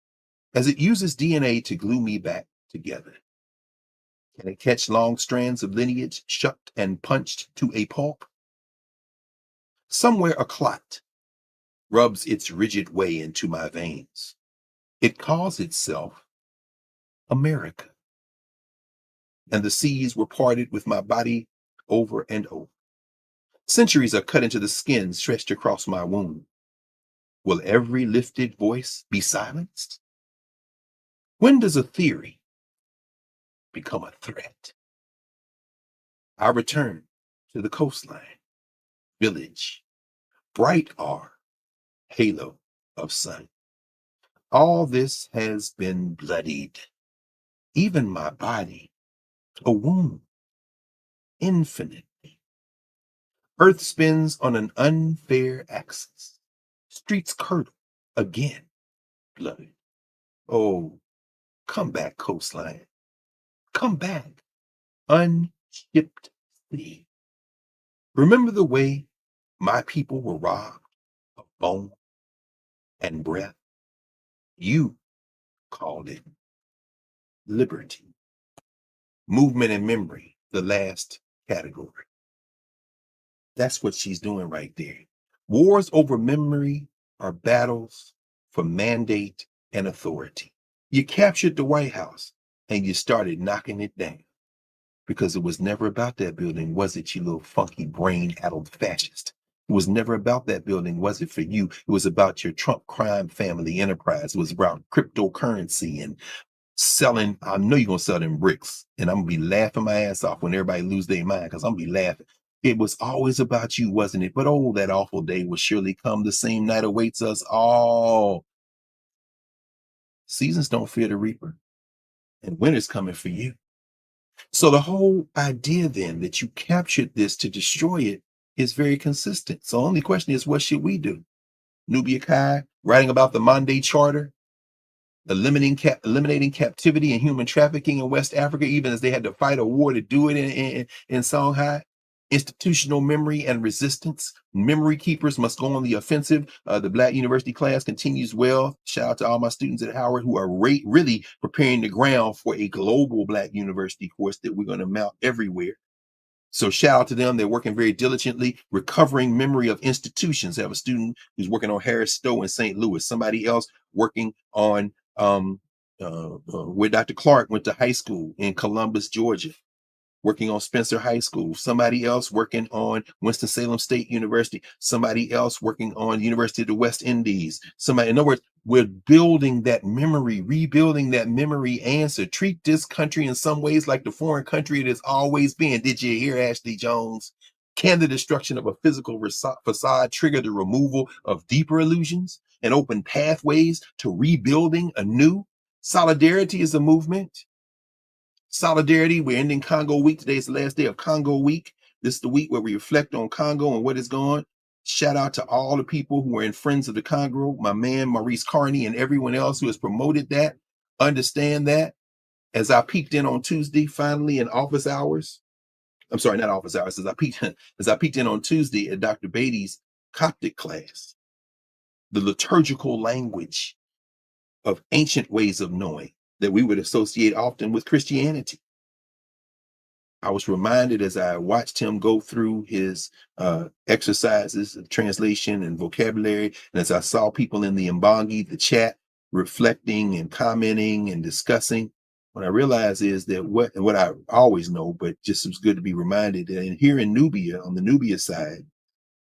as it uses DNA to glue me back together. Can it catch long strands of lineage shucked and punched to a pulp? Somewhere a clot rubs its rigid way into my veins. It calls itself America. And the seas were parted with my body over and over. Centuries are cut into the skin stretched across my wound. Will every lifted voice be silenced? When does a theory become a threat? I return to the coastline, village, bright R, halo of sun. All this has been bloodied. even my body, a womb, infinitely. Earth spins on an unfair axis. Streets curdle again, blood. Oh, come back, coastline. Come back, unshipped sea. Remember the way my people were robbed of bone and breath? You called it liberty. Movement and memory, the last category. That's what she's doing right there. Wars over memory are battles for mandate and authority. You captured the White House and you started knocking it down because it was never about that building, was it, you little funky brain-addled fascist? It was never about that building, was it, for you? It was about your Trump crime family enterprise. It was about cryptocurrency and selling. I know you're gonna sell them bricks, and I'm gonna be laughing my ass off when everybody lose their mind because I'm gonna be laughing. It was always about you, wasn't it? But oh, that awful day will surely come. The same night awaits us all. Seasons don't fear the reaper, and winter's coming for you. So the whole idea then that you captured this to destroy it is very consistent. So the only question is, what should we do? Nubia Kai writing about the Monday Charter, eliminating captivity and human trafficking in West Africa, even as they had to fight a war to do it in Songhai. Institutional memory and resistance. Memory keepers must go on the offensive. The Black University class continues well. Shout out to all my students at Howard who are really preparing the ground for a global Black University course that we're going to mount everywhere. So shout out to them. They're working very diligently, recovering memory of institutions. I have a student who's working on Harris Stowe in St. Louis. Somebody else working on where Dr. Clark went to high school in Columbus, Georgia, working on Spencer High School. Somebody else working on Winston-Salem State University. Somebody else working on University of the West Indies. Somebody, in other words, we're building that memory, rebuilding that memory answer. Treat this country in some ways like the foreign country it has always been. Did you hear, Ashley Jones? Can the destruction of a physical facade trigger the removal of deeper illusions and open pathways to rebuilding anew? Solidarity is a movement. Solidarity, we're ending Congo Week. Today is the last day of Congo Week. This is the week where we reflect on Congo and what is gone. Shout out to all the people who are in Friends of the Congo, my man Maurice Carney and everyone else who has promoted that. Understand that. As I peeked in on Tuesday, finally in office hours. I'm sorry, not office hours. As I peeked in on Tuesday at Dr. Beatty's Coptic class, the liturgical language of ancient ways of knowing that we would associate often with Christianity. I was reminded as I watched him go through his exercises of translation and vocabulary, and as I saw people in the Mbangi, the chat, reflecting and commenting and discussing, what I realized is that what I always know, but just was good to be reminded that here in Nubia, on the Nubia side,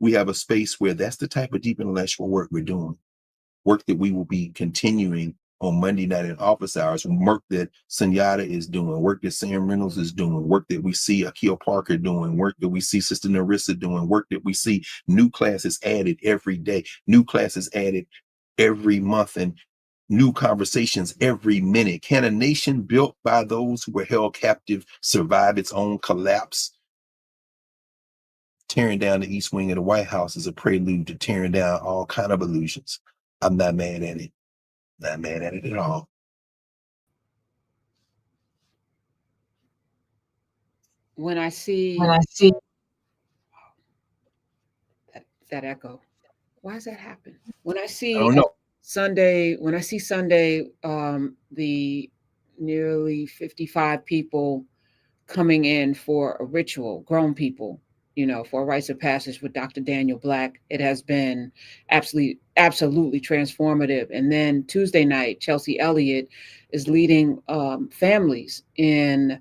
we have a space where that's the type of deep intellectual work we're doing, work that we will be continuing on Monday night in office hours, work that Sunyata is doing, work that Sam Reynolds is doing, work that we see Akil Parker doing, work that we see Sister Narissa doing, work that we see new classes added every day, new classes added every month, and new conversations every minute. Can a nation built by those who were held captive survive its own collapse? Tearing down the East Wing of the White House is a prelude to tearing down all kind of illusions. I'm not mad at it. Not mad at it at all. When I see that echo, why does that happen? When I I see don't know. Sunday, the nearly 55 people coming in for a ritual, grown people, for a rites of passage with Dr. Daniel Black, it has been absolutely transformative. And then Tuesday night, Chelsea Elliott is leading families in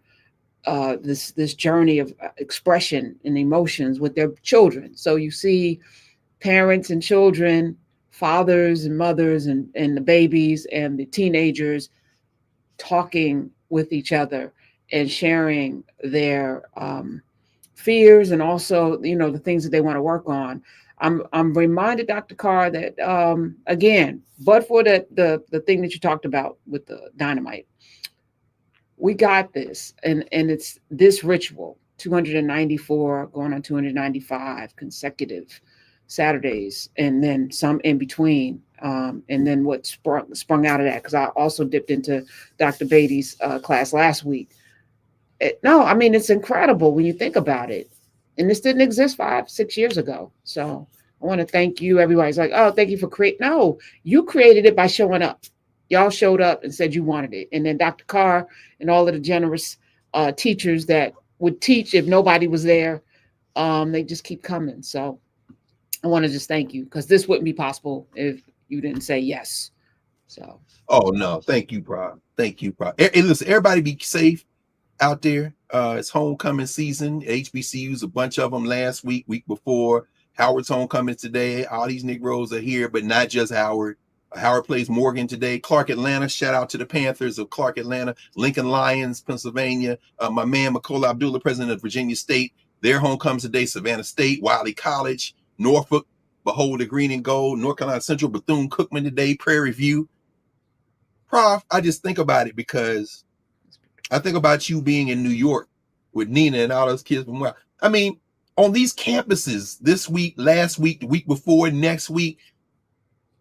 this journey of expression and emotions with their children. So you see parents and children, fathers and mothers, and the babies and the teenagers talking with each other and sharing their fears and also the things that they want to work on. I'm reminded, Dr. Carr, that again, but for the thing that you talked about with the dynamite, We got this. And it's this ritual, 294 going on 295 consecutive Saturdays, and then some in between. And then what sprung out of that, because I also dipped into Dr. Beatty's class last week. No, I mean, it's incredible when you think about it. And this didn't exist 5-6 years ago. So I want to thank you. Everybody's like, oh, thank you for creating. No, you created it by showing up. Y'all showed up and said you wanted it. And then Dr. Carr and all of the generous teachers that would teach if nobody was there, they just keep coming. So I want to just thank you, because this wouldn't be possible if you didn't say yes. So. Oh no, thank you, Prof. Thank you, Prof. Hey, listen, everybody be safe out there. It's homecoming season. HBCUs, a bunch of them last week before. Howard's homecoming today. All these Negroes are here, but not just Howard. Howard plays Morgan today. Clark Atlanta, shout out to the Panthers of Clark Atlanta. Lincoln Lions, Pennsylvania. My man Makola Abdullah, president of Virginia State. Their homecoming today. Savannah State, Wiley College, Norfolk, Behold the Green and Gold, North Carolina Central, Bethune-Cookman today, Prairie View. Prof, I just think about it because I think about you being in New York with Nina and all those kids from where. I mean, on these campuses this week, last week, the week before, next week,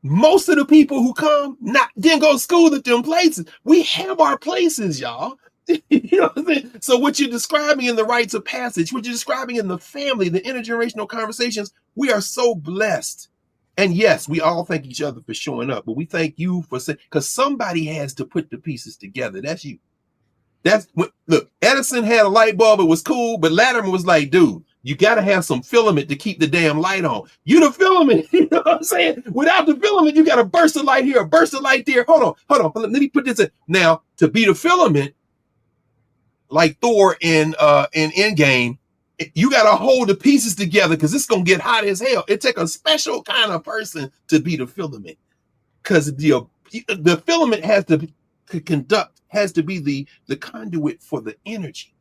most of the people who come didn't go to school at them places. We have our places, y'all. You know what I'm saying? So what you're describing in the rites of passage, what you're describing in the family, the intergenerational conversations, we are so blessed. And yes, we all thank each other for showing up, but we thank you for saying, because somebody has to put the pieces together. That's you. That's what, look, Edison had a light bulb, it was cool, but Latimer was like, dude, you got to have some filament to keep the damn light on. You the filament, you know what I'm saying? Without the filament, you got a burst of light here, a burst of light there. Hold on. Let me put this in. Now, to be the filament, like Thor in Endgame, you got to hold the pieces together because it's going to get hot as hell. It take a special kind of person to be the filament, because the filament has to conduct, has to be the conduit for the energy.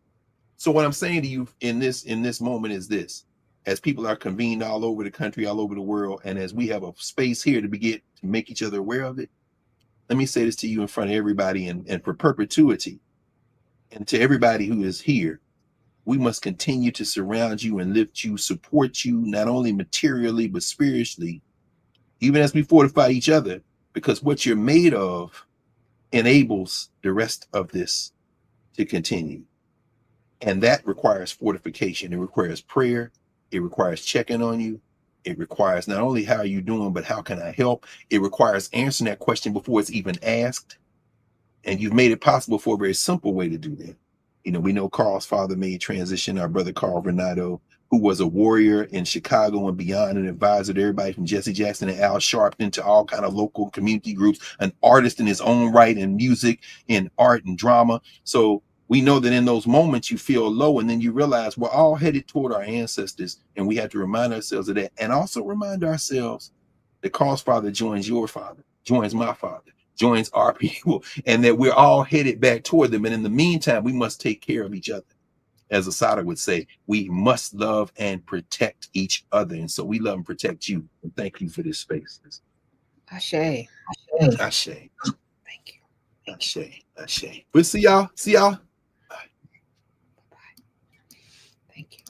So what I'm saying to you in this moment is this: as people are convened all over the country, all over the world, and as we have a space here to make each other aware of it, let me say this to you in front of everybody and for perpetuity, and to everybody who is here. We must continue to surround you and lift you, support you, not only materially, but spiritually, even as we fortify each other, because what you're made of enables the rest of this to continue. And that requires fortification. It requires prayer. It requires checking on you. It requires not only how are you doing, but how can I help? It requires answering that question before it's even asked. And you've made it possible for a very simple way to do that. You know, we know Carl's father made transition, our brother Carl Renato, who was a warrior in Chicago and beyond, an advisor to everybody from Jesse Jackson and Al Sharpton to all kind of local community groups, an artist in his own right in music, in art and drama. So we know that in those moments you feel low, and then you realize we're all headed toward our ancestors, and we have to remind ourselves of that, and also remind ourselves that Carl's father joins your father, joins my father, joins our people, and that we're all headed back toward them. And in the meantime, we must take care of each other. As Asada would say, we must love and protect each other. And so we love and protect you. And thank you for this space. Ashe. Ashe. Thank you. Ashe. We'll see y'all. Bye. Thank you.